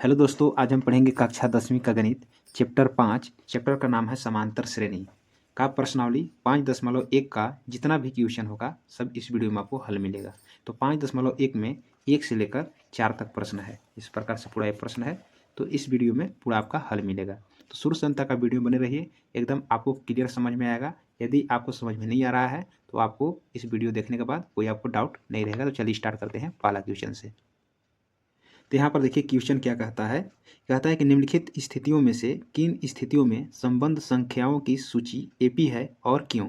Hello दोस्तों, आज हम पढ़ेंगे कक्षा 10वीं का गणित चैप्टर 5। चैप्टर का नाम है समांतर श्रेणी का प्रश्नावली 5.1 का जितना भी क्वेश्चन होगा सब इस वीडियो में आपको हल मिलेगा। तो 5.1 में 1 से लेकर 4 तक प्रश्न है। इस प्रकार से पूरा एक प्रश्न है, तो इस वीडियो में पूरा आपका हल मिलेगा। तो शुरू से अंत तक का वीडियो बने रहिए, एकदम आपको क्लियर समझ में आएगा। यदि आपको समझ में नहीं आ रहा है तो आपको इस वीडियो देखने के बाद कोई आपको डाउट नहीं रहेगा। तो चलिए स्टार्ट करते हैं पहला क्वेश्चन से। तो यहाँ पर देखिए क्वेश्चन क्या कहता है कि निम्नलिखित स्थितियों में से किन स्थितियों में संबंध संख्याओं की सूची एपी है और क्यों।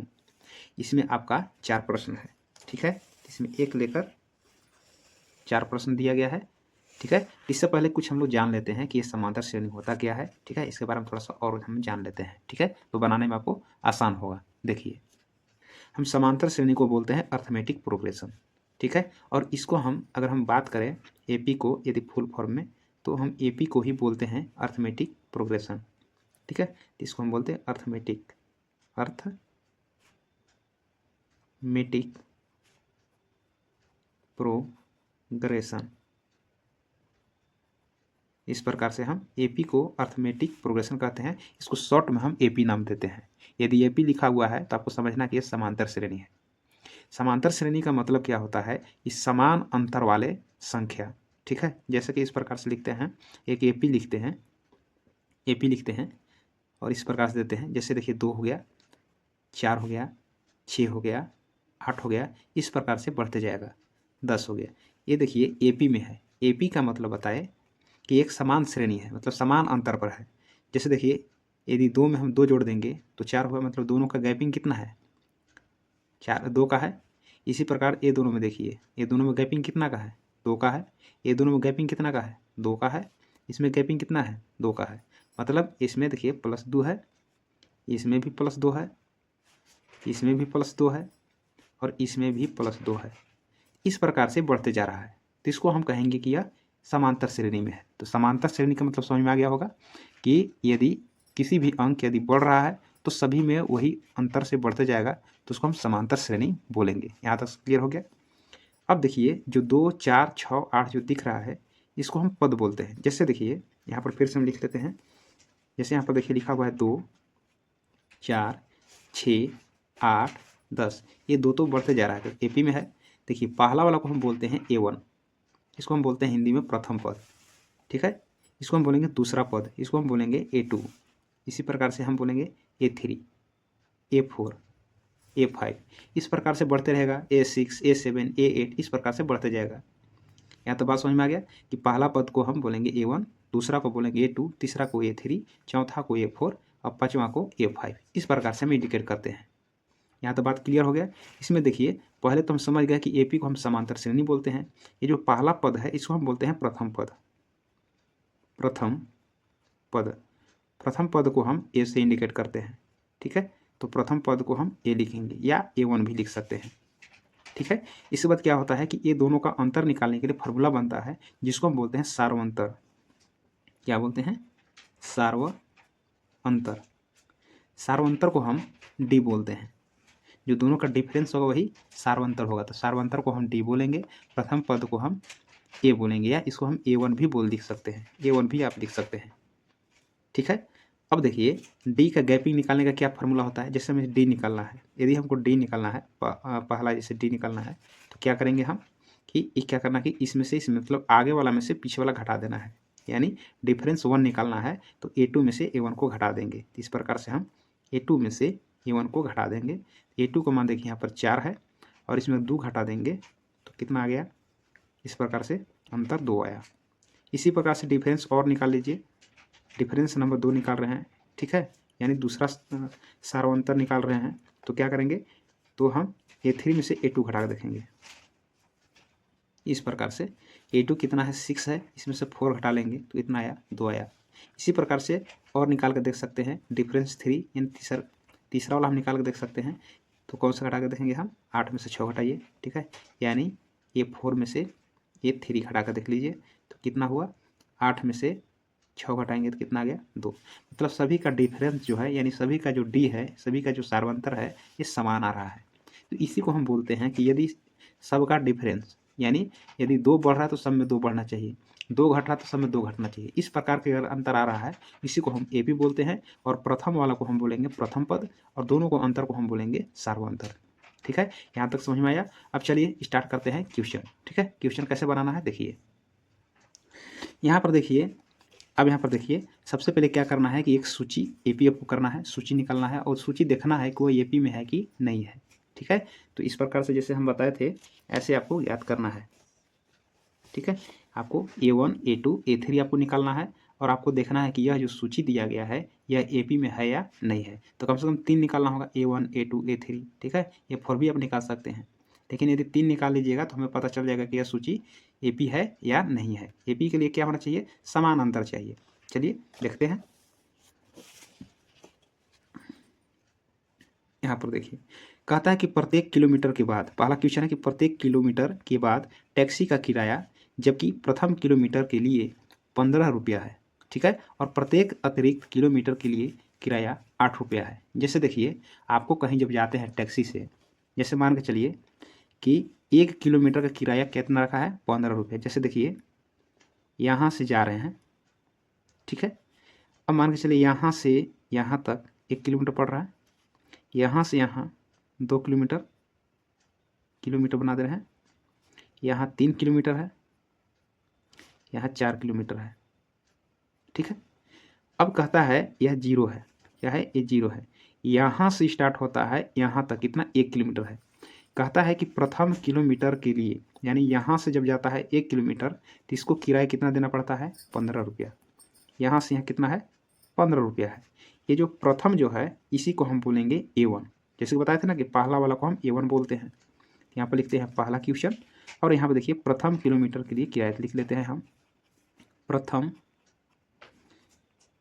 इसमें आपका 4 प्रश्न है, ठीक है। इसमें एक लेकर 4 प्रश्न दिया गया है, ठीक है। इससे पहले कुछ हम लोग जान लेते हैं कि ये समांतर श्रेणी होता क्या है, ठीक है। इसके बारे में थोड़ा सा और हम जान लेते हैं, ठीक है। तो बनाने में आपको आसान होगा। देखिए, हम समांतर श्रेणी को बोलते हैं अर्थमेटिक प्रोग्रेशन, ठीक है। और इसको हम अगर हम बात करें एपी को, यदि फुल फॉर्म में, तो हम एपी को ही बोलते हैं अर्थमेटिक प्रोग्रेशन, ठीक है। इसको हम बोलते हैं अर्थमेटिक प्रोग्रेशन। इस प्रकार से हम एपी को अर्थमेटिक प्रोग्रेशन कहते हैं। इसको शॉर्ट में हम एपी नाम देते हैं। यदि एपी लिखा हुआ है तो आपको समझना कि यह समांतर श्रेणी है। समांतर श्रेणी का मतलब क्या होता है, इस समान अंतर वाले संख्या, ठीक है। जैसे कि इस प्रकार से लिखते हैं, एक एपी लिखते हैं और इस प्रकार से देते हैं। जैसे देखिए 2 हो गया, 4 हो गया, 6 हो गया, 8 हो गया, इस प्रकार से बढ़ते जाएगा, 10 हो गया। ये देखिए एपी में है। एपी का मतलब बताए कि एक समान श्रेणी है, मतलब समान अंतर पर है। जैसे देखिए, यदि 2 में हम 2 जोड़ देंगे तो 4 हुआ, मतलब दोनों का गैपिंग कितना है, 2 का है। इसी प्रकार ये दोनों में देखिए, ये दोनों में गैपिंग कितना का है, 2 का है। ये दोनों में गैपिंग कितना का है, 2 का है। इसमें गैपिंग कितना है, 2 का है। मतलब इसमें देखिए +2 है, इसमें भी +2 है, इसमें भी +2 है और इसमें भी +2 है। इस प्रकार से बढ़ते जा रहा है, तो इसको हम कहेंगे कि यह समांतर श्रेणी में है। तो समांतर श्रेणी का मतलब समझ में आ गया होगा कि यदि किसी भी अंक यदि बढ़ रहा है तो सभी में वही अंतर से बढ़ते जाएगा, तो उसको हम समांतर श्रेणी बोलेंगे। यहाँ तक क्लियर हो गया। अब देखिए, जो 2, 4, 6, 8 जो दिख रहा है, इसको हम पद बोलते हैं। जैसे देखिए यहाँ पर फिर से हम लिख लेते हैं। जैसे यहाँ पर देखिए लिखा हुआ है 2, 4, 6, 8, 10, ये 2 तो बढ़ते जा रहा है, तो एपी में है। देखिए पहला वाला को हम बोलते हैं A1, इसको हम बोलते हैं हिंदी में प्रथम पद, ठीक है। इसको हम बोलेंगे दूसरा पद, इसको हम बोलेंगे A2। इसी प्रकार से हम बोलेंगे A3, A4, A5, इस प्रकार से बढ़ते रहेगा। A6, A7, A8, इस प्रकार से बढ़ते जाएगा। यहाँ तो बात समझ में आ गया कि पहला पद को हम बोलेंगे A1, दूसरा को बोलेंगे A2, तीसरा को A3, चौथा को A4 और पाँचवा को A5। इस प्रकार से हम इंडिकेट करते हैं। यहाँ तो बात क्लियर हो गया। इसमें देखिए, पहले तो हम समझ गए कि एपी को हम समांतर श्रेणी बोलते हैं। ये जो पहला पद है इसको हम बोलते हैं प्रथम पद। प्रथम पद को हम ए से इंडिकेट करते हैं, ठीक है। तो प्रथम पद को हम ए लिखेंगे या A1 भी लिख सकते हैं, ठीक है। इसके बाद क्या होता है कि ये दोनों का अंतर निकालने के लिए फॉर्मूला बनता है, जिसको हम बोलते हैं सार्वंतर। क्या बोलते हैं, सार्वंतर। सार्वंतर को हम डी बोलते हैं। जो दोनों का डिफरेंस होगा वही सार्वंतर होगा। तो सार्वंतर को हम डी बोलेंगे, प्रथम पद को हम ए बोलेंगे, या इसको हम A1 भी लिख सकते हैं, A1 भी आप लिख सकते हैं, ठीक है। अब देखिए, डी का गैपिंग निकालने का क्या फार्मूला होता है। जैसे हमें डी निकालना है, यदि हमको डी निकालना है, पहला जैसे डी निकालना है, तो क्या करेंगे हम कि क्या करना कि इसमें से इसमें मतलब आगे वाला में से पीछे वाला घटा देना है। यानी डिफरेंस 1 निकालना है तो A2 में से A1 को घटा देंगे। इस प्रकार से हम A2 में से A1 को घटा देंगे। A2 को मान देखिए यहाँ पर 4 है और इसमें 2 घटा देंगे तो कितना आ गया, इस प्रकार से अंतर 2 आया। इसी प्रकार से डिफरेंस और निकाल लीजिए। डिफरेंस नंबर 2 निकाल रहे हैं, ठीक है, यानी दूसरा सार्वंतर निकाल रहे हैं। तो क्या करेंगे, तो हम A3 में से A2 घटा कर देखेंगे। इस प्रकार से A2 कितना है, 6 है, इसमें से 4 घटा लेंगे तो इतना आया, 2 आया। इसी प्रकार से और निकाल कर देख सकते हैं। डिफरेंस 3 यानी तीसरा वाला हम निकाल कर देख सकते हैं। तो कौन सा घटा कर देखेंगे हम, 8 में से 6 घटाइए, ठीक है, यानी A4 में से A3 घटा कर देख लीजिए तो कितना हुआ, 8 में से 6 घटाएंगे तो कितना आ गया, 2। मतलब सभी का डिफरेंस जो है, यानी सभी का जो डी है, सभी का जो सार्वंतर है, ये समान आ रहा है। तो इसी को हम बोलते हैं कि यदि सबका डिफरेंस, यानी यदि 2 बढ़ रहा है तो सब में 2 बढ़ना चाहिए, 2 घट रहा तो सब में 2 घटना चाहिए। इस प्रकार के अगर अंतर आ रहा है इसी को हम एपी बोलते हैं, और प्रथम वाला को हम बोलेंगे प्रथम पद, और दोनों को अंतर को हम बोलेंगे सार्वअंतर। ठीक है, यहाँ तक समझ में आया। अब चलिए स्टार्ट करते हैं क्वेश्चन। ठीक है, क्वेश्चन कैसे बनाना है देखिए। यहाँ पर देखिए, अब यहाँ पर देखिए, सबसे पहले क्या करना है कि एक सूची एपी आपको करना है, सूची निकालना है और सूची देखना है कि वो एपी में है कि नहीं है। ठीक है, तो इस प्रकार से जैसे हम बताए थे ऐसे आपको याद करना है। ठीक है, आपको A1 A2 A3 आपको निकालना है, और आपको देखना है कि यह जो सूची दिया गया है यह एपी में है या नहीं है। तो कम से कम 3 निकालना होगा, A1 A2 A3। ठीक है, A4 भी आप निकाल सकते हैं, लेकिन यदि 3 निकाल लीजिएगा तो हमें पता चल जाएगा कि यह सूची एपी है या नहीं है। एपी के लिए क्या होना चाहिए, समान अंतर चाहिए। चलिए देखते हैं। यहाँ पर देखिए, कहता है कि प्रत्येक किलोमीटर के बाद, पहला क्वेश्चन है कि प्रत्येक किलोमीटर के बाद टैक्सी का किराया जबकि प्रथम किलोमीटर के लिए 15 रुपया है। ठीक है, और प्रत्येक अतिरिक्त किलोमीटर के लिए किराया 8 रुपया है। जैसे देखिए, आपको कहीं जब जाते हैं टैक्सी से, जैसे मान के चलिए कि 1 किलोमीटर का किराया कितना रखा है, 15 रुपये। जैसे देखिए यहाँ से जा रहे हैं, ठीक है, अब मान के चलिए यहाँ से यहाँ तक 1 किलोमीटर पड़ रहा है, यहाँ से यहाँ 2 किलोमीटर किलोमीटर बना दे रहे हैं, यहाँ 3 किलोमीटर है, यहाँ 4 किलोमीटर है। ठीक है, अब कहता है यह जीरो है, क्या है, ये जीरो है। यहाँ से स्टार्ट होता है यहाँ तक कितना, 1 किलोमीटर है। कहता है कि प्रथम किलोमीटर के लिए, यानी यहाँ से जब जाता है 1 किलोमीटर तो इसको किराया कितना देना पड़ता है, 15 रुपया। यहाँ से यहाँ कितना है, 15 रुपया है। ये जो प्रथम जो है इसी को हम बोलेंगे A1। जैसे कि बताए थे ना कि पहला वाला को हम A1 बोलते हैं। यहाँ पर लिखते हैं पहला क्वेश्चन, और यहाँ पर देखिए प्रथम किलोमीटर के लिए किराया लिख लेते हैं हम, प्रथम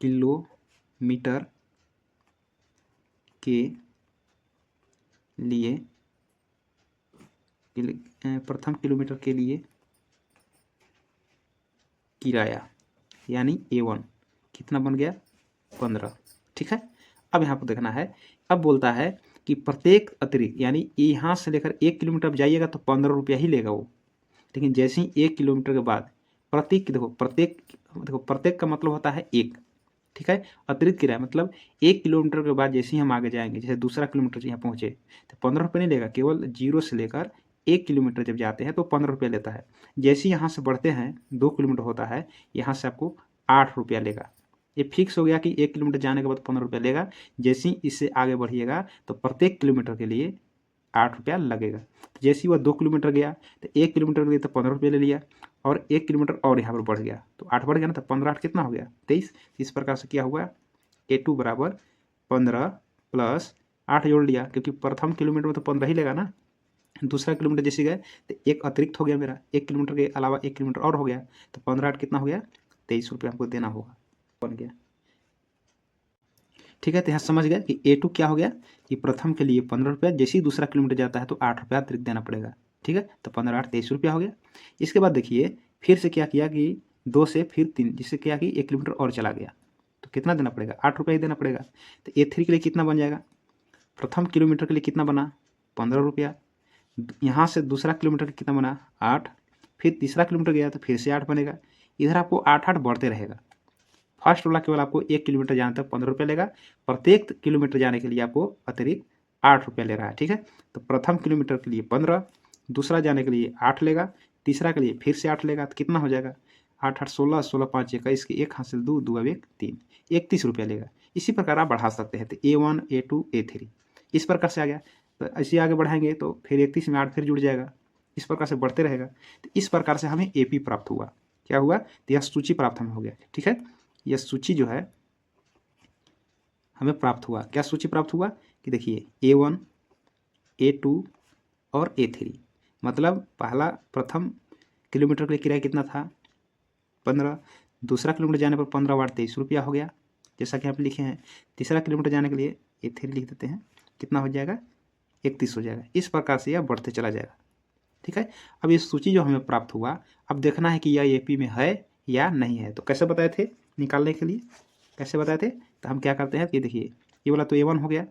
किलोमीटर के लिए, प्रथम किलोमीटर के लिए किराया यानी A1 कितना बन गया, 15। ठीक है, अब यहाँ पर देखना है, अब बोलता है कि प्रत्येक अतिरिक्त, यानी यहाँ से लेकर 1 किलोमीटर जाइएगा तो 15 रुपया ही लेगा वो, लेकिन जैसे ही 1 किलोमीटर के बाद प्रत्येक, देखो प्रत्येक का मतलब होता है 1। ठीक है, अतिरिक्त किराया मतलब 1 किलोमीटर के बाद जैसे ही हम आगे जाएंगे, जैसे दूसरा किलोमीटर यहाँ पहुँचे तो 15 रुपये नहीं लेगा, केवल 0 से लेकर 1 किलोमीटर जब जाते हैं तो 15 रुपये लेता है। जैसे ही यहाँ से बढ़ते हैं 2 किलोमीटर होता है, यहाँ से आपको 8 रुपया लेगा। ये फिक्स हो गया कि 1 किलोमीटर जाने के बाद 15 रुपया लेगा। जैसे ही इससे आगे बढ़िएगा तो प्रत्येक किलोमीटर के लिए 8 रुपया लगेगा। तो जैसे ही वह 2 किलोमीटर गया तो 1 किलोमीटर के लिए तो 15 रुपये ले लिया, और 1 किलोमीटर और यहाँ पर बढ़ गया तो 8 बढ़ गया ना, तो 15 8 कितना हो गया, 23। इस प्रकार से क्या हुआ, A2 बराबर 15 प्लस 8 जोड़ लिया, क्योंकि प्रथम किलोमीटर में तो 15 ही लेगा ना। दूसरा किलोमीटर जैसे गए तो एक अतिरिक्त हो गया मेरा, 1 किलोमीटर के अलावा 1 किलोमीटर और हो गया, तो 15 8 कितना हो गया, 23 रुपये हमको देना होगा, बन गया। ठीक है, तो यहाँ समझ गए कि A2 क्या हो गया कि प्रथम के लिए 15 रुपया, जैसे ही दूसरा किलोमीटर जाता है तो 8 रुपया अतिरिक्त देना पड़ेगा। ठीक है, तो 15 8 23 रुपया हो गया। इसके बाद देखिए फिर से क्या किया कि 2 से फिर 3, जिससे क्या कि 1 किलोमीटर और चला गया, तो कितना देना पड़ेगा, 8 रुपया ही देना पड़ेगा। तो A3 के लिए कितना बन जाएगा, प्रथम किलोमीटर के लिए कितना बना, 15 रुपया, यहाँ से दूसरा किलोमीटर कितना बना, 8, फिर तीसरा किलोमीटर गया तो फिर से 8 बनेगा। इधर आपको 8 8 बढ़ते रहेगा। फर्स्ट वाला केवल आपको 1 किलोमीटर जाने तक 15 रुपये लेगा, प्रत्येक किलोमीटर जाने के लिए आपको अतिरिक्त 8 रुपया ले रहा है। ठीक है, तो प्रथम किलोमीटर के लिए 15, दूसरा जाने के लिए 8 लेगा, तीसरा के लिए फिर से 8 लेगा, तो कितना हो जाएगा, 8 8 16, 16 5 21 के 1 हासिल 2, 2 अब 1 3, 31 रुपया लेगा। इसी प्रकार आप बढ़ा सकते हैं। तो A1 A2 A3 इस प्रकार से आ गया। तो ऐसे आगे बढ़ाएंगे तो फिर 31 में 8 फिर जुड़ जाएगा, इस प्रकार से बढ़ते रहेगा। तो इस प्रकार से हमें AP प्राप्त हुआ। क्या हुआ, तो यह सूची प्राप्त हमें हो गया। ठीक है, यह सूची जो है हमें प्राप्त हुआ। क्या सूची प्राप्त हुआ कि देखिए A1 A2 और A3, मतलब पहला प्रथम किलोमीटर के लिए किराया कितना था, 15, दूसरा किलोमीटर जाने पर 15 वाट 23 रुपया हो गया, जैसा कि यहाँ पे लिखे हैं। तीसरा किलोमीटर जाने के लिए A3 लिख देते हैं, कितना हो जाएगा, 31 हो जाएगा। इस प्रकार से यह बढ़ते चला जाएगा। ठीक है, अब ये सूची जो हमें प्राप्त हुआ, अब देखना है कि यह AP में है या नहीं है। तो कैसे बताए थे निकालने के लिए, कैसे बताए थे, तो हम क्या करते हैं कि देखिए ये वाला तो A1 हो गया,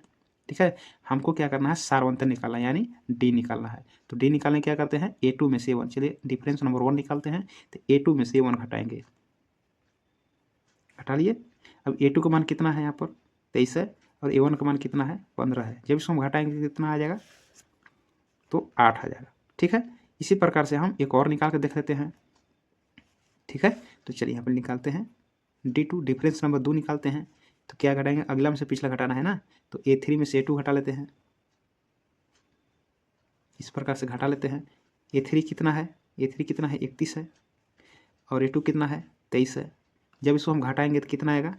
ठीक है। हमको क्या करना है, सार्वंतर निकालना है, यानी डी निकालना है। तो डी निकालने क्या करते हैं, A2 में से A1, चलिए डिफरेंस नंबर 1 निकालते हैं। तो A2 में से A1 घटाएंगे, घटा लिए। अब A2 का मान कितना है यहाँ पर 23 है, और A1 का मान कितना है 15 है। जब इसको हम घटाएंगे कितना आ जाएगा, तो 8 आ जाएगा। ठीक है। इसी प्रकार से हम एक और निकाल कर देख लेते हैं। ठीक है, तो चलिए यहाँ पर निकालते हैं D2, डिफरेंस नंबर 2 निकालते हैं। तो क्या घटाएंगे, अगला में से पिछला घटाना है ना, तो A3 में से A2 घटा लेते हैं। इस प्रकार से घटा लेते हैं। A3 कितना है, A3 कितना है 31 है, और A2 कितना है 23 है। जब इसको हम घटाएंगे तो कितना आएगा,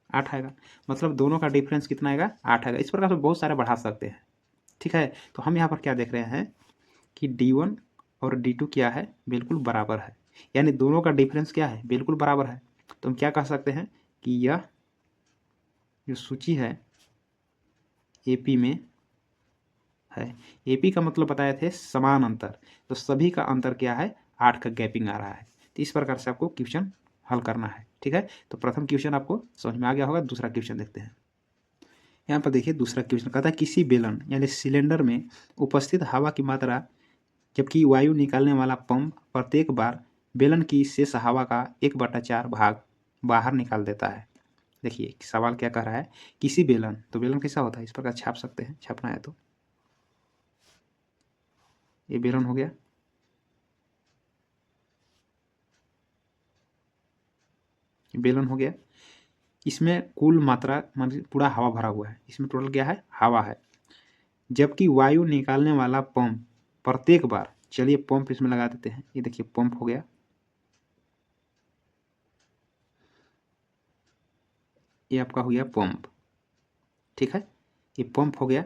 8 आएगा। मतलब दोनों का डिफरेंस कितना आएगा, 8 आएगा। इस प्रकार से बहुत सारे बढ़ा सकते हैं। ठीक है, तो हम यहाँ पर क्या देख रहे हैं कि D1 और D2 क्या है, बिल्कुल बराबर है, यानी दोनों का डिफरेंस क्या है, बिल्कुल बराबर है। तो हम क्या कह सकते हैं कि यह जो सूची है AP में है, AP का मतलब बताए थे समान अंतर, तो सभी का अंतर क्या है, 8 का गैपिंग आ रहा है। तो इस प्रकार से आपको क्वेश्चन हल करना है। ठीक है, तो प्रथम क्वेश्चन आपको समझ में आ गया होगा। दूसरा क्वेश्चन देखते हैं। यहाँ पर देखिए दूसरा क्वेश्चन कहता है किसी बेलन यानी सिलेंडर में उपस्थित हवा की मात्रा जबकि वायु निकालने वाला पंप प्रत्येक बार बेलन की शेष हवा का 1/4 भाग बाहर निकाल देता है। देखिए सवाल क्या कह रहा है, किसी बेलन, तो बेलन कैसा होता है, इस प्रकार छाप सकते हैं, छापना है तो ये बेलन हो गया। बेलन हो गया, इसमें कुल मात्रा मान पूरा हवा भरा हुआ है, इसमें टोटल क्या है, हवा है। जबकि वायु निकालने वाला पंप प्रत्येक बार, चलिए पंप इसमें लगा देते हैं, ये देखिए पंप हो गया, ये आपका हो गया पंप। ठीक है, ये पंप हो गया।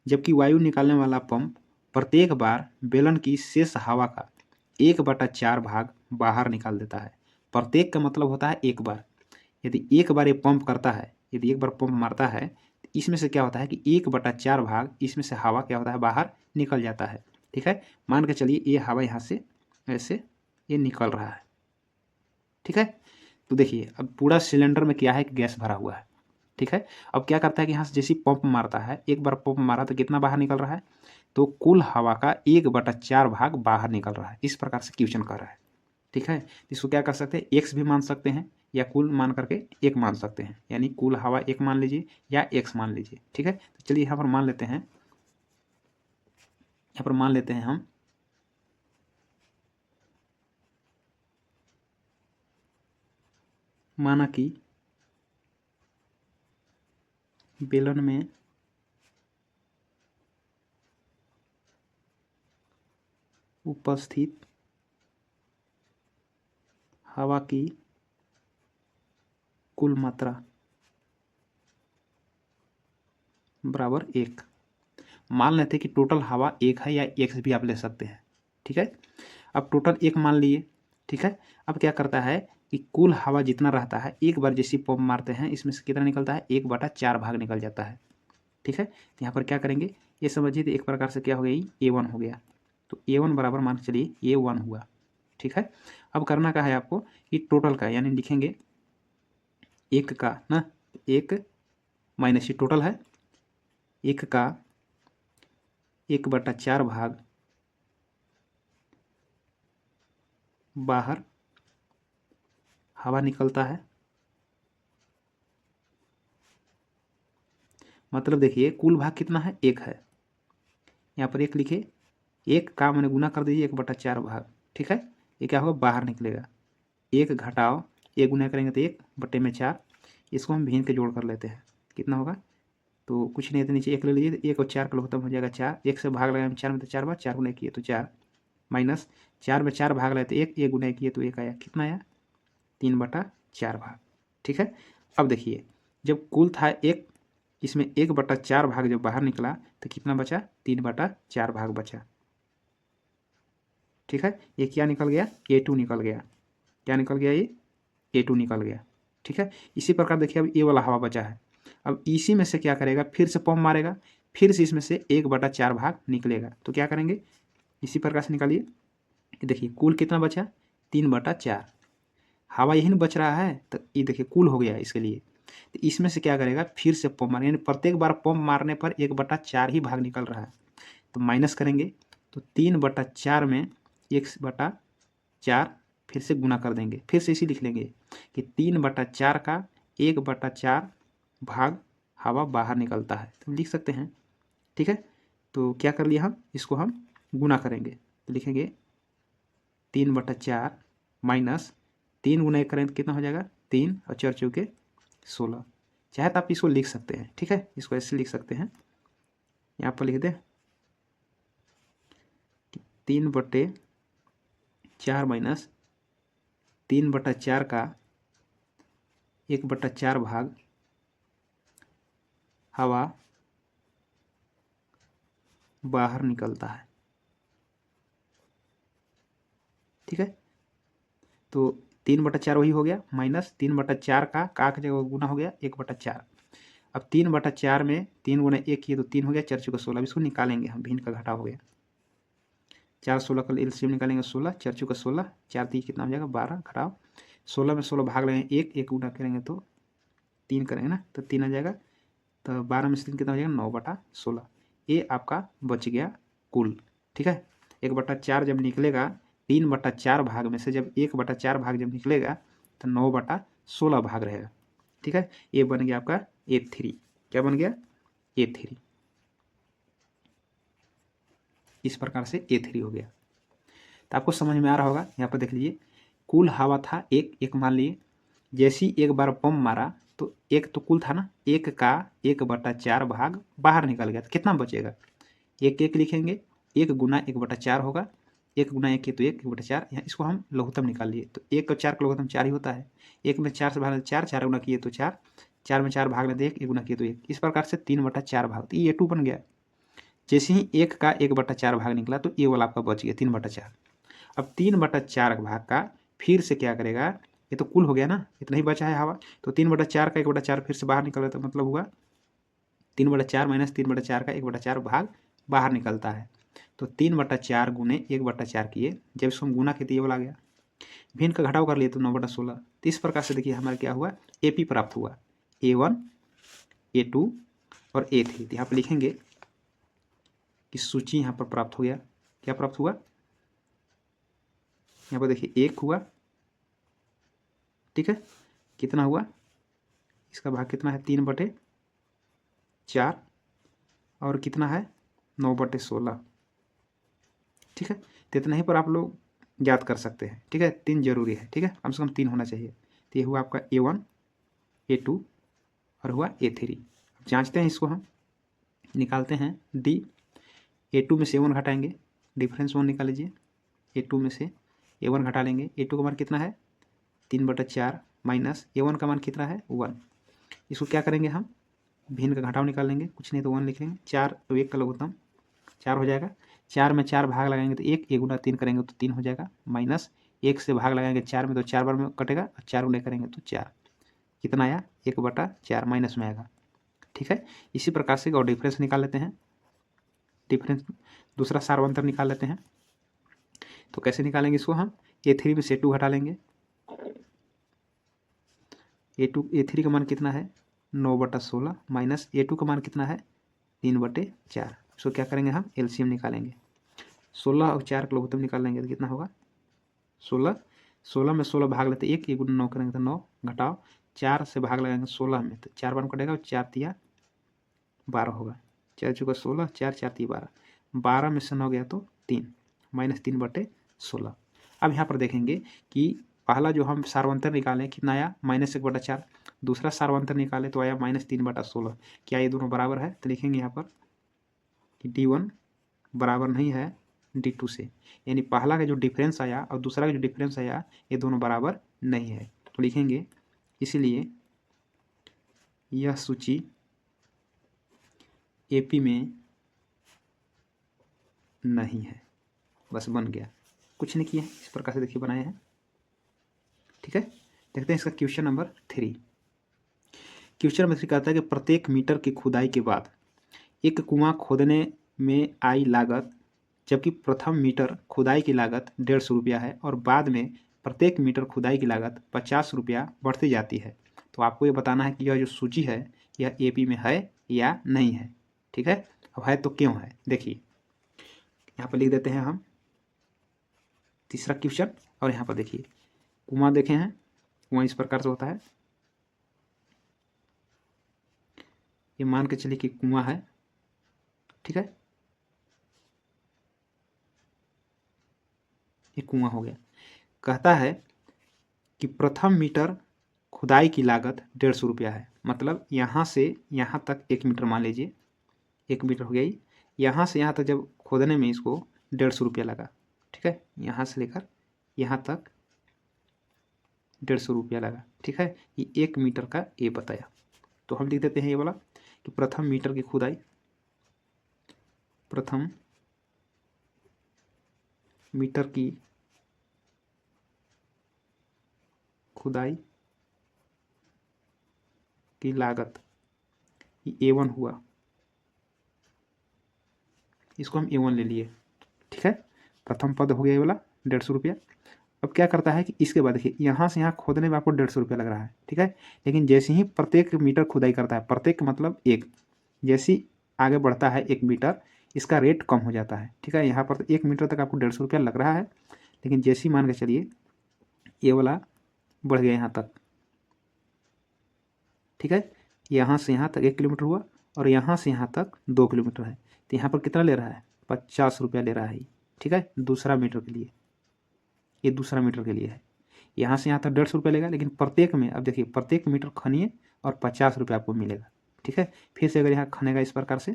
जबकि वायु निकालने वाला पंप प्रत्येक बार बेलन की शेष हवा का 1/4 भाग बाहर निकाल देता है। प्रत्येक का मतलब होता है एक बार। यदि एक बार ये पंप करता है, यदि एक बार पंप मारता है, तो इसमें से क्या होता है कि 1/4 भाग इसमें से हवा क्या होता है, बाहर निकल जाता है। ठीक है, मान के चलिए ये हवा यहाँ से ऐसे ये निकल रहा है। ठीक है, तो देखिए अब पूरा सिलेंडर में क्या है कि गैस भरा हुआ है। ठीक है, अब क्या करता है कि यहाँ से जैसे पंप मारता है, एक बार पंप मारा तो कितना बाहर निकल रहा है, तो कुल हवा का 1/4 भाग बाहर निकल रहा है। इस प्रकार से क्वेश्चन कर रहा है। ठीक है, इसको क्या कर सकते हैं, एक्स भी मान सकते हैं या कुल मान करके एक मान सकते हैं, यानी कुल हवा एक मान लीजिए या एक्स मान लीजिए। ठीक है, तो चलिए यहाँ पर मान लेते हैं, यहाँ पर मान लेते हैं हम माना कि बेलन में उपस्थित हवा की कुल मात्रा बराबर 1। मान लेते हैं कि टोटल हवा 1 है, या एक्स भी आप ले सकते हैं। ठीक है, अब टोटल 1 मान लिए। ठीक है, अब क्या करता है कि कुल हवा जितना रहता है, एक बार जैसी पंप मारते हैं इसमें से कितना निकलता है, 1/4 भाग निकल जाता है। ठीक है, तो यहाँ पर क्या करेंगे, ये समझिए तो एक प्रकार से क्या हो गई, A1 हो गया। तो A1 बराबर मान के चलिए A1 हुआ। ठीक है, अब करना क्या है आपको कि टोटल का, यानी लिखेंगे 1 का ना, 1 माइनस ये टोटल है, 1 का 1/4 भाग बाहर हवा निकलता है। मतलब देखिए कुल भाग कितना है, 1 है, यहाँ पर 1 लिखे, 1 का मैंने गुना कर दीजिए 1/4 भाग। ठीक है, ये क्या होगा, बाहर निकलेगा, 1 घटाओ, 1 गुना करेंगे तो 1/4, इसको हम भिन्न के जोड़ कर लेते हैं, कितना होगा, तो कुछ नहीं है तो नीचे 1 ले लीजिए, तो 1 और 4 का खत्म हो जाएगा 4, 1 से भाग लगाएंगे 4 में तो 4 बार, 4 गुना किए तो 4, माइनस 4 में 4 भाग लाए तो 1, 1 गुना किए तो 1 आया, कितना आया, 3/4 भाग। ठीक है, अब देखिए जब कुल था 1, इसमें 1/4 भाग जब बाहर निकला तो कितना बचा, 3/4 भाग बचा। ठीक है, ये क्या निकल गया, A2 निकल गया, क्या निकल गया, ये A2 निकल गया। ठीक है, इसी प्रकार देखिए अब ये वाला हवा बचा है, अब इसी में से क्या करेगा, फिर से पंप मारेगा, फिर से इसमें से 1/4 भाग निकलेगा, तो क्या करेंगे, इसी प्रकार से निकालिए। देखिए कुल कितना बचा, 3/4, हवा यही बच रहा है, तो ये देखिए कुल हो गया इसके लिए। तो इसमें से क्या करेगा, फिर से पंप मारेगा, यानी प्रत्येक बार पंप मारने पर 1/4 ही भाग निकल रहा है। तो माइनस करेंगे तो 3/4 में 1/4 फिर से गुना कर देंगे, फिर से इसी लिख लेंगे कि 3/4 का 1/4 भाग हवा बाहर निकलता है, तो लिख सकते हैं। ठीक है, तो क्या कर लिया हम, इसको हम गुना करेंगे तो लिखेंगे 3/4 माइनस 3 गुना 1 करें तो कितना हो जाएगा 3 और 4 चौके 16। चाहे तो आप इसको लिख सकते हैं। ठीक है, इसको ऐसे लिख सकते हैं, यहाँ पर लिख दें 3/4 माइनस 3/4 का 1/4 भाग हवा बाहर निकलता है। ठीक है, तो 3/4 वही हो गया, माइनस 3/4 का की जगह गुना हो गया 1/4। अब 3/4 में 3 गुना 1 किए तो 3 हो गया, 4 चौके 16। इसको निकालेंगे हम, भिन्न का घटा हो गया, 4 16 का एलसीएम निकालेंगे 16, 4 चौके 16, 4 3 कितना हो जाएगा 12, घटाओ 16 में 16 भाग लेंगे 1 गुना करेंगे तो 3 करेंगे ना, तो 3 आ जाएगा। तो 12 में से 3 कितना हो जाएगा 9/16। ये आपका बच गया कुल। ठीक है, 1/4 जब निकलेगा 3/4 भाग में से, जब 1/4 भाग जब निकलेगा तो 9/16 भाग रहेगा। ठीक है, ये बन गया आपका A3। क्या बन गया A3, इस प्रकार से A3 हो गया। तो आपको समझ में आ रहा होगा। यहाँ पर देख लीजिए, कुल हवा था एक मान लिए, जैसे ही एक बार पंप मारा तो एक तो कुल था ना, 1 का 1/4 भाग बाहर निकल गया, तो कितना बचेगा 1 लिखेंगे, 1 गुना 1/4 होगा, 1 गुना 1 तो 1/4। यहाँ इसको हम लघुत्तम निकाल लिए, तो 1 और 4 का लघुत्तम 4 ही होता है। 1 में 4 से भाग 4, 4 गुना किए तो 4, 4 में 4 भाग लेते 1 गुना किए तो 1, इस प्रकार से 3/4 भाग, तो ये A2 बन गया। जैसे ही 1 का 1/4 भाग निकला तो ये वाला आपका बच गया 3/4। अब 3/4 भाग का फिर से क्या करेगा, ये तो कुल हो गया ना, इतना ही बचा है हवा, तो 3/4 का 1/4 फिर से बाहर निकल तो मतलब हुआ 3/4 माइनस 3/4 का 1/4 भाग बाहर निकलता है। तो 3/4 गुने 1/4 किए, जब इसको हम गुना किए तो ये वाला आ गया, भिन्न का घटाव कर लिए तो 9/16। तो इस प्रकार से देखिए हमारा क्या हुआ, AP प्राप्त हुआ, A1 A2 और A3। तो यहाँ पर लिखेंगे कि सूची यहाँ पर प्राप्त हो गया। क्या प्राप्त हुआ, यहाँ पर देखिए 1 हुआ। ठीक है, कितना हुआ, इसका भाग कितना है 3/4 और कितना है 9/16। ठीक है, तो इतना ही पर आप लोग याद कर सकते हैं। ठीक है, 3 जरूरी है। ठीक है, कम से कम 3 होना चाहिए। तो ये हुआ आपका A1 A2 और हुआ A3। जांचते हैं इसको, हम निकालते हैं D। A2 में से A1 घटाएंगे, डिफरेंस 1 निकाल लीजिए। A2 में से A1 घटा लेंगे, A2 का मान कितना है 3/4 माइनस A1 का मान कितना है 1। इसको क्या करेंगे हम, भिन्न का घटाव निकाल लेंगे, कुछ नहीं तो 1 लिख लेंगे। 4 तो 1 का लघुत्तम 4 हो जाएगा, 4 में 4 भाग लगाएंगे तो 1, 1 गुना 3 करेंगे तो 3 हो जाएगा, माइनस 1 से भाग लगाएंगे 4 में तो 4 बार में कटेगा, और 4 गुना करेंगे तो 4, कितना आया 1/4 माइनस में आएगा। ठीक है, इसी प्रकार से और डिफरेंस निकाल लेते हैं, डिफरेंस दूसरा सार्वंतर निकाल लेते हैं। तो कैसे निकालेंगे इसको हम, A3 में से 2 घटा लेंगे, A3 का मान कितना है 9/16 माइनस A2 का मान कितना है 3/4। इसको क्या करेंगे हम, एलसीएम निकालेंगे, 16 और 4 का लघुत्तम निकाल लेंगे तो कितना होगा 16। 16 में 16 भाग लेते 1, 1 गुना 9 करेंगे तो 9, घटाओ 4 से भाग लगाएंगे 16 में तो 4 बार कटेगा और 4 तिया 12 होगा, 4 चौका 16, 4 4 तिया 12, 12 में से 9 गया तो 3, माइनस 3/16। अब यहाँ पर देखेंगे कि पहला जो हम सार्वंतर निकालें कितना आया -1/4, दूसरा सार्वंतर निकाले तो आया -3/16। क्या ये दोनों बराबर है, तो लिखेंगे यहाँ पर कि D1 बराबर नहीं है D2 से, यानी पहला का जो डिफरेंस आया और दूसरा का जो डिफरेंस आया ये दोनों बराबर नहीं है। तो लिखेंगे इसलिए यह सूची AP में नहीं है। बस बन गया, कुछ नहीं किया, इस प्रकार से देखिए बनाए हैं। ठीक है, देखते हैं इसका क्वेश्चन नंबर 3। क्वेश्चन नंबर 3 कहता है कि प्रत्येक मीटर की खुदाई के बाद एक कुआं खोदने में आई लागत, जबकि प्रथम मीटर खुदाई की लागत 150 रुपया है और बाद में प्रत्येक मीटर खुदाई की लागत 50 रुपया बढ़ती जाती है, तो आपको ये बताना है कि यह जो सूची है यह एपी में है या नहीं है। ठीक है, अब है तो क्यों है, देखिए यहाँ पर लिख देते हैं हम तीसरा क्वेश्चन। और यहाँ पर देखिए कुआं देखे हैं, कुआं इस प्रकार से होता है। ये मान के चलिए कि कुआं है, ठीक है, ये कुआं हो गया। कहता है कि प्रथम मीटर खुदाई की लागत 150 रुपया है। मतलब यहाँ से यहाँ तक 1 मीटर मान लीजिए, 1 मीटर हो गया ही। यहाँ से यहाँ तक जब खोदने में इसको 150 रुपया लगा, ठीक है, यहाँ से लेकर यहाँ तक 150 रुपया लगा, ठीक है। ये 1 मीटर का ये बताया, तो हम लिख देते हैं ये वाला कि प्रथम मीटर की खुदाई, प्रथम मीटर की खुदाई की लागत ये A1 हुआ, इसको हम A1 ले लिए, ठीक है। प्रथम पद हो गया ये वाला 150 रुपया। अब क्या करता है कि इसके बाद देखिए यहाँ से यहाँ खोदने में आपको 150 रुपया लग रहा है, ठीक है। लेकिन जैसे ही प्रत्येक मीटर खुदाई करता है, प्रत्येक मतलब एक, जैसे ही आगे बढ़ता है 1 मीटर इसका रेट कम हो जाता है, ठीक है। यहाँ पर 1 मीटर तक आपको 150 रुपया लग रहा है, लेकिन जैसे ही मान के चलिए ये वाला बढ़ गया यहाँ तक, ठीक है। यहाँ से यहाँ तक 1 किलोमीटर हुआ और यहाँ से यहाँ तक 2 किलोमीटर है, तो यहाँ पर कितना ले रहा है, 50 रुपया ले रहा है, ठीक है, दूसरा मीटर के लिए। ये दूसरा मीटर के लिए है। यहाँ से यहाँ तक 150 रुपया लेगा, लेकिन प्रत्येक में अब देखिए प्रत्येक मीटर खनिए और 50 रुपया आपको मिलेगा, ठीक है। फिर से अगर यहाँ खनेगा इस प्रकार से,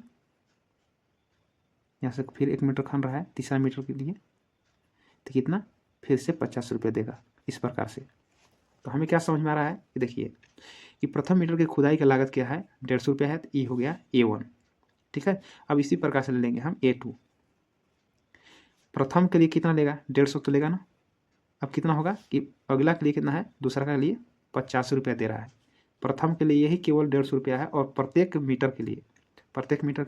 यहाँ से फिर 1 मीटर खन रहा है तीसरा मीटर के लिए, तो कितना, फिर से 50 रुपया देगा इस प्रकार से। तो हमें क्या समझ में आ रहा है कि देखिए कि प्रथम मीटर की खुदाई की लागत क्या है, 150 रुपया है, तो ये हो गया A1, ठीक है। अब इसी प्रकार से ले लेंगे हम A2। प्रथम के लिए कितना लेगा, 150 तो लेगा ना। अब कितना होगा कि अगला के लिए कितना है, दूसरा के लिए 50 रुपया दे रहा है। प्रथम के लिए ही केवल 150 रुपया है और प्रत्येक मीटर के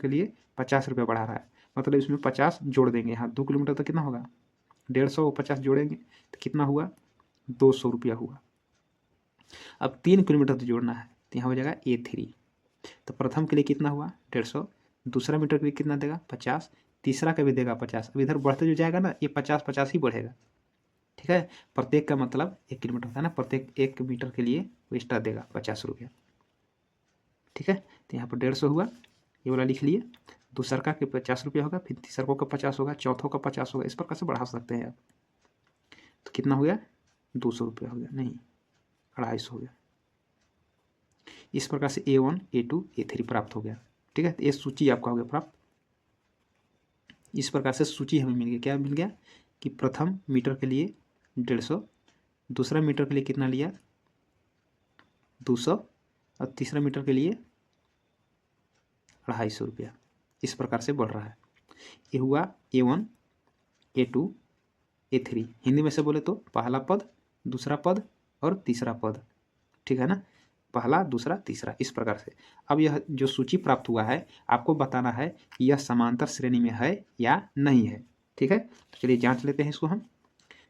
लिए 50 रुपया बढ़ा रहा है। मतलब इसमें 50 जोड़ देंगे, यहाँ 2 किलोमीटर तक कितना होगा, 150 और 50 जोड़ेंगे तो कितना हुआ, 200 रुपया हुआ। अब 3 किलोमीटर तो जोड़ना है, तो यहाँ हो जाएगा A3। तो प्रथम के लिए कितना हुआ, 150, दूसरा मीटर के लिए कितना देगा, 50, तीसरा का भी देगा 50। अब इधर बढ़ते जो जाएगा ना, ये 50-50 ही बढ़ेगा, ठीक है। प्रत्येक का मतलब 1 किलोमीटर होता है ना, प्रत्येक 1 मीटर के लिए वो एक्स्ट्रा देगा 50 रुपया, ठीक है। तो यहाँ पर 150 हुआ, ये वाला लिख लिए। दूसरा का 50 रुपया होगा, फिर तीसरा का 50 होगा, चौथों का 50 होगा, इस प्रकार से बढ़ा सकते हैं आप। तो कितना हो गया, 200 रुपया हो गया, नहीं 250 हो गया। इस प्रकार से A1, A2, A3 प्राप्त हो गया, ठीक है। तो ये सूची आपका हो गया प्राप्त। इस प्रकार से सूची हमें मिल गया, क्या मिल गया कि प्रथम मीटर के लिए 150, दूसरा मीटर के लिए कितना लिया, 200, और तीसरा मीटर के लिए 250 रुपया। इस प्रकार से बढ़ रहा है। ये हुआ A1, A2, A3। हिंदी में से बोले तो पहला पद, दूसरा पद और तीसरा पद, ठीक है ना, पहला दूसरा तीसरा, इस प्रकार से। अब यह जो सूची प्राप्त हुआ है आपको बताना है कि यह समांतर श्रेणी में है या नहीं है, ठीक है। तो चलिए जांच लेते हैं इसको हम।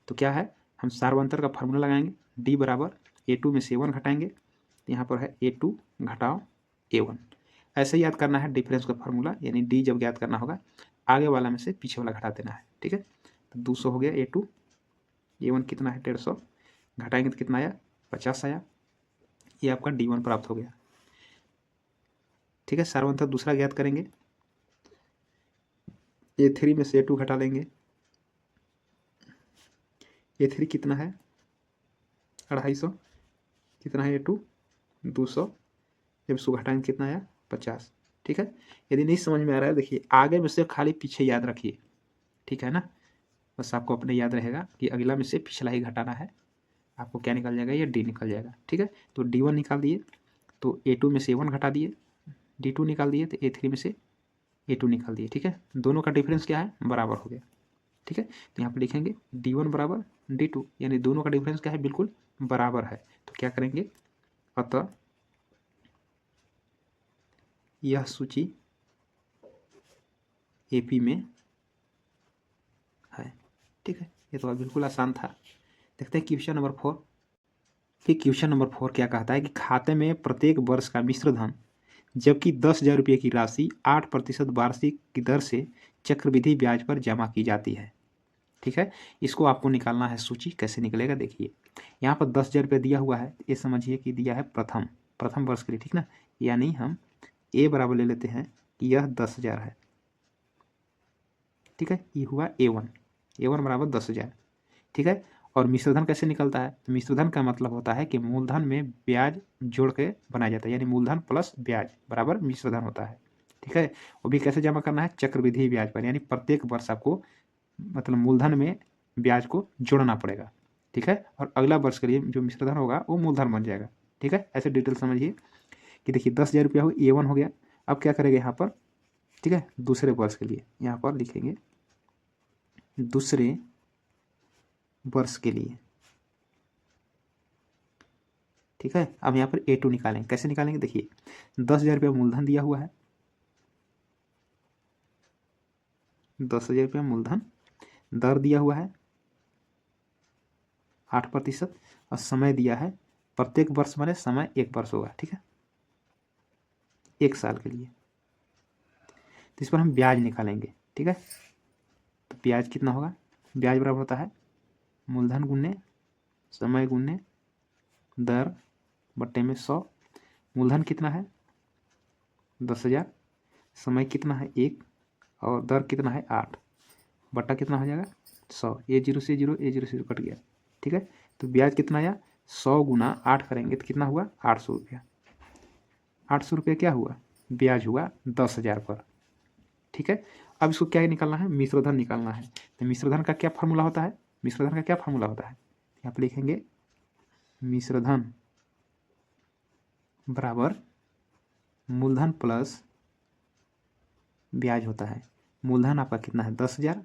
तो क्या है, हम सार्वंतर का फार्मूला लगाएंगे, D बराबर A2 में से A1 घटाएंगे, तो यहाँ पर है A2 घटाओ A1। ऐसे याद करना है डिफरेंस का फार्मूला, यानी D जब याद करना होगा आगे वाला में से पीछे वाला घटा देना है, ठीक है। तो 200 हो गया A2, A1 कितना है 150, घटाएंगे तो कितना आया, 50 आया। ये आपका D1 प्राप्त हो गया, ठीक है। सार्वंतर दूसरा ज्ञात करेंगे, A3 में से A2 घटा लेंगे, A3 कितना है 250, कितना है A2 200, जब इसको घटाएंगे कितना आया 50, ठीक है। यदि नहीं समझ में आ रहा है देखिए आगे में से खाली पीछे याद रखिए, ठीक है ना। बस आपको अपने याद रहेगा कि अगला में से पिछला ही घटाना है, आपको क्या निकल जाएगा, ये D निकल जाएगा, ठीक है। तो D1 निकाल दिए, तो A2 में से A1 घटा दिए, D2 निकाल दिए, तो A3 में से A2 निकाल दिए, ठीक है। दोनों का डिफरेंस क्या है, बराबर हो गया, ठीक है। तो यहाँ पे लिखेंगे D1 बराबर D2, यानी दोनों का डिफरेंस क्या है, बिल्कुल बराबर है। तो क्या करेंगे, अतः यह सूची AP में है, ठीक है। ये तो बिल्कुल आसान था। देखते हैं क्वेश्चन नंबर 4। कि क्वेश्चन नंबर 4 क्या कहता है कि खाते में प्रत्येक वर्ष का मिश्र धन जबकि 10,000 रुपये की राशि 8% वार्षिक की दर से चक्रवृद्धि ब्याज पर जमा की जाती है। ठीक है, इसको आपको निकालना है सूची। कैसे निकलेगा देखिए, यहाँ पर 10,000 रुपये दिया हुआ है, ये समझिए कि दिया है प्रथम वर्ष के लिए, ठीक ना। यानी हम ए बराबर ले लेते हैं कि यह 10,000 है, ठीक है। ये हुआ A1 बराबर 10,000, ठीक है। और मिश्रधन कैसे निकलता है, तो मिश्रधन का मतलब होता है कि मूलधन में ब्याज जोड़ के बनाया जाता है, यानी मूलधन प्लस ब्याज बराबर मिश्रधन होता है, ठीक है। वो भी कैसे जमा करना है, चक्रवृद्धि ब्याज पर, यानी प्रत्येक वर्ष आपको मतलब मूलधन में ब्याज को जोड़ना पड़ेगा, ठीक है। और अगला वर्ष के लिए जो मिश्रधन होगा वो मूलधन बन जाएगा, ठीक है। ऐसे डिटेल समझिए कि देखिए 10,000 रुपया हो A1 हो गया। अब क्या करेंगे यहाँ पर, ठीक है, दूसरे वर्ष के लिए यहाँ पर लिखेंगे दूसरे वर्ष के लिए, ठीक है। अब यहाँ पर A2 निकालेंगे। कैसे निकालेंगे देखिए, 10,000 रुपया मूलधन दिया हुआ है, 10,000 रुपया मूलधन, दर दिया हुआ है 8% और समय दिया है प्रत्येक वर्ष माने समय 1 वर्ष होगा, ठीक है, 1 साल के लिए। तो इस पर हम ब्याज निकालेंगे, ठीक है। तो ब्याज कितना होगा, ब्याज बराबर होता है मूलधन गुने समय गुने दर बट्टे में 100। मूलधन कितना है 10,000, समय कितना है 1 और दर कितना है 8, बट्टा कितना हो जाएगा 100। ये 0 से 0, ये 0 से 0 कट गया, ठीक है। तो ब्याज कितना आया, 100 गुना 8 करेंगे तो कितना हुआ 800 रुपया। 800 रुपया क्या हुआ, ब्याज हुआ 10,000 पर, ठीक है। अब इसको क्या निकालना है, मिश्रधन निकालना है। तो मिश्रधन का क्या फार्मूला होता है, मिश्रधन का क्या फार्मूला होता है, यहाँ पर लिखेंगे मिश्रधन बराबर मूलधन प्लस ब्याज होता है। मूलधन आपका कितना है 10,000,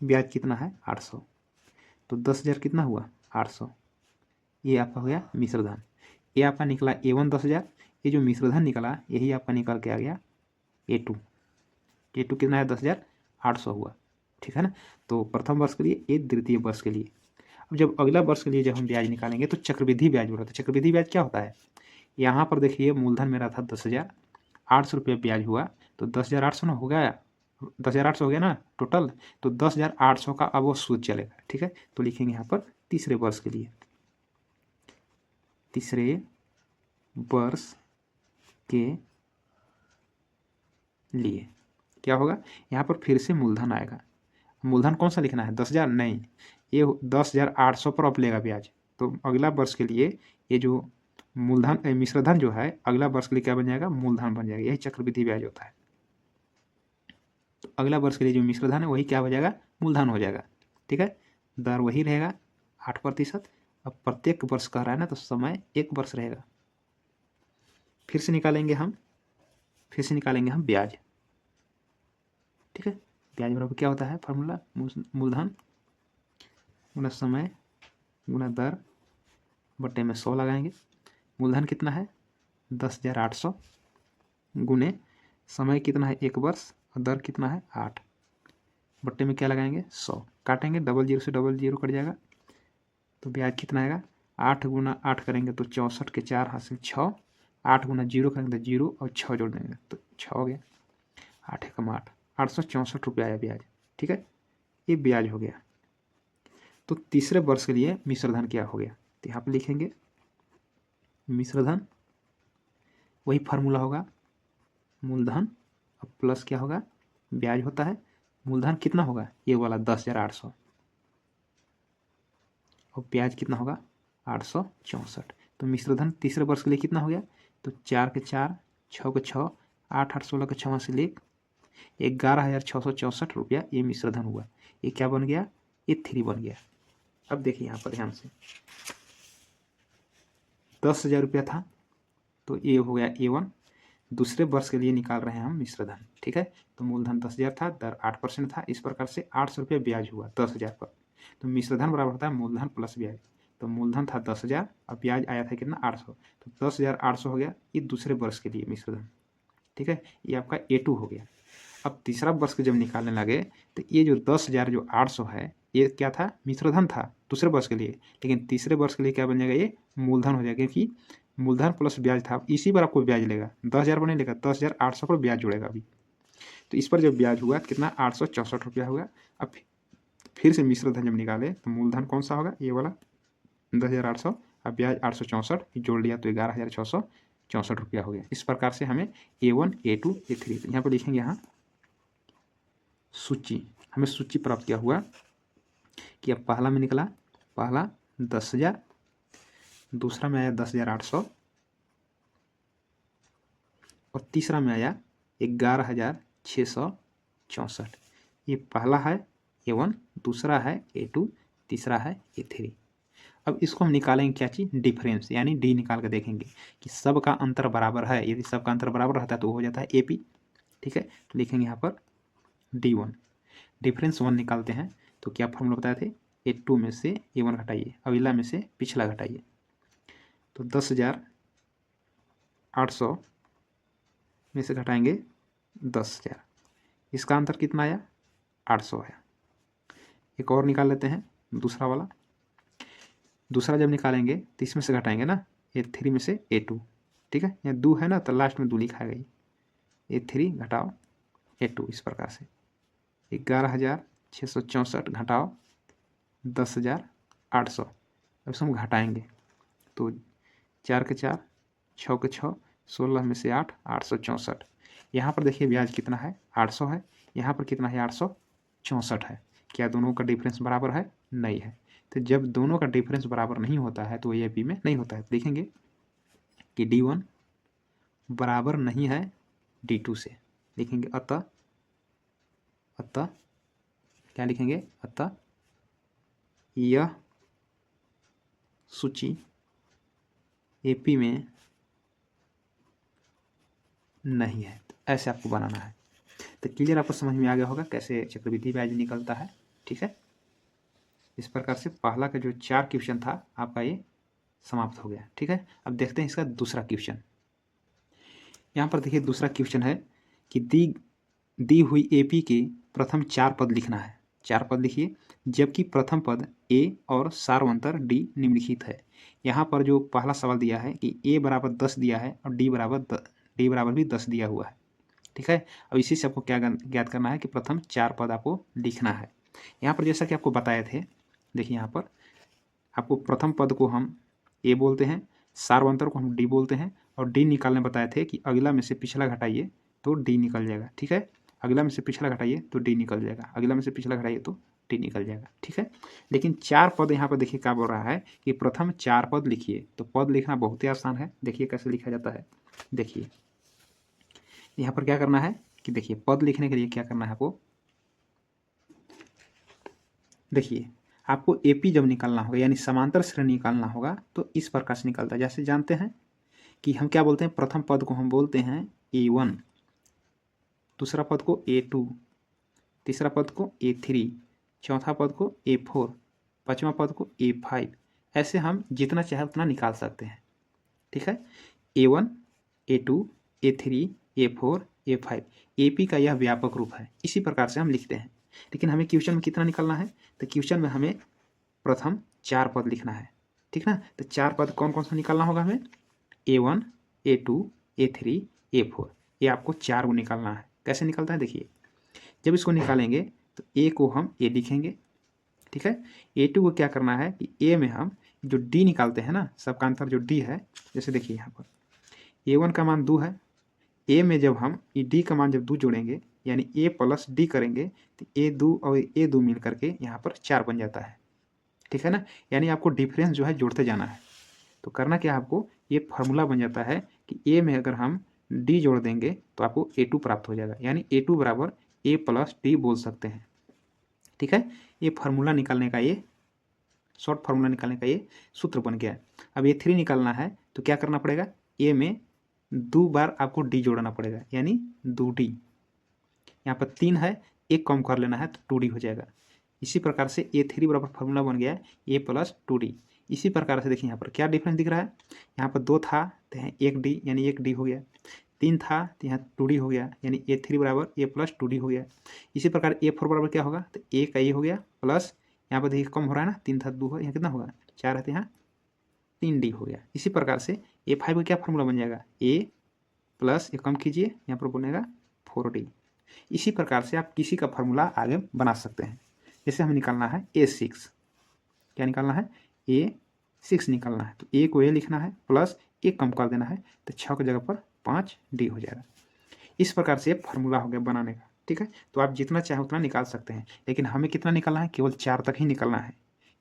ब्याज कितना है 800, तो 10,000 कितना हुआ 800, ये आपका हो गया मिश्रधन। ये आपका निकला A1 10,000, ये जो मिश्रधन निकला यही आपका निकल के आ गया A2 कितना है 10,000 800 हुआ, ठीक है ना। तो प्रथम वर्ष के लिए, ये द्वितीय वर्ष के लिए। अब जब अगला वर्ष के लिए जब हम ब्याज निकालेंगे तो चक्रवृद्धि ब्याज बोला था। चक्रवृद्धि ब्याज क्या होता है, यहाँ पर देखिए मूलधन मेरा था 10,000, 800 रुपये ब्याज हुआ, तो 10,800 ना हो गया, 10,800 हो गया ना टोटल। तो 10,800 का अब वो सूद चलेगा, ठीक है। तो लिखेंगे यहाँ पर तीसरे वर्ष के लिए, तीसरे वर्ष के लिए क्या होगा, यहाँ पर फिर से मूलधन आएगा। मूलधन कौन सा लिखना है 10,000 नहीं, ये 10,800 पर आप लेगा ब्याज। तो अगला वर्ष के लिए ये जो मूलधन मिश्रधन जो है अगला वर्ष के लिए क्या बन जाएगा, मूलधन बन जाएगा। यही चक्रवृद्धि ब्याज होता है। तो अगला वर्ष के लिए जो मिश्रधन है वही क्या हो जाएगा, मूलधन हो जाएगा, ठीक है। दर वही रहेगा 8%। अब प्रत्येक वर्ष कह रहा है ना, तो समय 1 वर्ष रहेगा। फिर से निकालेंगे हम ब्याज, ठीक है। ब्याज बराबर क्या होता है फार्मूला, मूलधन गुना समय गुना दर बट्टे में 100 लगाएंगे। मूलधन कितना है 10,800 गुने समय कितना है 1 वर्ष और दर कितना है 8, बट्टे में क्या लगाएंगे 100, काटेंगे 00 से 00 कट जाएगा। तो ब्याज कितना आएगा 8 गुना 8 करेंगे तो 64 के 4 हासिल 6, 8 गुना 0 करेंगे तो 0 और 6 जोड़ देंगे तो 6 हो गया, 8 एकम 8, 864 रुपये आया ब्याज, ठीक है। ये ब्याज हो गया। तो तीसरे वर्ष के लिए मिश्रधन क्या हो गया, तो यहाँ पर लिखेंगे मिश्रधन वही फार्मूला होगा, मूलधन अब प्लस क्या होगा ब्याज होता है। मूलधन कितना होगा ये वाला 10,800 और ब्याज कितना होगा 864। तो मिश्रधन तीसरे वर्ष के लिए कितना हो गया, तो 4 के 4, 6 के 6, 8 8 16 के 6 से ले 11,664 रुपया ये मिश्रधन हुआ। ये क्या बन गया, ये 3 बन गया। अब देखिए यहाँ पर ध्यान से 10,000 रुपया था, तो ये हो गया A1। दूसरे वर्ष के लिए निकाल रहे हैं हम मिश्रधन, ठीक है। तो मूलधन 10,000 था, दर 8% था, इस प्रकार से 800 रुपया ब्याज हुआ 10,000 पर। तो मिश्रधन बराबर होता है मूलधन प्लस ब्याज। तो मूलधन था 10,000 और ब्याज आया था कितना 800, तो 10,800 हो गया ये दूसरे वर्ष के लिए मिश्रधन, ठीक है। ये आपका A2 हो गया। अब तीसरा वर्ष के जब निकालने लगे तो ये जो 10,000 जो 800 है ये क्या था, मिश्रधन था, दूसरे वर्ष के लिए, लेकिन तीसरे वर्ष के लिए क्या बन जाएगा, ये मूलधन हो जाएगा, क्योंकि मूलधन प्लस ब्याज था, इसी पर आपको ब्याज लेगा, 10,000 पर नहीं लेगा, 10,800 पर ब्याज जुड़ेगा अभी। तो इस पर जब ब्याज हुआ तो कितना, 864 रुपया हुआ। अब फिर से मिश्र धन जब निकाले तो मूलधन कौन सा होगा, ये वाला 10,800, अब ब्याज 864 जोड़ लिया तो 11,664 रुपया हो गया। इस प्रकार से हमें A1 A2 A3, यहाँ पर लिखेंगे, यहाँ सूची, हमें सूची प्राप्त क्या हुआ कि अब पहला में निकला, पहला 10,000, दूसरा में आया 10,800 और तीसरा में आया 11,664। ये पहला है A1, दूसरा है A2, तीसरा है A3। अब इसको हम निकालेंगे क्या चीज़, डिफरेंस, यानी डी निकाल कर देखेंगे कि सब का अंतर बराबर है। यदि सब का अंतर बराबर रहता है तो हो जाता है AP, ठीक है। तो लिखेंगे यहाँ पर D1, डिफरेंस 1 निकालते हैं तो क्या फॉर्मूला बताए थे, A2 में से A1 घटाइए, अगला में से पिछला घटाइए, तो 10,800 में से घटाएंगे 10,000, इसका अंतर कितना आया, 800 है। एक और निकाल लेते हैं, दूसरा वाला, दूसरा जब निकालेंगे तो इसमें से घटाएंगे ना, A3 में से A2, ठीक है, यहाँ 2 है ना तो लास्ट में 2 लिखा गई, A3 घटाओ A2, इस प्रकार से 11,664 घटाओ 10,800। अब इसको हम घटाएंगे तो 4 के 4, 6 के 6, 16 में से 8, 864। यहाँ पर देखिए ब्याज कितना है, 800 है, यहाँ पर कितना है, 864 है। क्या दोनों का डिफरेंस बराबर है, नहीं है। तो जब दोनों का डिफरेंस बराबर नहीं होता है तो ये AP में नहीं होता है। देखेंगे कि D1 बराबर नहीं है D2 से, लिखेंगे अतः क्या लिखेंगे, अतः यह सूची AP में नहीं है। ऐसे आपको बनाना है। तो क्लियर आपको समझ में आ गया होगा कैसे चक्रवृद्धि ब्याज निकलता है, ठीक है। इस प्रकार से पहला का जो 4 क्वेश्चन था आपका ये समाप्त हो गया, ठीक है। अब देखते हैं इसका दूसरा क्वेश्चन। यहाँ पर देखिए दूसरा क्वेश्चन है कि दी हुई AP के प्रथम 4 पद लिखना है। 4 पद लिखिए, जबकि प्रथम पद A और सार्वंतर D निम्नलिखित है। यहाँ पर जो पहला सवाल दिया है कि A बराबर 10 दिया है और D बराबर भी 10 दिया हुआ है, ठीक है। अब इसी से आपको क्या ज्ञात करना है कि प्रथम 4 पद आपको लिखना है। यहाँ पर जैसा कि आपको बताए थे, देखिए यहाँ पर आपको प्रथम पद को हम A बोलते हैं, सार्वंतर को हम D बोलते हैं, और D निकालने बताए थे कि अगला में से पिछला घटाइए तो D निकल जाएगा, ठीक है। अगला में से पिछला घटाइए तो D निकल जाएगा, अगला में से पिछला घटाइए तो D निकल जाएगा, ठीक है। लेकिन 4 पद यहाँ पर देखिए क्या बोल रहा है कि प्रथम 4 पद लिखिए। तो पद लिखना बहुत ही आसान है, देखिए कैसे लिखा जाता है। देखिए यहाँ पर क्या करना है कि देखिए पद लिखने के लिए क्या करना है आपको, देखिए आपको AP जब निकालना होगा यानी समांतर श्रेणी निकालना होगा तो इस प्रकार से निकलता है। जैसे जानते हैं कि हम क्या बोलते हैं, प्रथम पद को हम बोलते हैं A1, दूसरा पद को A2, तीसरा पद को A3, चौथा पद को A4, पांचवा पद को A5। ऐसे हम जितना चाहे उतना निकाल सकते हैं, ठीक है। A1, A2, A3, A4, A5 AP का यह व्यापक रूप है। इसी प्रकार से हम लिखते हैं। लेकिन हमें क्वेश्चन में कितना निकालना है, तो क्वेश्चन में हमें प्रथम 4 पद लिखना है, ठीक ना। तो 4 पद कौन कौन सा निकालना होगा हमें, A1, A2, A3, A4, ये आपको 4 को निकालना है। कैसे निकलता है देखिए, जब इसको निकालेंगे तो A को हम A लिखेंगे, ठीक है। A2 को क्या करना है कि A में हम जो D निकालते हैं ना, सबका अंतर जो D है, जैसे देखिए यहाँ पर A1 का मान 2 है, A में जब हम D का मान जब 2 जोड़ेंगे यानी A प्लस D करेंगे तो A2 और A2 मिल करके यहाँ पर 4 बन जाता है, ठीक है ना। यानी आपको डिफरेंस जो है जोड़ते जाना है। तो करना क्या, आपको ये फार्मूला बन जाता है कि A में अगर हम D जोड़ देंगे तो आपको A2 प्राप्त हो जाएगा, यानी A2 बराबर A प्लस D बोल सकते हैं, ठीक है। ये फार्मूला निकालने का, ये शॉर्ट फार्मूला निकालने का ये सूत्र बन गया है। अब A3 निकालना है तो क्या करना पड़ेगा, A में 2 बार आपको D जोड़ना पड़ेगा, यानी 2D। यहाँ पर 3 है, एक कम कर लेना है तो 2D हो जाएगा। इसी प्रकार से A3 बराबर फार्मूला बन गया है A प्लस 2D। इसी प्रकार से देखिए यहाँ पर क्या डिफरेंस दिख रहा है, यहाँ पर 2 था तो यहाँ 1D यानी 1D हो गया, 3 था तो यहाँ 2D हो गया, यानी A3 बराबर A प्लस 2D हो गया। इसी प्रकार A4 बराबर क्या होगा, तो A का A हो गया प्लस यहाँ पर देखिए कम हो रहा है ना, 3 था 2 है, यहाँ कितना होगा 4 है तो यहाँ 3D हो गया। इसी प्रकार से A5 का क्या फार्मूला बन जाएगा, A प्लस ये कम कीजिए, यहाँ पर बनेगा 4D। इसी प्रकार से आप किसी का फार्मूला आगे बना सकते हैं। जैसे हमें निकालना है A6, क्या निकालना है, A6 निकालना है, तो A को A लिखना है प्लस एक कम कर देना है, तो 6 की जगह पर 5D हो जाएगा। इस प्रकार से फार्मूला हो गया बनाने का, ठीक है। तो आप जितना चाहे उतना निकाल सकते हैं, लेकिन हमें कितना निकालना है, केवल 4 तक ही निकालना है,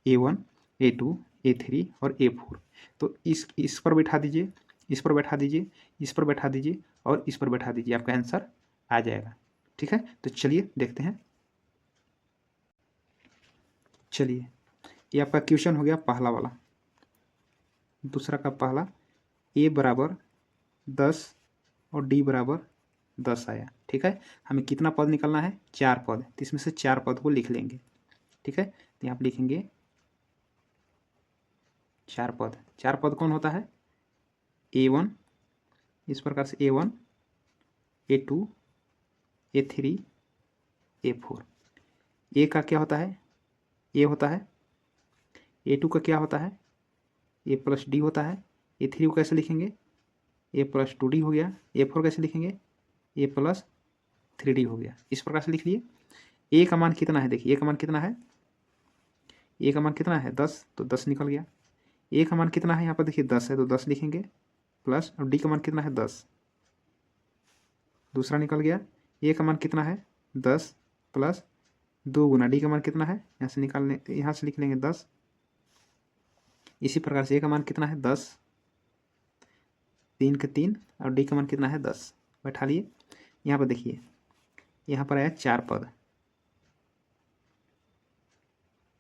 A1 A2 A3 और A4। तो इस पर बैठा दीजिए, इस पर बैठा दीजिए, इस पर बैठा दीजिए और इस पर बैठा दीजिए, आपका आंसर आ जाएगा, ठीक है। तो चलिए देखते हैं। चलिए ये आपका क्वेश्चन हो गया पहला वाला। दूसरा का पहला, A बराबर 10 और D बराबर 10 आया, ठीक है। हमें कितना पद निकालना है, 4 पद, तो इसमें से 4 पद को लिख लेंगे, ठीक है। तो यहाँ पर लिखेंगे 4 पद। 4 पद कौन होता है, A1, इस प्रकार से A1 A2 A3 A4। A का क्या होता है, A होता है, A2 का क्या होता है, A प्लस D होता है, A3 को कैसे लिखेंगे, A प्लस 2D हो गया, A4 कैसे लिखेंगे, A प्लस 3D हो गया। इस प्रकार से लिख लिए। A का मान कितना है, देखिए A का मान कितना है, A का मान कितना है 10, तो 10 निकल गया। A का मान कितना है, यहाँ पर देखिए 10 है तो 10 लिखेंगे प्लस, और D का मान कितना है 10, दूसरा निकल गया। A का मान कितना है 10 प्लस 2 गुना D का मान कितना है, यहाँ से निकालने, यहाँ से लिख लेंगे 10। इसी प्रकार से A का मान कितना है 10, 3 के 3, और D का मान कितना है 10, बैठा लिए। यहाँ पर देखिए, यहाँ पर आया 4 पद,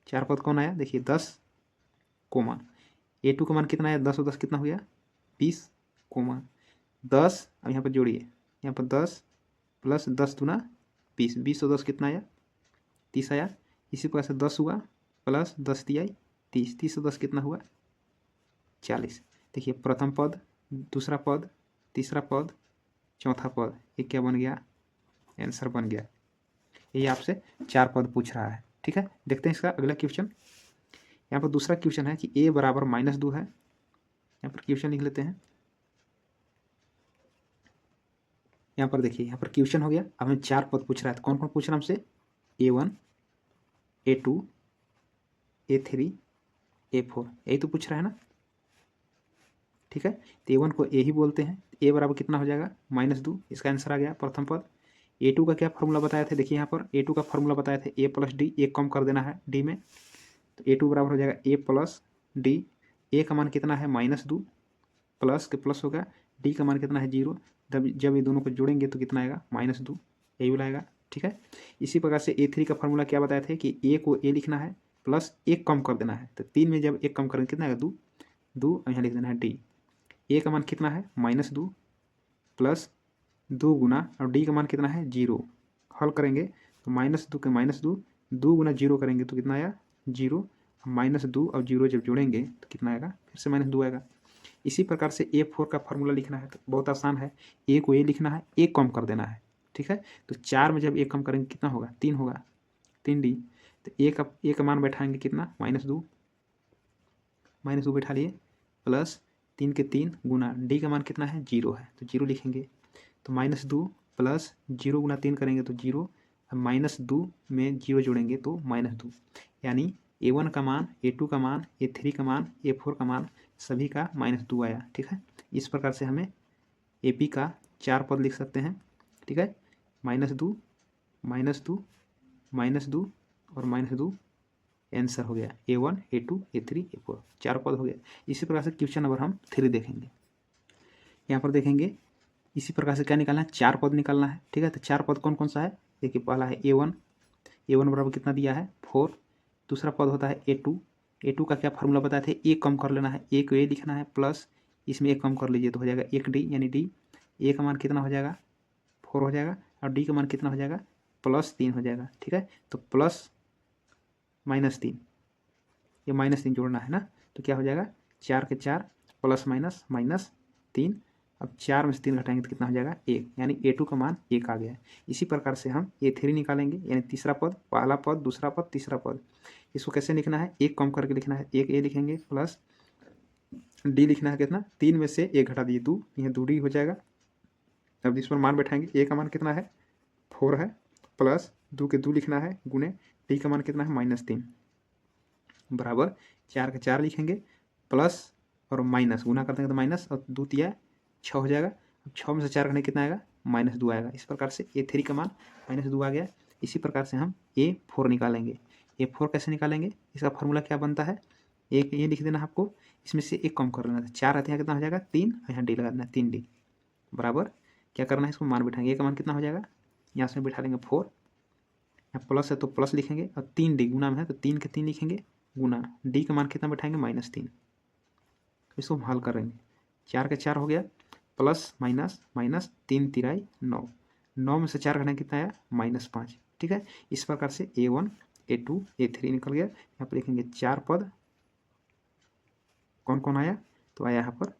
4 पद कौन आया, देखिए 10 कोमा, A2 का मान कितना है 10 और 10 कितना हो गया 20 कोमा 10। अब यहाँ पर जोड़िए, यहाँ पर 10 प्लस 10 दूना 20, 20 और 10 कितना आया 30 आया। इसी प्रकार से 10 हुआ प्लस 10 दिया 30, 30 और 10 कितना हुआ 40। देखिए प्रथम पद, दूसरा पद, तीसरा पद, चौथा पद, ये क्या बन गया, आंसर बन गया। ये आपसे 4 पद पूछ रहा है, ठीक है। देखते हैं इसका अगला क्वेश्चन। यहाँ पर दूसरा क्वेश्चन है कि A बराबर -2 है। यहाँ पर क्वेश्चन लिख लेते हैं। यहाँ पर देखिए, यहाँ पर क्वेश्चन हो गया। अब हमें 4 पद पूछ रहा है, तो कौन कौन पूछ रहा है हमसे, A1 A2 A3 A4, यही तो पूछ रहा है ना, ठीक है। तो A1 को A ही बोलते हैं। A बराबर कितना हो जाएगा -2, इसका आंसर आ गया प्रथम पद। A2 का क्या फॉर्मूला बताया थे, देखिए यहाँ पर A2 का फॉर्मूला बताए थे A प्लस D, एक कम कर देना है D में, तो A2 बराबर हो जाएगा A प्लस D। A का मान कितना है -2, प्लस के प्लस होगा, D का मान कितना है 0, जब ये दोनों को जोड़ेंगे तो कितना आएगा -2, यही बुलाएगा, ठीक है। इसी प्रकार से A3 का फॉर्मूला क्या बताए थे कि A को A लिखना है प्लस एक कम कर देना है, तो 3 में जब एक कम करेंगे कितना आएगा 2, 2 यहाँ लिख देना है D। A का मान कितना है -2 प्लस 2 गुना, और D का मान कितना है 0, हल करेंगे तो -2 के -2, 2 गुना 0 करेंगे तो कितना आया 0, -2 और 0 जब जोड़ेंगे तो कितना आएगा, फिर से -2 आएगा। इसी प्रकार से A4 का फार्मूला लिखना है तो बहुत आसान है, A को A लिखना है, एक कम कर देना है, ठीक है। तो 4 में जब एक कम करेंगे कितना होगा 3 होगा, 3D। तो A का मान बैठाएंगे कितना -2, -2 बैठा लिए प्लस 3 के 3 गुना D का मान कितना है 0 है, तो 0 लिखेंगे। तो -2 प्लस 0 गुना 3 करेंगे तो 0, -2 में 0 जोड़ेंगे तो -2, यानी A1 का मान, A2 का मान, A3 का मान, A4 का मान, सभी का -2 आया, ठीक है। इस प्रकार से हमें AP का 4 पद लिख सकते हैं, ठीक है। -2 -2 -2 और -2, आंसर हो गया A1 A2 A3 A4, 4 पद हो गया। इसी प्रकार से क्वेश्चन नंबर हम 3 देखेंगे। यहाँ पर देखेंगे इसी प्रकार से क्या निकालना है, 4 पद निकालना है, ठीक है। तो 4 पद कौन कौन सा है, देखिए पहला है A1, A1 बराबर कितना दिया है 4। दूसरा पद होता है A2, A2 का क्या फार्मूला बताए थे, एक कम कर लेना है, A को A लिखना है प्लस इसमें एक कम कर लीजिए तो हो जाएगा 1D, यानी D। A का मान कितना हो जाएगा 4 हो जाएगा, और D का मान कितना हो जाएगा +3 हो जाएगा, ठीक है। तो प्लस -3, ये -3 जोड़ना है ना, तो क्या हो जाएगा 4 के 4 प्लस माइनस -3, अब 4 में से 3 घटाएंगे तो कितना हो जाएगा 1, यानी A2 का मान 1 आ गया है। इसी प्रकार से हम A3 निकालेंगे, यानी तीसरा पद, पहला पद, दूसरा पद, तीसरा पद। इसको कैसे लिखना है, एक कम करके लिखना है, एक A लिखेंगे प्लस D लिखना है कितना, 3 में से 1 घटा दिए 2, यह 2D हो जाएगा। अब इस पर मान बैठाएंगे, A का मान कितना है 4 है, प्लस 2 के 2 लिखना है, गुने D का मान कितना है -3, बराबर 4 के 4 लिखेंगे, प्लस और माइनस, गुना कर देंगे तो माइनस, और 2 तिया 6 हो जाएगा। अब 6 में से 4 घटाने कितना आएगा -2 आएगा। इस प्रकार से A3 का मान -2 आ गया। इसी प्रकार से हम A4 निकालेंगे। A4 कैसे निकालेंगे, इसका फॉर्मूला क्या बनता है, एक ये लिख देना आपको, इसमें से एक कम कर लेना था, 4 आते हैं कितना हो जाएगा 3, और यहाँ D लगा देना 3D, बराबर क्या करना है, इसको मान बिठाएंगे, A का मान कितना हो जाएगा, यहाँ से बिठा लेंगे 4, यहाँ प्लस है तो प्लस लिखेंगे, और 3D गुना में है तो 3 के 3 लिखेंगे, गुना D का मान कितना बैठाएंगे -3। इसको हल करेंगे, 4 के 4 हो गया, प्लस माइनस माइनस 3 तिराई 9, 9 में से 4 घटाएं कितना आया -5। ठीक है, इस प्रकार से A1 A2 A3 निकल गया। यहाँ पर लिखेंगे 4 पद, कौन कौन आया, तो आया यहाँ पर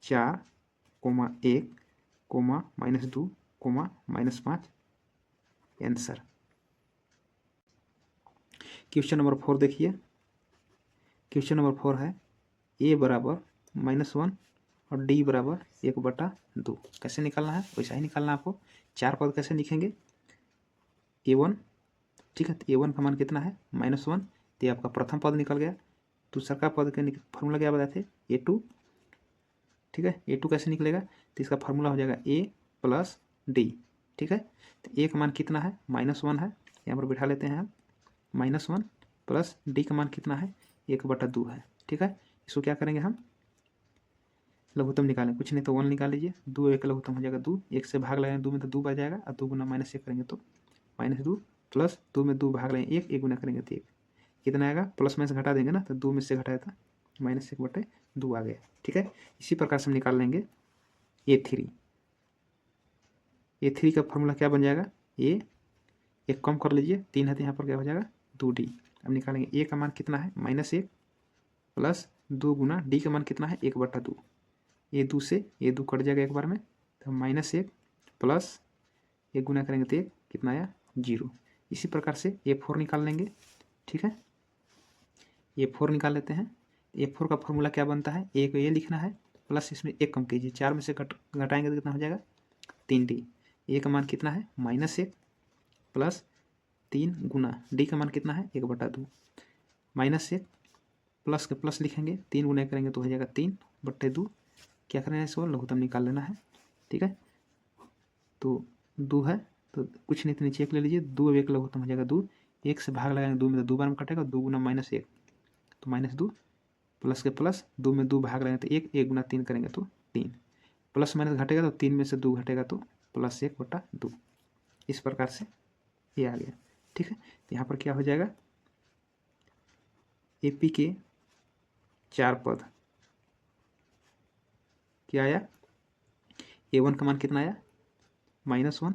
4, -1, -2, -5, आंसर। क्वेश्चन नंबर 4 देखिए, क्वेश्चन नंबर 4 है A बराबर -1 और D बराबर 1/2। कैसे निकालना है, वैसा ही निकालना है आपको। 4 पद कैसे लिखेंगे, A1, ठीक है, तो A1 का मान कितना है -1, तो ये आपका प्रथम पद निकल गया। दूसरा का पद का फॉर्मूला क्या बताए थे, A2, ठीक है, A2 कैसे निकलेगा, तो इसका फॉर्मूला हो जाएगा A प्लस D, ठीक है। तो A का मान कितना है -1 है, यहाँ पर बिठा लेते हैं हम, -1 प्लस D का मान कितना है 1/2 है, ठीक है। इसको क्या करेंगे हम, लघुत्तम निकालें, कुछ नहीं तो 1 निकाल लीजिए, 2 1 लघुत्तम हो जाएगा 2, 1 से भाग लगाएंगे 2 में तो 2 बच जाएगा, और 2 गुना -1 करेंगे तो -2, प्लस 2 में 2 भाग लेंगे 1, 1 गुना करेंगे तो 1, कितना आएगा, प्लस में से घटा देंगे ना, तो 2 में से घटाया था -1/2 आ गया, ठीक है। इसी प्रकार से हम निकाल लेंगे A3। A3 का फॉर्मूला क्या बन जाएगा, A, एक कम कर लीजिए, 3 है तो यहाँ पर क्या हो जाएगा 2D। अब निकालेंगे A का मान कितना है -1 प्लस 2 गुना D का मान कितना है 1/2, ये 2 से ये 2 कट जाएगा एक बार में, तो -1 प्लस 1 गुना करेंगे तो 1 कितना आया 0। इसी प्रकार से A4 निकाल लेंगे, ठीक है। A4 निकाल लेते हैं। A4 का फॉर्मूला क्या बनता है, A को ये लिखना है, प्लस इसमें 1 कम कीजिए, 4 में से घटाएंगे तो कितना हो जाएगा 3D। A का मान कितना है -1 प्लस 3 गुना D का मान कितना है 1/2, -1 प्लस के प्लस लिखेंगे, 3 गुना करेंगे तो हो जाएगा 3/2। क्या करना है, इसको लघुत्तम निकाल लेना है, ठीक है। तो 2 है तो कुछ नहीं तो नीचे 1 ले लीजिए, 2 अब 1 लघुत्तम हो जाएगा 2, 1 से भाग लगाएंगे 2 में तो 2 बार में कटेगा, 2 गुना -1 तो -2, प्लस के प्लस 2 में 2 भाग लगाएंगे तो 1, 1 गुना 3 करेंगे तो 3, प्लस माइनस घटेगा तो 3 में से 2 घटेगा तो +1/2। इस प्रकार से ये आ गया, ठीक है। तो यहाँ पर क्या हो जाएगा, AP के 4 पद क्या आया, A1 का मान कितना आया -1,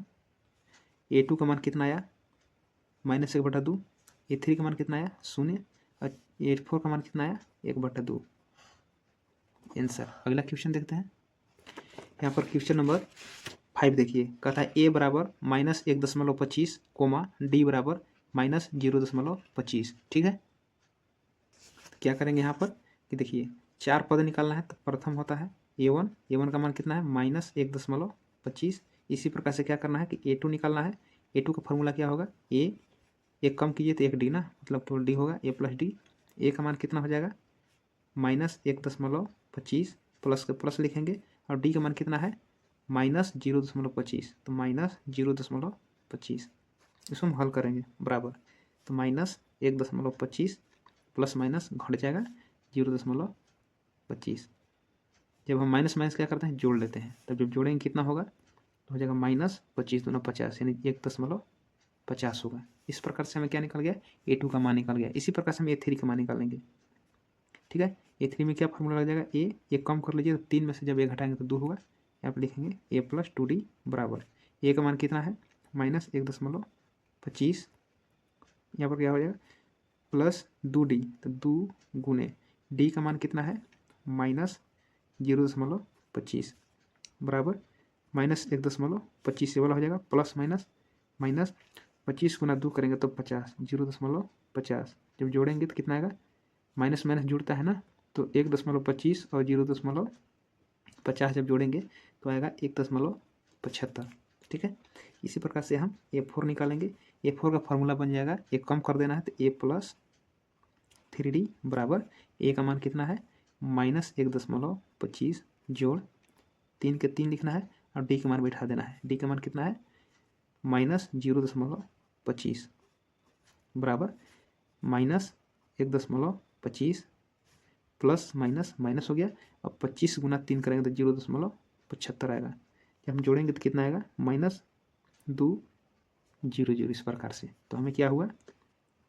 A2 का मान कितना आया -1/2, A3 का मान कितना आया 0, और A4 का मान कितना आया 1/2, आंसर। अगला क्वेश्चन देखते हैं। यहाँ पर क्वेश्चन नंबर 5 देखिए, कहता है A बराबर -1.25, D बराबर -0.25, ठीक है। क्या करेंगे यहाँ पर कि देखिए 4 पद निकालना है, तो प्रथम होता है A1 का मान कितना है -1.25। इसी प्रकार से क्या करना है कि A2 निकालना है। A2 का फॉर्मूला क्या होगा, A, एक कम कीजिए तो 1D ना, मतलब केवल D होगा, A प्लस D। A का मान कितना हो जाएगा -1.25, प्लस के प्लस लिखेंगे, और D का मान कितना है -0.25, तो -0.25, इसको हम हल करेंगे, बराबर, तो -1.25 प्लस माइनस घट जाएगा 0.25। जब हम माइनस माइनस क्या करते हैं जोड़ लेते हैं, तब जब जोड़ेंगे कितना होगा, तो हो जाएगा -25 दूना 50, यानी 1.50 होगा। इस प्रकार से हमें क्या निकल गया, A2 का मान निकल गया। इसी प्रकार से हम A3 का मान निकालेंगे, ठीक है। A3 में क्या फॉर्मूला लग जाएगा, A, एक कम कर लीजिए, तो 3 में से जब 1 घटाएंगे तो 2 होगा, यहाँ पर लिखेंगे A प्लस 2D बराबर, A का मान कितना है -1.25, यहाँ पर क्या हो जाएगा प्लस 2D, तो 2 गुने D का मान कितना है -0.25, बराबर -1.25 ये वाला हो जाएगा, प्लस माइनस माइनस 25 गुना 2 करेंगे तो 50, 0.50 जब जोड़ेंगे तो कितना आएगा, माइनस माइनस जुड़ता है ना, तो 1.25 और 0.50 जब जोड़ेंगे तो आएगा 1.75। ठीक है, इसी प्रकार से हम A4 निकालेंगे। A4 का फॉर्मूला बन जाएगा, एक कम कर देना है तो A+3D बराबर A का मान कितना है -1.25 जोड़ 3 के 3 लिखना है और D का मान बैठा देना है। D का मान कितना है -0.25 बराबर -1.25 प्लस माइनस माइनस हो गया, अब 25 गुना 3 करेंगे तो 0.75 आएगा। जब हम जोड़ेंगे तो कितना आएगा -200 इस प्रकार से। तो हमें क्या हुआ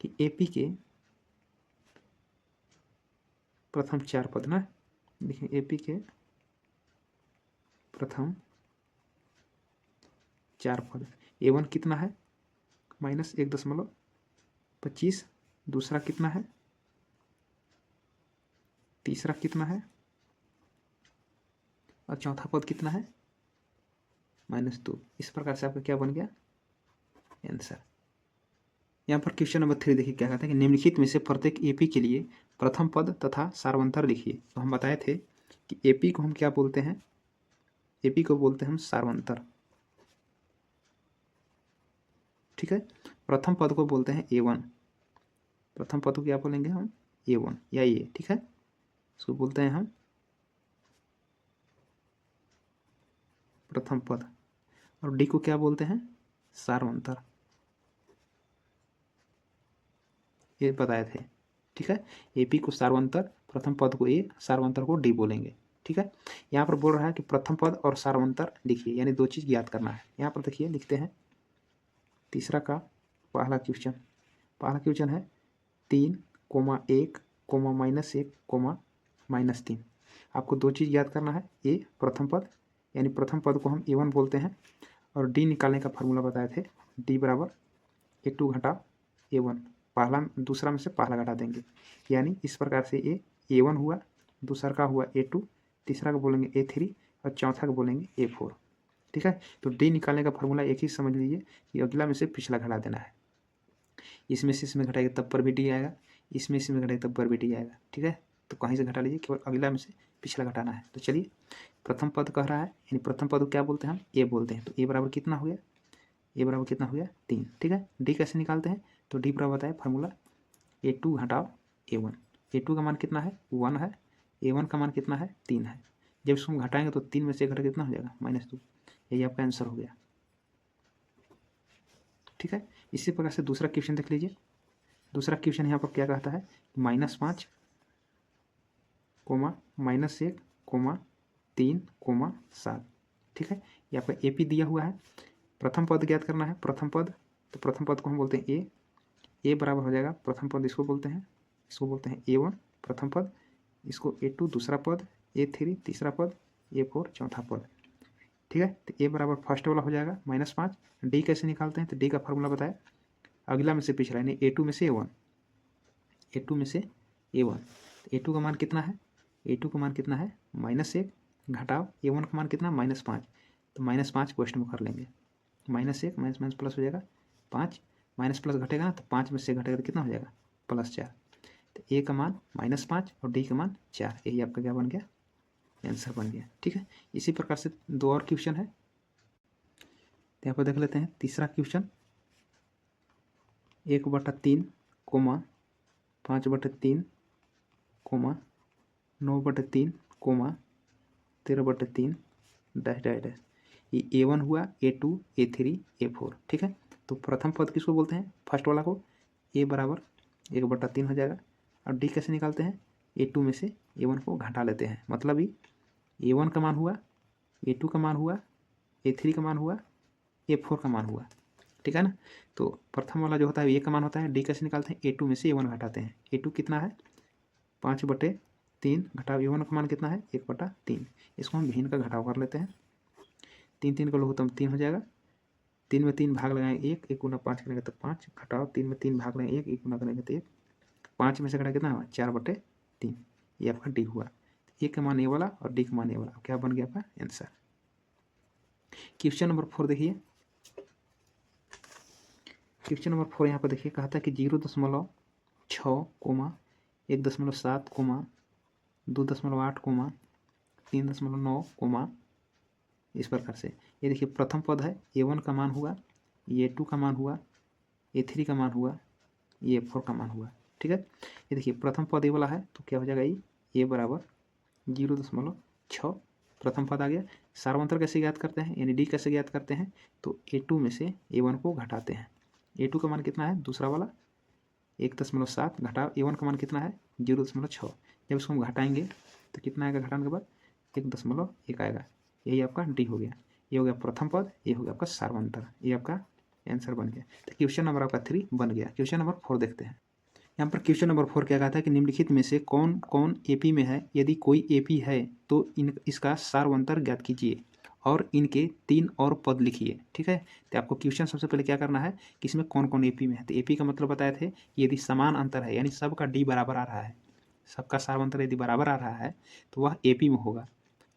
कि AP के प्रथम 4 पद ना, देखिए AP के प्रथम 4 पद, A1 कितना है -1.25, दूसरा कितना है, तीसरा कितना है और चौथा पद कितना है -2। इस प्रकार से आपका क्या बन गया आंसर। यहाँ पर क्वेश्चन नंबर 3 देखिए क्या कहता है कि निम्नलिखित में से प्रत्येक AP के लिए प्रथम पद तथा सार्वंतर लिखिए। तो हम बताए थे कि AP को हम क्या बोलते हैं, AP को बोलते हैं हम सार्वंतर। ठीक है, प्रथम पद को बोलते हैं A1, प्रथम पद को क्या बोलेंगे हम A1 या A। ठीक है, इसको बोलते हैं हम प्रथम पद, और D को क्या बोलते हैं सार्वंतर, ये बताए थे। ठीक है, AP को सार्वंतर, प्रथम पद को A, सार्वंतर को D बोलेंगे। ठीक है, यहाँ पर बोल रहा है कि प्रथम पद और सार्वंतर लिखिए, यानी दो चीज़ याद करना है। यहाँ पर देखिए लिखते हैं तीसरा का पहला क्वेश्चन है 3, -1, -1, -3। आपको दो चीज़ याद करना है, A प्रथम पद, यानी प्रथम पद को हम A1 बोलते हैं, और D निकालने का फार्मूला बताए थे, D बराबर A2 घटा A1, पहला दूसरा में से पहला घटा देंगे, यानी इस प्रकार से A1 हुआ, दूसरा का हुआ A2, तीसरा का बोलेंगे A3 और चौथा का बोलेंगे A4। ठीक है, तो D निकालने का फार्मूला एक ही समझ लीजिए कि अगला में से पिछला घटा देना है, इसमें से इसमें घटाएगा तब पर भी D आएगा, इसमें से इसमें घटाएगा तब पर भी D आएगा। ठीक है, तो कहीं से घटा लीजिए, केवल अगला में से पिछला घटाना है। तो चलिए, प्रथम पद कह रहा है, यानी प्रथम पद को क्या बोलते हैं हम A बोलते हैं, तो A बराबर कितना हो गया, A बराबर कितना हो गया 3। ठीक है, D कैसे निकालते हैं, तो D बराबर बताए फार्मूला A2 घटाओ A1, A2 का मान कितना है 1 है, A1 का मान कितना है 3 है, जब इसको हम घटाएंगे तो 3 में से घटा कितना हो जाएगा -2, यही आपका आंसर हो गया। ठीक है, इसी प्रकार से दूसरा क्वेश्चन देख लीजिए। दूसरा क्वेश्चन यहाँ पर क्या कहता है, -5, -1, -3, 7। ठीक है, यहाँ पर AP दिया हुआ है, प्रथम पद ज्ञात करना है, प्रथम पद, तो प्रथम पद को हम बोलते हैं A बराबर हो जाएगा, प्रथम पद इसको बोलते हैं A1 प्रथम पद, इसको A2 दूसरा पद, A3 तीसरा पद, A4 चौथा पद। ठीक है, तो A बराबर फर्स्ट वाला हो जाएगा -5। D कैसे निकालते हैं, तो D का फार्मूला बताए, अगला में से पिछला, यानी A2 में से A1, A2 में से A1, तो A2 का मान कितना है, A2 का मान कितना है -1 घटाओ A1 का मान कितना -5, तो -5 क्वेश्चन में कर लेंगे, -1 माइनस प्लस हो जाएगा 5, माइनस प्लस घटेगा ना, तो 5 में से घटेगा तो कितना हो जाएगा +4, तो A का मान -5 और D का मान 4, यही आपका क्या बन गया आंसर बन गया। ठीक है, इसी प्रकार से दो और क्वेश्चन है, तो यहाँ पर देख लेते हैं। तीसरा क्वेश्चन 1/3, 5/3, 9/3, 13/3 डैश डैश डैश, ये A1 हुआ, A2, A3, A4। ठीक है, तो प्रथम पद किसको बोलते हैं, फर्स्ट वाला को A बराबर 1/3 हो जाएगा, और D कैसे निकालते हैं, A2 में से A1 को घटा लेते हैं, मतलब ही A1 का मान हुआ, A2 का मान हुआ, A3 का मान हुआ, A4 का मान हुआ। ठीक है ना, तो प्रथम वाला जो होता है A का मान होता है, D कैसे निकालते हैं, A2 में से A1 घटाते हैं, A2 कितना है 5/3 घटाओ A1 का मान कितना है 1/3, इसको हम भिन्न का घटाव कर लेते हैं, 3 का लघुत्तम 3 हो जाएगा, 3 में 3 भाग लगाएंगे 1 गुना 5 करेंगे तो 5, घटाओ 3 में 3 भाग लगाएंगे 1 गुना करेंगे तो 1, 5 में से घटा कितना हुआ 4/3, ये आपका D हुआ। A का मान A वाला और D का मान A वाला, क्या बन गया आपका आंसर। क्वेश्चन नंबर 4 देखिए, क्वेश्चन नंबर 4 यहाँ पर देखिए कहा था कि 0.6 कोमा 1.7 कोमा 2.8 कोमा 3.9 कोमा इस प्रकार से। ये देखिए प्रथम पद है, A1 का मान हुआ, A2 का मान हुआ, A3 का मान हुआ, A4 का मान हुआ। ठीक है, ये देखिए प्रथम पद ए वाला है तो क्या हो जाएगा, ये बराबर 0.6 प्रथम पद आ गया। सार्वंतर कैसे ज्ञात करते हैं, यानी डी कैसे ज्ञात करते हैं, तो A2 में से A1 को घटाते हैं। A2 का मान कितना है, दूसरा वाला 1.7 घटा A1 का मान कितना है 0.6। जब इसको हम घटाएंगे तो कितना आएगा, घटाने के बाद 1.1 आएगा। यही आपका डी हो गया। ये हो गया प्रथम पद, ये हो गया आपका सार्वंतर, ये आपका आंसर बन गया। तो क्वेश्चन नंबर आपका 3 बन गया। क्वेश्चन नंबर 4 देखते हैं। यहाँ पर क्वेश्चन नंबर 4 क्या कहा था कि निम्नलिखित में से कौन कौन एपी में है, यदि कोई एपी है तो इसका सार्वंतर ज्ञात कीजिए और इनके 3 और पद लिखिए। ठीक है, तो आपको क्वेश्चन सबसे पहले क्या करना है कि इसमें कौन कौन एपी में है। तो एपी का मतलब बताए थे कि यदि समान अंतर है, यानी सबका डी बराबर आ रहा है, सबका सार्वंतर यदि बराबर आ रहा है तो वह एपी में होगा।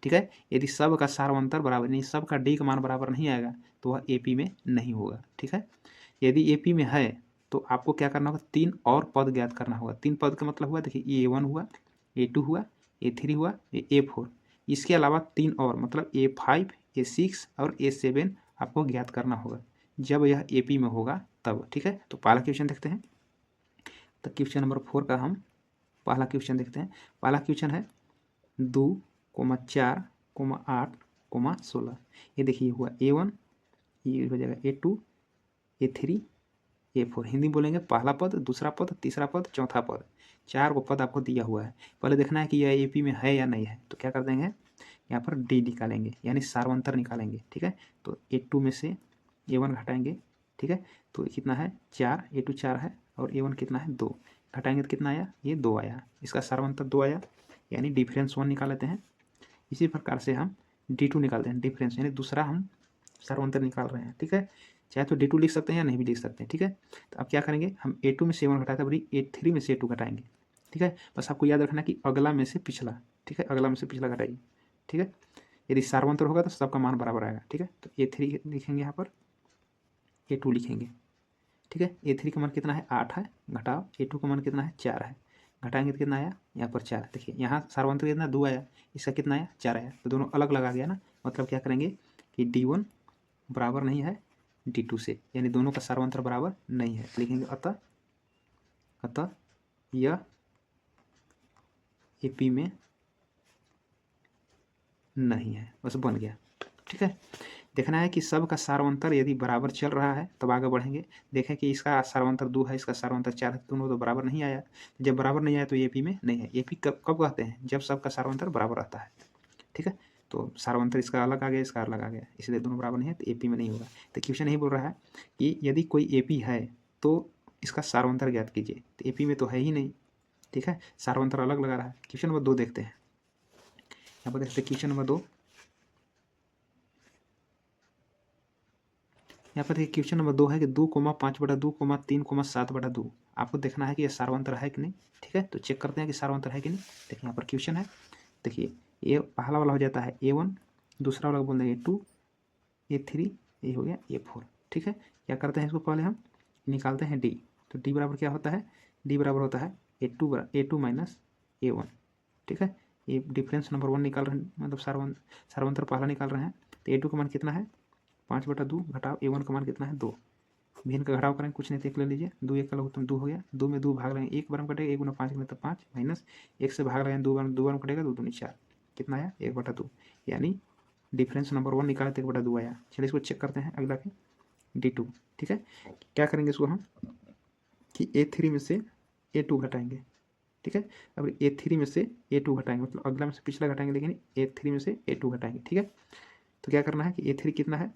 ठीक है, यदि सब का सार्वंतर बराबर नहीं, सब का डी का मान बराबर नहीं आएगा तो वह एपी में नहीं होगा। ठीक है, यदि एपी में है तो आपको क्या करना होगा, 3 और पद ज्ञात करना होगा। 3 पद का मतलब हुआ, देखिए A1 हुआ, A2 हुआ, A3 हुआ, A4। इसके अलावा 3 और मतलब A5, A6 और A7 आपको ज्ञात करना होगा जब यह एपी में होगा तब। ठीक है, तो पहला क्वेश्चन देखते हैं। तो क्वेश्चन नंबर 4 का हम पहला क्वेश्चन देखते हैं। पहला क्वेश्चन है 2,4,8,16। ये देखिए हुआ A1, ये हो जाएगा A2, A3, A4। हिंदी बोलेंगे पहला पद, दूसरा पद, तीसरा पद, चौथा पद। 4 को पद आपको दिया हुआ है। पहले देखना है कि यह एपी में है या नहीं है, तो क्या कर देंगे, यहाँ पर डी निकालेंगे यानी सार्वंतर निकालेंगे। ठीक है, तो A2 में से A1 घटाएंगे। ठीक है, तो कितना है 4, A2 4 है और A1 कितना है 2, घटाएंगे तो कितना आया, ये 2 आया। इसका सार्वंतर 2 आया, यानी डिफरेंस 1 निकाल लेते हैं। इसी प्रकार से हम D2 निकालते हैं, डिफरेंस यानी दूसरा हम सार्वंतर निकाल रहे हैं। ठीक है, चाहे तो D2 लिख सकते हैं या नहीं भी लिख सकते हैं। ठीक है, तो अब क्या करेंगे, हम A2 में से A1 घटाते हैं, A3 में से A2 घटाएंगे। ठीक है, बस आपको याद रखना कि अगला में से पिछला। ठीक है, अगला में से पिछला घटाइए। ठीक है, यदि सार्वंतर होगा तो सबका मान बराबर आएगा। ठीक है, तो A3 लिखेंगे, यहाँ पर A2 लिखेंगे। ठीक है, A3 का मान कितना है 8 है, घटाओ A2 का मान कितना है 4 है, घटाएंगे तो कितना आया, यहाँ पर 4। देखिए यहाँ सार्वंतर कितना 2 आया, इसका कितना आया 4 आया, तो दोनों अलग लगा गया ना। मतलब क्या करेंगे कि D1 बराबर नहीं है D2 से, यानी दोनों का सार्वंतर बराबर नहीं है। लिखेंगे अतः यह एपी में नहीं है, बस बन गया। ठीक है, देखना है कि सब का सार्वंतर यदि बराबर चल रहा है तब आगे बढ़ेंगे। देखें कि इसका सार्वंतर 2 है, इसका सार्वंतर 4 है, दोनों तो बराबर नहीं आया। जब बराबर नहीं आया तो एपी में नहीं है। एपी कब कब कहते हैं, जब सबका सार्वंतर बराबर रहता है। ठीक है, तो सार्वंतर इसका अलग आ गया, इसका अलग आ गया, इसलिए दोनों बराबर नहीं है तो एपी में नहीं होगा। तो क्वेश्चन यही बोल रहा है कि यदि कोई एपी है तो इसका सार्वंतर ज्ञात कीजिए। तो एपी में तो है ही नहीं। ठीक है, सार्वंतर अलग लगा रहा है। क्वेश्चन नंबर 2 देखते हैं। यहाँ पर देखते हैं क्वेश्चन नंबर 2। यहाँ पर देखिए क्वेश्चन नंबर 2 है कि 2,5/2, 3,7/2। आपको देखना है कि ये सार्वंतर है कि नहीं। ठीक है, तो चेक करते हैं कि सार्वंतर है कि नहीं। देखिए यहाँ पर क्वेश्चन है, देखिए ये पहला वाला हो जाता है A1, दूसरा वाला बोल देंगे A2, A3, ये हो गया A4। ठीक है, क्या करते हैं इसको पहले हम निकालते हैं D। तो D बराबर क्या होता है, D बराबर होता है A2 माइनस A1। ठीक है, ये डिफरेंस नंबर 1 निकाल रहे हैं, मतलब सार्वंतर पहला निकाल रहे हैं। तो A2 का मान कितना है 5/2, घटाओ A1 का मान कितना है 2। भिन्न का घटाव करें, कुछ नहीं तो एक ले लीजिए, 2 1 का लघुत्तम 2 हो गया। 2 में 2 भाग लेंगे, 1 बार में कटेगा, 1 गुना 5 में तो 5, माइनस 1 से भाग लेंगे, 2 बार में कटेगा, 2 दूनी 4, कितना आया 1/2, यानी डिफरेंस नंबर 1 निकाले तो 1/2 आया। चलिए इसको चेक करते हैं अगला के D2। ठीक है, क्या करेंगे इसको हम कि A3 में से A2 घटाएंगे। ठीक है, अब A3 में से A2 घटाएंगे, मतलब अगला में से पिछला घटाएंगे, लेकिन A3 में से A2 घटाएंगे। ठीक है, तो क्या करना है कि A3 कितना है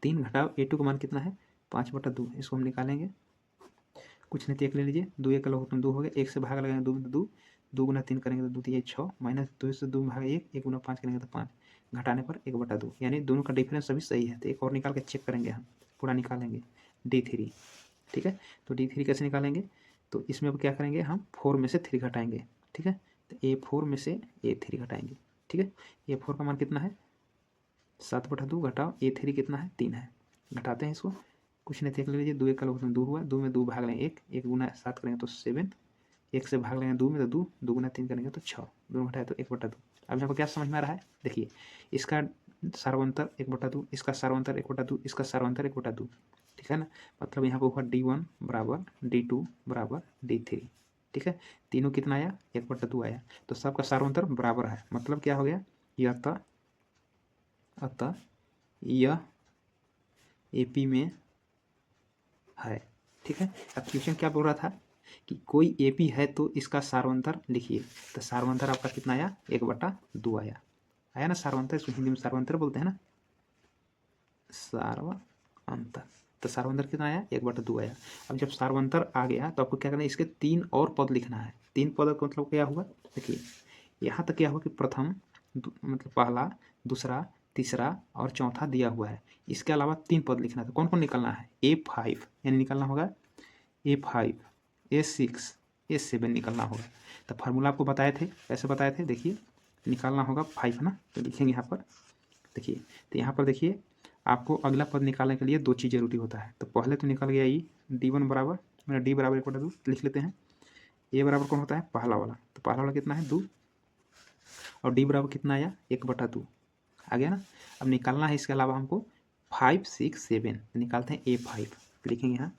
3, घटाओ A2 का मान कितना है 5/2, इसको हम निकालेंगे। कुछ नहीं तो एक ले लीजिए, 2 1 का लघुत्तम 2 हो गया, 1 से भाग लगाएंगे 2 में 2, 2 गुना 3 करेंगे तो 2 3 6, माइनस 2 से 2 भाग 1, 1 गुना 5 करेंगे तो 5, घटाने पर 1/2, यानी दोनों का डिफरेंस अभी सही है। तो एक और निकाल के चेक करेंगे, हम पूरा निकालेंगे D3। ठीक है, तो D3 कैसे निकालेंगे, तो इसमें अब क्या करेंगे, हम 4 में से 3 घटाएंगे। ठीक है, तो A4 में से A3 घटाएंगे। ठीक है, A4 का मान कितना है 7/2 घटाओ A3 कितना है 3 है, घटाते हैं इसको, कुछ नहीं देख लीजिए, 2 एक लघुत्तम 2 हुआ, 2 में 2 भाग लेंगे 1, 1 गुना 7 करेंगे तो 7, 1 से भाग लेंगे 2 में तो 2, 2 गुना 3 करेंगे तो 6, 2 घटाए तो 1/2। अब यहाँ पर क्या समझ में आ रहा है, देखिए इसका सार्वंतर 1/2, इसका सार्वंतर 1/2, इसका सार्वंतर 1/2, ठीक है ना। मतलब यहाँ पर होगा D1 बराबर D2 बराबर D3, ठीक है। तीनों कितना आया 1/2 आया, तो सबका सार्वंतर बराबर है, मतलब क्या हो गया, यह अतः यह AP में है, ठीक है। अब क्वेश्चन क्या बोल रहा था कि कोई AP है तो इसका सार्वंतर लिखिए, तो सार्वंतर आपका कितना आया 1/2 आया ना सार्वंतर, इसको हिंदी में सार्वंतर बोलते हैं ना, सार्वंतर। तो सार्वंतर कितना आया 1/2 आया। अब जब सार्वंतर आ गया तो आपको क्या करना है, इसके 3 और पद लिखना है। 3 पद का मतलब क्या हुआ, देखिए यहाँ तक क्या हुआ कि प्रथम मतलब पहला, दूसरा, तीसरा और चौथा दिया हुआ है, इसके अलावा 3 पद लिखना था। कौन कौन निकलना है, A5 यानी निकलना होगा A5, A6, A7 निकलना होगा। तो फार्मूला आपको बताए थे, कैसे बताए थे, देखिए निकालना होगा 5 है ना, तो लिखेंगे यहाँ पर, देखिए तो यहाँ पर देखिए आपको अगला पद निकालने के लिए 2 चीज़ जरूरी होता है। तो पहले तो निकल गया ये D1 बराबर, मेरा D बराबर 1/2 लिख लेते हैं। A बराबर कौन होता है, पहला वाला, तो पहला वाला कितना है 2, और D बराबर कितना आया 1/2 आ गया ना। अब निकालना है इसके अलावा हमको 5, 6, 7, निकालते हैं A5, लिखेंगे यहाँ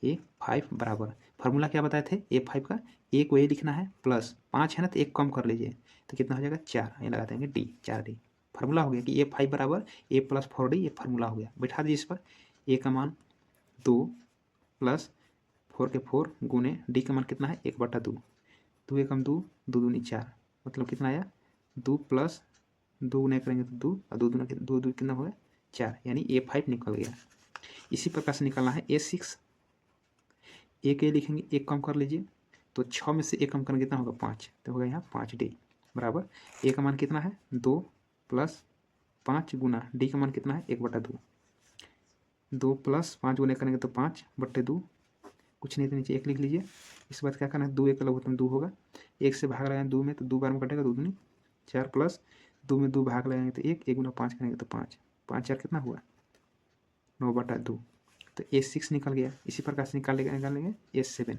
A5 बराबर, फार्मूला क्या बताए थे A5 का, A को A लिखना है प्लस 5 है ना, तो 1 कम कर लीजिए तो कितना हो जाएगा 4, ये लगा देंगे D, 4D। फार्मूला हो गया कि A5 बराबर A प्लस 4D, ये फार्मूला हो गया। बैठा दीजिए इस पर, A का मान 2 प्लस 4 के 4 गुने D का मान कितना है 1/2, 2 एकम 2, 2 दूनी 4, मतलब कितना आया 2 प्लस 2 गुने करेंगे तो 2 और 2 दूना 2 कितना होगा 4, यानी A5 निकल गया। इसी प्रकार से निकालना है A6, एक ए लिखेंगे, एक कम कर लीजिए, तो 6 में से 1 कम करेंगे कितना होगा 5, तो होगा यहाँ 5D बराबर, ए का मान कितना है 2 प्लस 5 गुना D का मान कितना है 1/2, 2 प्लस 5 गुने करेंगे तो 5/2, कुछ नहीं तो नीचे 1 लिख लीजिए। इसके बाद क्या करना है 2 एक लघुत्तम 2 होगा, 1 से भाग लगाएंगे 2 में तो 2 बार में कटेगा 2 दूनी 4 प्लस 2 में 2 भाग लगाएंगे तो 1, 1 गुना 5 करेंगे तो 5, 5 4 कितना हुआ 9/2, तो A6 निकल गया। इसी प्रकार से निकालेंगे A7,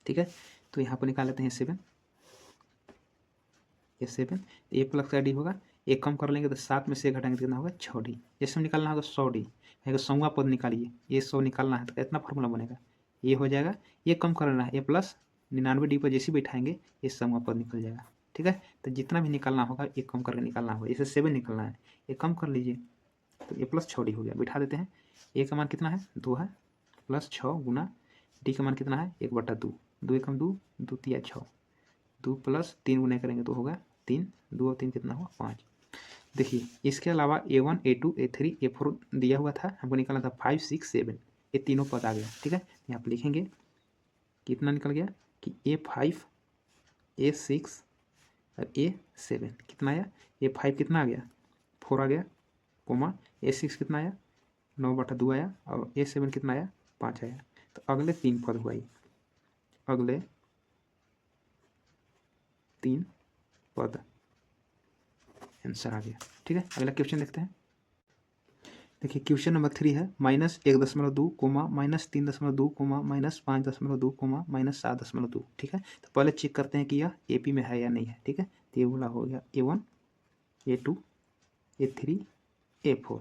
ठीक है। तो यहाँ पर निकाल लेते हैं A7, A प्लस का D होगा, 1 कम कर लेंगे तो 7 में से 1 घटाएंगे तो कितना होगा 6D। जैसे निकालना होगा 100D, यहाँ 100वां पद निकालिए, ये 100 निकालना है तो कितना फॉर्मूला बनेगा, ये हो जाएगा, ये कम कर लेना है A प्लस 99D पर जैसे बैठाएंगे ये 100वां पद निकल जाएगा, ठीक है। तो जितना भी निकालना होगा 1 कम करके निकालना होगा, जैसे 7 निकलना है 1 कम कर लीजिए तो A प्लस 6D हो गया। बैठा देते हैं, A का मान कितना है 2 है, प्लस 6 गुना D का मान कितना है 1/2, 2 एकम 2, 2 तिया 6, 2 प्लस 3 गुना करेंगे तो होगा 3, 2 और 3 कितना हुआ 5। देखिए इसके अलावा A1, A2, A3, A4 दिया हुआ था, हमको निकालना था 5, 6, 7, ये तीनों पद आ गया, ठीक है। यहाँ पर लिखेंगे कितना निकल गया कि A5, A6 और A7 कितना आया, A5 कितना आ गया 4 आ गया, कोमा A6 कितना आया 9/2 आया, और A7 कितना आया 5 आया। तो अगले 3 पद हुआ, अगले 3 पद आंसर आ गया, ठीक है। अगला क्वेश्चन देखते हैं। देखिए क्वेश्चन नंबर 3 है -1.2 कोमा -3.2 कोमा -5.2 कोमा -7.2, ठीक है। तो पहले चेक करते हैं कि यह AP में है या नहीं है, ठीक है। तो ये बोला हो गया A1, A2, A3, A4,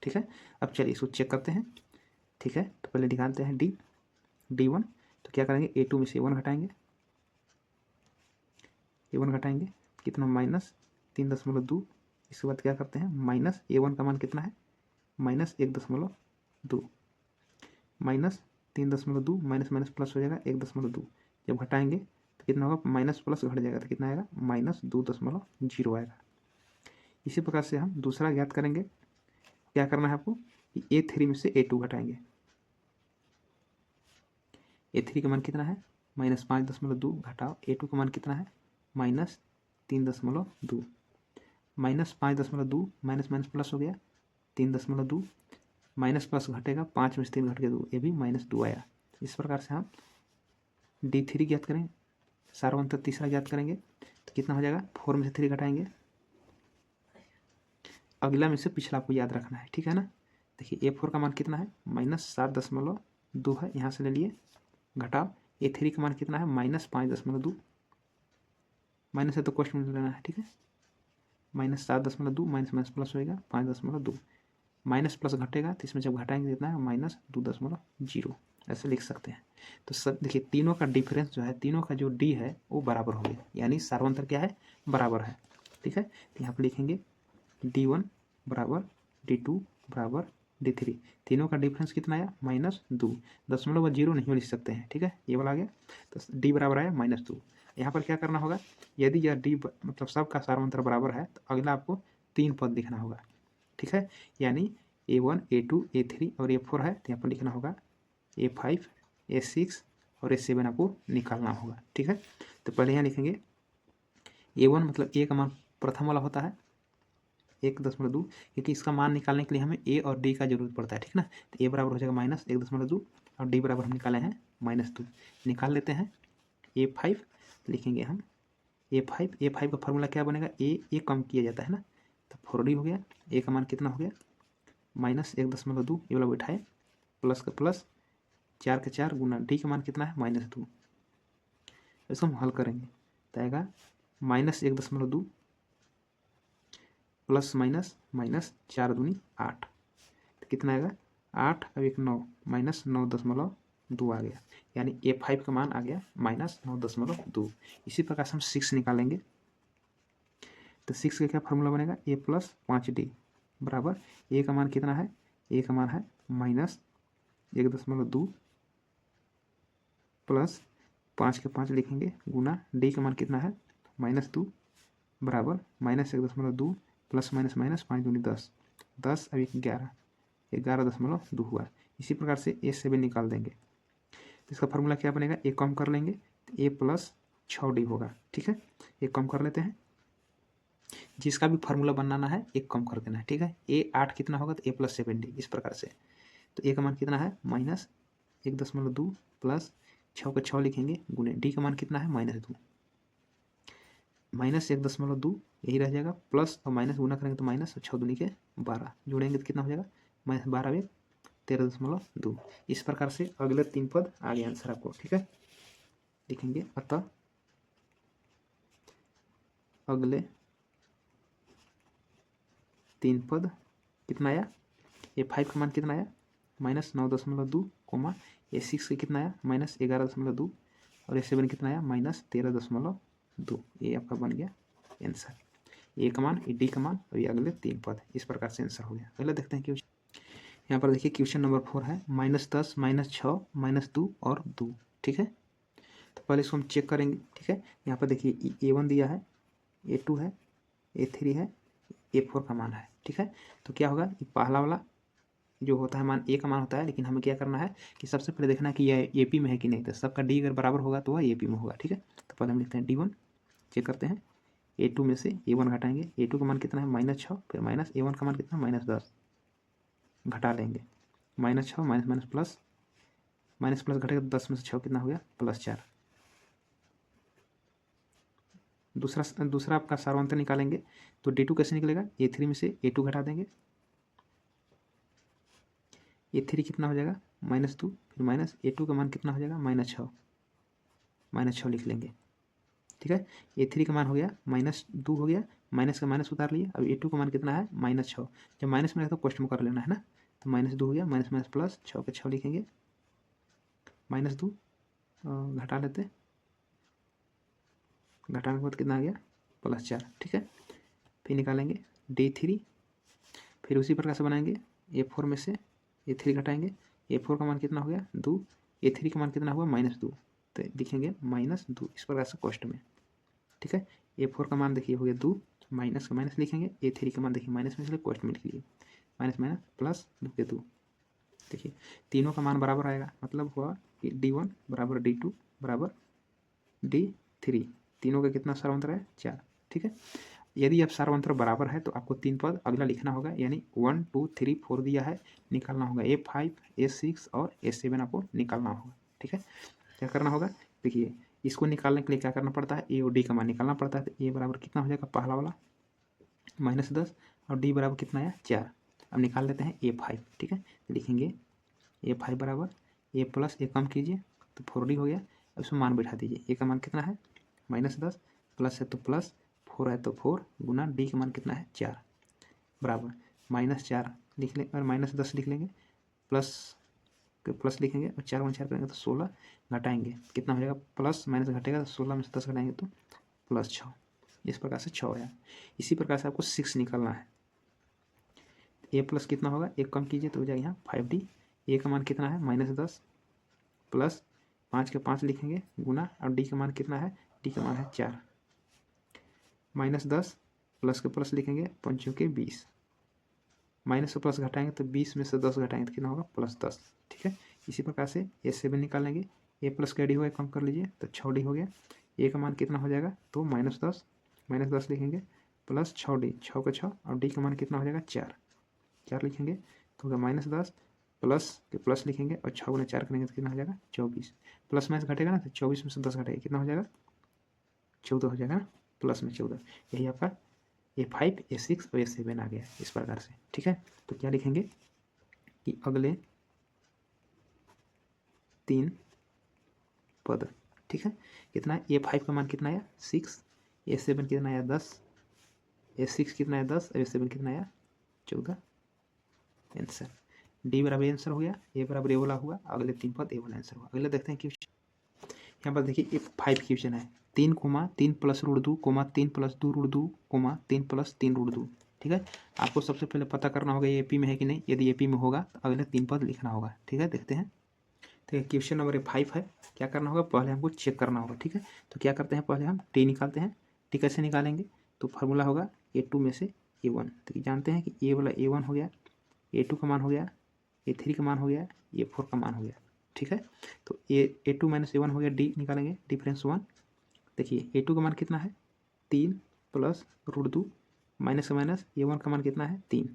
ठीक है। अब चलिए इसको चेक करते हैं, ठीक है। तो पहले निकालते हैं D1, तो क्या करेंगे A2 में से A1 घटाएंगे, A1 घटाएंगे कितना -3.2, इसके बाद क्या करते हैं माइनस A1 का मान कितना है -1.2, -3.2 माइनस माइनस प्लस हो जाएगा 1.2, जब घटाएंगे तो कितना होगा माइनस प्लस घट जाएगा तो कितना आएगा -2.0 आएगा। इसी प्रकार से हम दूसरा ज्ञात करेंगे, क्या करना है आपको कि A3 में से A2 घटाएंगे, A3 का मान कितना है -5.2 घटाओ A2 का मान कितना है -3.2, -5.2 माइनस माइनस प्लस हो गया 3.2, माइनस प्लस घटेगा 5 में से 3 घट के 2, ये भी -2 आया। इस प्रकार से हम D3 ज्ञात करें, सार्वंतर तीसरा ज्ञात करेंगे तो कितना हो जाएगा 4 में से 3 घटाएंगे अगला में से पिछला आपको याद रखना है, ठीक है ना। देखिए A4 का मान कितना है -7.2 है, यहाँ से ले लिए, घटाओ A3 का मान कितना है -5.2, माइनस है तो क्वेश्चन में लेना है, ठीक है। -7.2 माइनस माइनस प्लस होएगा 5.2, माइनस प्लस घटेगा तो इसमें जब घटाएंगे कितना है -2.0, ऐसे लिख सकते हैं। तो सब देखिए तीनों का डिफरेंस जो है, तीनों का जो डी है वो बराबर हो गया, यानी सार्वंतर क्या है, बराबर है, ठीक है। तो यहाँ पर लिखेंगे D1 बराबर D2 बराबर D3, तीनों का डिफरेंस कितना आया -2, 0.0 नहीं लिख सकते हैं, ठीक है, ये वाला आ गया। तो D बराबर आया -2। यहाँ पर क्या करना होगा, यदि यह D मतलब सबका सार्वंतर बराबर है तो अगला आपको 3 पद लिखना होगा, ठीक है। यानी A1 A2 A3 और A4 है, तो यहाँ पर लिखना होगा A5 A6 और A7 आपको निकालना होगा, ठीक है। तो पहले यहाँ लिखेंगे A1 मतलब A का मान प्रथम वाला होता है 1.2, क्योंकि इसका मान निकालने के लिए हमें A और D का जरूरत पड़ता है, ठीक ना। तो A बराबर हो जाएगा -1.2 और D बराबर हम निकाले हैं -2, निकाल लेते हैं। A5 लिखेंगे हम A5 का फार्मूला क्या बनेगा, A कम किया जाता है ना, तो 4D हो गया। A का मान कितना हो गया -1.2, ये वाला बैठाए, प्लस का प्लस 4 के 4 गुना D का मान कितना है -2, इसको हम हल करेंगे तो आएगा -1.2 प्लस माइनस माइनस 4 दूनी 8, तो कितना आएगा 8 अब 1 9 -9.2 आ गया, यानी A5 का मान आ गया -9.2। इसी प्रकार से हम 6 निकालेंगे, तो 6 का क्या फार्मूला बनेगा A प्लस 5D बराबर A का मान कितना है, A का मान है -1.2 प्लस 5 के 5 लिखेंगे गुना D का मान कितना है -2 बराबर -1.2 प्लस माइनस माइनस 5 दूनी 10, 10 अब 11.2 हुआ। इसी प्रकार से A7 निकाल देंगे, तो इसका फार्मूला क्या बनेगा, A कम कर लेंगे तो A प्लस 6D होगा, ठीक है। A कम कर लेते हैं, जिसका भी फार्मूला बनाना है एक कम कर देना है, ठीक है। A8 कितना होगा तो A प्लस 7D, इस प्रकार से। तो A का मान कितना है -1.2 प्लस 6 का 6 लिखेंगे गुने D का मान कितना है -2, -1.2 यही रह जाएगा, प्लस और माइनस गुना करेंगे तो माइनस, 6 दूनी के 12 जोड़ेंगे तो कितना हो जाएगा -12 13.2। इस प्रकार से अगले 3 पद आ गए आंसर आपको, ठीक है। लिखेंगे अतः अगले 3 पद कितना आया, A5 का मान कितना आया -9.2, A6 का कितना आया -11.2 और A7 कितना आया -13.2। ये आपका बन गया आंसर, A का मान, D का मान और ये अगले 3 पद, इस प्रकार से आंसर हो गया। अगला देखते हैं क्वेश्चन, यहाँ पर देखिए क्वेश्चन नंबर 4 है -10 -6 -2 और 2, ठीक है। तो पहले इसको हम चेक करेंगे, ठीक है। यहाँ पर देखिए A1 दिया है, A2 है, A3 है, A4 का मान है, ठीक है। तो क्या होगा, ये पहला वाला जो होता है मान A का मान होता है, लेकिन हमें क्या करना है कि सबसे पहले देखना है कि यह AP में है कि नहीं, तो सबका D अगर बराबर होगा तो वह AP में होगा, ठीक है। तो पहले हम लिखते हैं D1, चेक करते हैं, A2 में से A1 घटाएंगे, A2 का मान कितना है -6, फिर माइनस A1 का मान कितना है -10, घटा लेंगे -6 minus minus plus, minus plus घटेगा 10 में से 6 कितना हो गया +4। दूसरा आपका सार्वंतर निकालेंगे तो D2 कैसे निकलेगा, A3 में से A2 घटा देंगे, A3 कितना हो जाएगा -2, फिर माइनस A2 का मान कितना हो जाएगा -6 लिख लेंगे, ठीक है। A3 का मान हो गया -2 हो गया, माइनस का माइनस उतार लिया, अब A2 का मान कितना है -6, जब माइनस में है तो क्वेश्चन कर लेना है ना, तो -2 हो गया, माइनस माइनस प्लस 6 के 6 लिखेंगे, -2 घटा लेते, घटाने के बाद कितना आ गया +4, ठीक है। फिर निकालेंगे D3, फिर उसी प्रकार से बनाएंगे A4 में से A3 घटाएंगे, A4 का मान कितना हो गया 2, A3 का मान कितना हुआ -2, तो लिखेंगे -2 इस प्रकार से कॉस्ट में, ठीक है। A4 का मान देखिए हो गया 2, माइनस का माइनस लिखेंगे, A3 का मान देखिए माइनस में इसलिए कॉस्ट में लिख लिए, माइनस माइनस प्लस 2 के 2, देखिए तीनों का मान बराबर आएगा, मतलब हुआ कि D1 बराबर D2 बराबर D3, तीनों का कितना सार्वंतर है 4, ठीक है। यदि अब सार्वंतर बराबर है तो आपको 3 पद अगला लिखना होगा, यानी 1 2 3 4 दिया है, निकालना होगा A5 A6 और A7 आपको निकालना होगा, ठीक है। क्या करना होगा, देखिए इसको निकालने के लिए क्या करना पड़ता है, A और D का मान निकालना पड़ता है, तो A बराबर कितना हो जाएगा पहला वाला -10 और डी बराबर कितना आया 4। अब निकाल लेते हैं A5, ठीक है। तो लिखेंगे A5 बराबर A प्लस ए कम कीजिए तो 4D हो गया। अब इसमें मान बैठा दीजिए, ए का मान कितना है -10, प्लस है तो प्लस, 4 है तो 4 गुना डी का मान कितना है 4 बराबर -4 लिख लें और -10 लिख लेंगे, प्लस लिखेंगे और 4 4 करेंगे तो 16, घटाएंगे कितना हो जाएगा, प्लस माइनस घटेगा तो 16 में से 10 घटाएंगे तो +6। इस प्रकार से 6 आया। इसी प्रकार से आपको 6 निकालना है। ए प्लस कितना होगा, एक कम कीजिए तो हो जाएगा यहाँ 5D। ए का मान कितना है -10 प्लस 5 के 5 लिखेंगे गुना, और डी का मान कितना है, डी का मान है 4, -10 प्लस के प्लस लिखेंगे 5 के 20, माइनस से प्लस घटाएंगे तो 20 में से 10 घटाएंगे तो कितना होगा +10, ठीक है। इसी प्रकार से A7 निकालेंगे, ए प्लस का डी होगा कम कर लीजिए तो 6D हो गया। ए का मान कितना हो जाएगा तो -10 लिखेंगे प्लस 6D, 6 का 6 और डी का मान कितना हो जाएगा 4 लिखेंगे तो होगा -10 प्लस के प्लस लिखेंगे और 6 गुना 4 करेंगे तो कितना हो जाएगा 24, प्लस माइनस घटेगा ना तो 24 में से 10 घटेगा कितना हो जाएगा 14 हो जाएगा ना, प्लस में 14। यही आपका A5 A6 और A7 आ गया इस प्रकार से, ठीक है। तो क्या लिखेंगे कि अगले 3 पद, ठीक है। कितना है, A5 का मान कितना आया 6, A7 कितना आया 10, A6 कितना आया 10 और A7 कितना आया 14। आंसर डी बराबर आंसर हो गया, ए बराबर ए वाला हुआ, अगले 3 पद ए वाला आंसर हुआ। अगले देखते हैं क्वेश्चन। यहाँ पर देखिए 5 क्वेश्चन है, 3 प्लस √2 3 प्लस 2 √2 3 प्लस 3 √2, ठीक है। आपको सबसे पहले पता करना होगा ये AP में है कि नहीं। यदि AP में होगा तो अगले 3 पद लिखना होगा, ठीक है। देखते हैं, तो क्वेश्चन नंबर 5 है। क्या करना होगा, पहले हमको चेक करना होगा, ठीक है। तो क्या करते हैं, पहले हम टी निकालते हैं। टी कैसे निकालेंगे, तो फार्मूला होगा A2 में से A1। तो जानते हैं कि ए वाला A1 हो गया, A2 का मान हो गया, A3 का मान हो गया, A4 का मान हो गया, ठीक है। तो A2 माइनस A1 हो गया, डी निकालेंगे डिफरेंस 1। देखिए A2 का मान कितना है 3 प्लस √2 माइनस A1 का मान कितना है 3,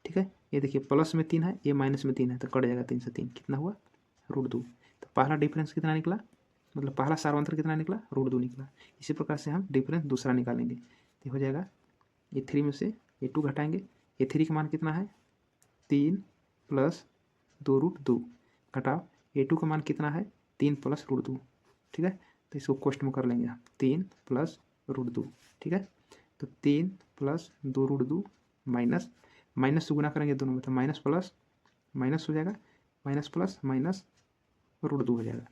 ठीक है। ये देखिए प्लस में 3 है, ये माइनस में 3 है तो कट जाएगा 3 से 3, कितना हुआ √2। तो पहला डिफरेंस कितना निकला, मतलब पहला सार्वंतर कितना निकला √2 निकला। इसी प्रकार से हम डिफरेंस दूसरा निकालेंगे तो हो जाएगा A3 में से A2 घटाएंगे, A3 का मान कितना है 3 प्लस 2 √2 घटाओ A2 का मान कितना है 3 प्लस √2, ठीक है। तो इसको क्वेश्चन में कर लेंगे हम 3 प्लस √2, ठीक है। तो 3 प्लस 2 √2 माइनस से गुना करेंगे दोनों में तो माइनस प्लस माइनस हो जाएगा, माइनस प्लस माइनस √2 हो जाएगा।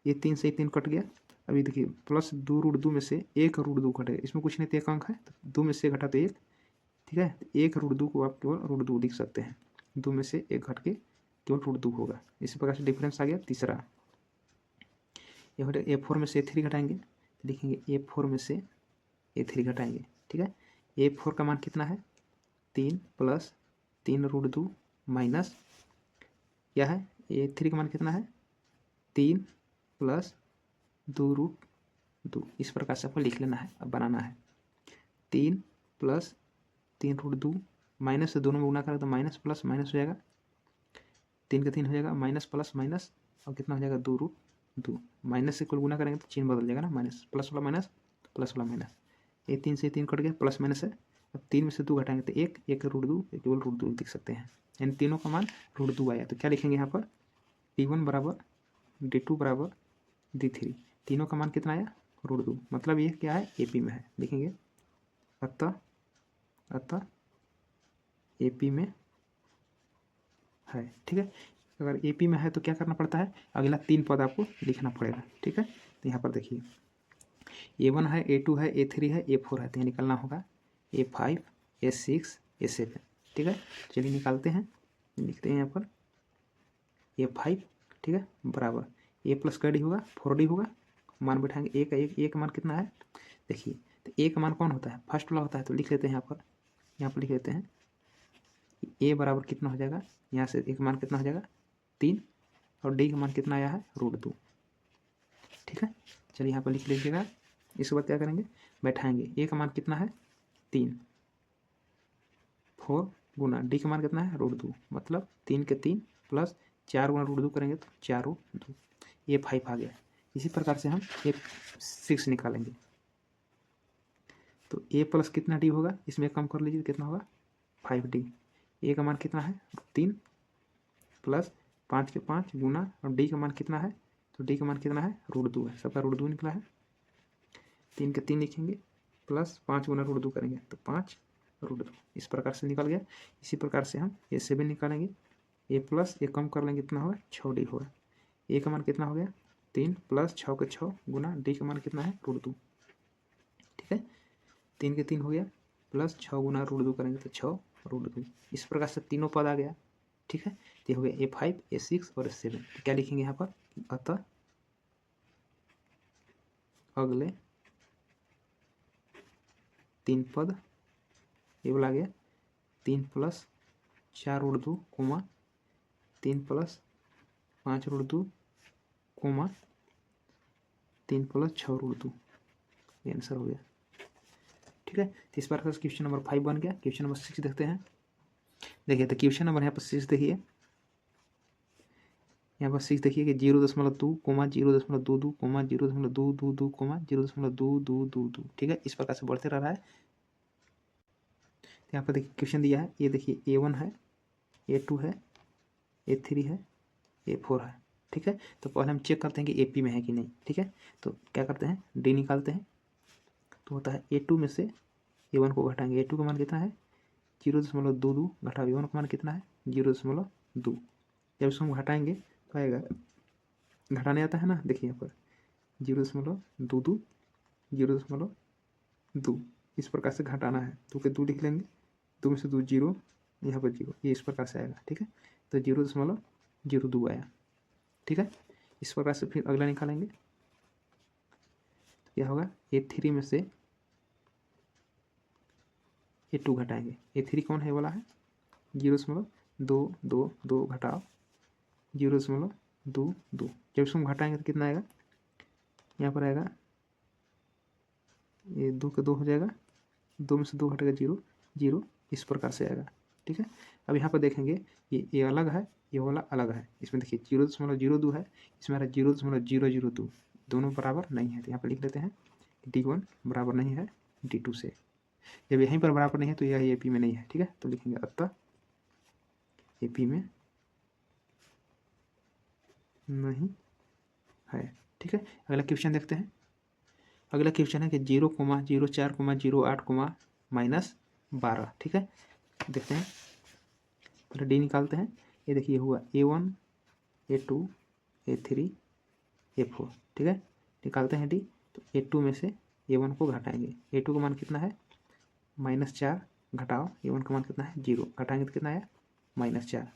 ये 3 से 3 कट गया। अभी देखिए प्लस 2 √2 में से 1 √2 कटेगा, इसमें कुछ नहीं तो एक अंक है तो 2 में से घटा तो 1, ठीक है। 1 √2 को आप केवल √2 लिख सकते हैं, 2 में से 1 घट के केवल √2 होगा। इसी प्रकार से डिफरेंस आ गया तीसरा। ये हो जाएगा A4 में से A3 घटाएंगे तो लिखेंगे A4 में से A3 घटाएंगे, ठीक है। A4 का मान कितना है 3 प्लस 3 √2 माइनस क्या है A3 का मान कितना है 3 प्लस 2 √2। इस प्रकार से आपको लिख लेना है, अब बनाना है 3 प्लस 3 √2 माइनस से दोनों में गुना करें तो माइनस प्लस माइनस हो जाएगा, 3 का 3 हो जाएगा, माइनस प्लस माइनस और कितना हो जाएगा 2 √2। माइनस से कुल गुना करेंगे तो चिन्ह बदल जाएगा ना, माइनस प्लस वाला माइनस प्लस वाला माइनस। ये 3 से 3 कट गया, प्लस माइनस है। अब 3 में से 2 घटाएंगे तो 1 √2 केवल √2 लिख सकते हैं, यानी तीनों का मान √2 आया। तो क्या लिखेंगे यहाँ पर D1 बराबर D2 बराबर D3, तीनों का मान कितना आया √2, मतलब ये क्या है AP में है, लिखेंगे अतः AP में है, ठीक है। अगर AP में है तो क्या करना पड़ता है, अगला 3 पद आपको लिखना पड़ेगा, ठीक है। तो यहाँ पर देखिए A1 है, A2 है, A3 है, A4 है, तो ये निकलना होगा A5 A6 A7, ठीक है। चलिए निकालते हैं, लिखते हैं यहाँ पर A5, ठीक है, बराबर A प्लस का डी होगा 4D होगा, मान बैठाएंगे A का मान कितना है देखिए, तो A का मान कौन होता है फर्स्ट वाला होता है, तो लिख लेते हैं यहाँ पर लिख लेते हैं A बराबर कितना हो जाएगा, यहाँ से एक मान कितना हो जाएगा 3 और डी का मान कितना आया है √2, ठीक है। चलिए यहाँ पर लिख लीजिएगा। इसके बाद क्या करेंगे, बैठाएंगे A का मान कितना है 3, 4 गुना डी का मान कितना है √2, मतलब 3 के 3 प्लस 4 गुना √2 करेंगे तो 4 √2, ये 5 आ गया। इसी प्रकार से हम A6 निकालेंगे। तो ए प्लस कितना डी होगा, इसमें कम कर लीजिए कितना होगा 5d। ए का मान कितना है 3 प्लस 5 के 5 गुना और डी का मान कितना है, तो डी का मान कितना है √2 है, सबका √2 निकला है। 3 के 3 लिखेंगे प्लस 5 गुना √2 करेंगे तो 5 √2 इस प्रकार से निकल गया। इसी प्रकार से हम ये 7 निकालेंगे, ए प्लस ए कम कर लेंगे कितना होगा 6d होगा। ए का मान कितना हो गया 3 प्लस 6 के 6 गुना डी का मान कितना है √2, ठीक है। 3 के 3 हो गया प्लस 6 गुना √2 करेंगे तो 6 √2। इस प्रकार से तीनों पद आ गया, ठीक है। ये हो गया A5 A6 और A7। तो क्या लिखेंगे यहाँ पर, अतः अगले 3 पद ये बोला गया 3 plus 4 √2 comma 3 plus 5 √2 comma 3 plus 6 √2, ये आंसर हो गया, ठीक है। तो इस बार का क्वेश्चन नंबर 5 बन गया। क्वेश्चन नंबर 6 देखते हैं। देखिए तो क्वेश्चन नंबर यहाँ पर 6 देखिए, यहाँ पर 6 देखिए कि 0.2 कोमा 0.22 कोमा 0.222 कोमा 0.2222, ठीक है। इस प्रकार से बढ़ते रह रहा है। यहाँ पर देखिए क्वेश्चन दिया है, ये देखिए A1 है, A2 है, A3 है, A4 है, ठीक है। तो पहले हम चेक करते हैं कि AP में है कि नहीं, ठीक है। तो क्या करते हैं D निकालते हैं, तो होता है A2 में से A1 को घटाएंगे। A2 का मान कितना है 0.22 घटा A1 का मान कितना है 0.2। जब इसको हम घटाएंगे तो आएगा, घटाने आता है ना, देखिए यहाँ पर 0.22 0.2 इस प्रकार से घटाना है। 2 के 2 लिख लेंगे, 2 में से 2 0, यहाँ पर 0, ये इस प्रकार से आएगा, ठीक है। तो 0.02 आया, ठीक है। इस प्रकार से फिर अगला निकालेंगे, तो क्या होगा A3 में से A2 घटाएंगे। A3 कौन है वाला है 0.222 घटाओ 0.22। जब इसको हम घटाएंगे तो कितना आएगा, यहाँ पर आएगा ये 2 के 2 हो जाएगा, 2 में से 2 घटेगा 0 0, इस प्रकार से आएगा, ठीक है। अब यहाँ पर देखेंगे ये अलग है, ये वाला अलग है। इसमें देखिए 0.02 है, इसमें आ रहा है 0.002, दोनों बराबर नहीं है। तो यहाँ पर लिख लेते हैं D1 बराबर नहीं है D2 से। जब यहीं पर बराबर नहीं है तो यह AP में नहीं है, ठीक है। तो लिखेंगे अतः AP में नहीं है, ठीक है। अगला क्वेश्चन देखते हैं। अगला क्वेश्चन है कि 0,04,08, -12, ठीक है। देखते हैं, पहले डी निकालते हैं। ये देखिए हुआ A1 A2 A3 A4, ठीक है। निकालते हैं डी, तो A2 में से A1 को घटाएंगे। A2 का मान कितना है -4 घटाओ A1 का मान कितना है 0, घटाएंगे तो कितना आया -4।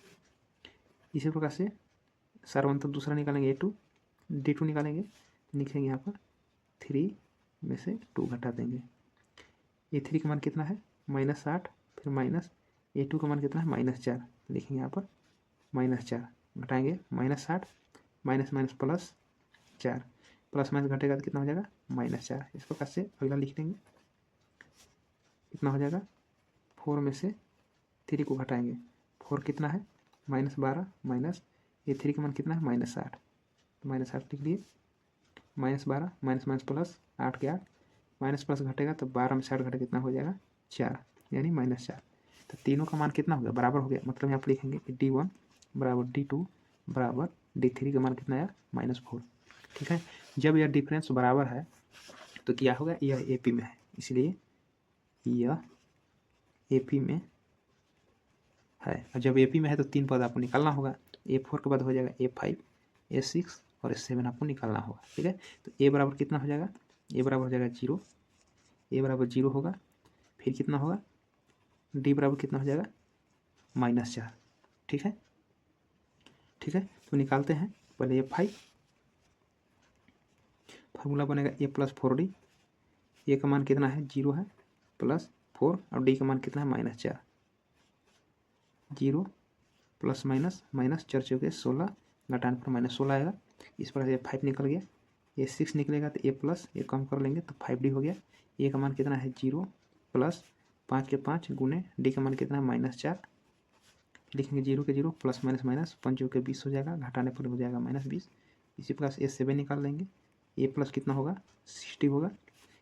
इसी प्रकार से सर्वंतर दूसरा निकालेंगे A2 D2 निकालेंगे, लिखेंगे यहाँ पर 3 में से 2 घटा देंगे। A3 का मान कितना है -8, फिर माइनस A2 का मान कितना है -4, लिखेंगे यहाँ पर -4, घटाएंगे -8 minus minus plus 4, plus minus घटेगा तो कितना हो जाएगा -4। इस प्रकार से अगला लिख देंगे, कितना हो जाएगा 4 में से 3 को घटाएंगे, 4 कितना है -12 माइनस A3 का मान कितना है -8, तो -8 लिख लिए, -12 माइनस माइनस प्लस 8 के 8, माइनस प्लस घटेगा तो 12 में से 8 घटे कितना हो जाएगा 4, यानी -4। तो तीनों का मान कितना हो गया बराबर हो गया, मतलब यहाँ पर लिखेंगे कि D1 बराबर D2 बराबर D3 का मान कितना आया -4, ठीक है। जब यह डिफरेंस बराबर है तो क्या होगा, यह AP में है, इसलिए यह AP में है। और जब AP में है तो 3 पद आपको निकालना होगा। A4 के बाद हो जाएगा A5 A6 और A7 आपको निकालना होगा, ठीक है। तो A बराबर कितना हो जाएगा, A बराबर हो जाएगा 0, A बराबर 0 होगा, फिर कितना होगा D बराबर कितना हो जाएगा -4, ठीक है, ठीक है। तो निकालते हैं पहले A5, फार्मूला बनेगा A + 4D। A का मान कितना है 0 है, +4 और D का मान कितना है -4, 0 प्लस माइनस माइनस 4 चौके 16, घटाने पर -16 आएगा। इस पर A5 निकल गया, A6 निकलेगा तो A प्लस ये कम कर लेंगे तो 5D हो गया। A का मान कितना है 0 प्लस 5 के 5 गुने D का मान कितना है -4, लिखेंगे 0 के 0 प्लस माइनस माइनस 5 के 20 हो जाएगा, घटाने पर हो जाएगा -20। इसी प्रकार से A7 निकाल लेंगे, A प्लस कितना होगा 60 होगा,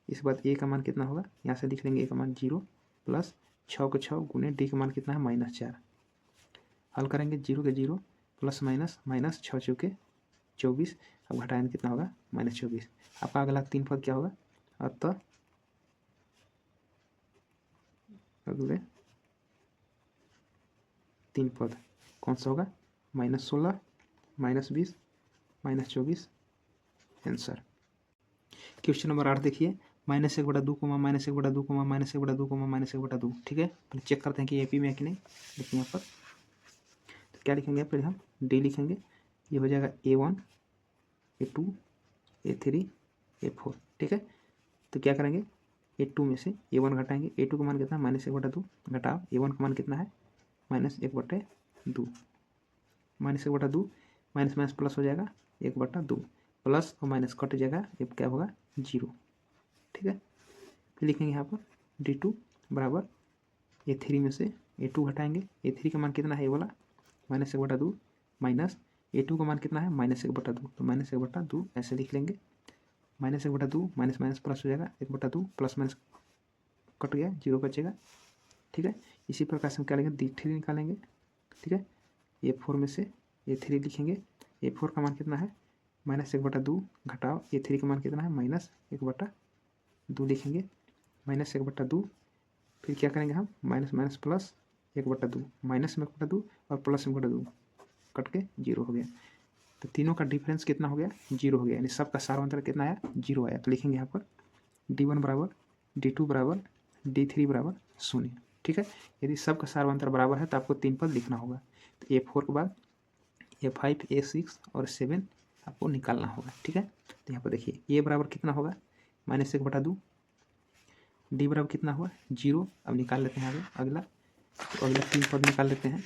इसके बाद ए का मान कितना होगा, यहाँ से लिख लेंगे ए का मान 0 प्लस 6 को 6 गुने डी का मान कितना है -4। हल करेंगे 0 के 0 प्लस माइनस माइनस 6 चौके 24, अब घटाएंगे कितना होगा -24। आपका अगला 3 पद क्या होगा, अतः अगले 3 पद कौन सा होगा, -16 -20 -24 आंसर। क्वेश्चन नंबर 8 देखिए, -1/2 -1/2 -1/2 -1/2। ठीक है, पहले चेक करते हैं कि एपी में है कि नहीं। देखिए यहाँ पर तो क्या लिखेंगे, पहले हम डी लिखेंगे, ये हो जाएगा A1 A2 A3 A4। ठीक है, तो क्या करेंगे, A2 में से A1 घटाएंगे, A2 का मान कितना है -1/2 घटाओ A1 का मान कितना है -1/2, -1/2 माइनस माइनस प्लस हो जाएगा 1/2 प्लस और माइनस कट जाएगा, ये क्या होगा 0। ठीक है, फिर लिखेंगे यहाँ पर D2 बराबर A3 में से A2 घटाएंगे, A3 का मान कितना है ये वाला -1/2 माइनस A2 का मान कितना है -1/2, तो -1/2 ऐसे लिख लेंगे, -1/2 माइनस माइनस प्लस हो जाएगा 1/2 प्लस माइनस कट गया 0 बचेगा। ठीक है, इसी प्रकार से हम क्या लेंगे D3 निकालेंगे। ठीक है, A4 में से A3 लिखेंगे, A4 का मान कितना है -1/2 घटाओ A3 का मान कितना है -1/2 लिखेंगे, -1/2 फिर क्या करेंगे हम माइनस माइनस प्लस 1/2 माइनस में 1/2 और प्लस में 1/2 कट के 0 हो गया। तो तीनों का डिफरेंस कितना हो गया 0 हो गया, यानी सबका सार्वंतर कितना आया 0 आया। तो लिखेंगे यहाँ पर D1 बराबर D2 बराबर D3 बराबर 0। ठीक है, यदि सबका सार्वंतर बराबर है तो आपको 3 पद लिखना होगा। तो A4 के बाद A5 A6 और 7 आपको निकालना होगा। ठीक है, तो यहाँ पर देखिए A बराबर कितना होगा -1/2, D बराबर कितना हुआ 0। अब निकाल लेते हैं आगे अगला, तो अगला 3 पद निकाल लेते हैं।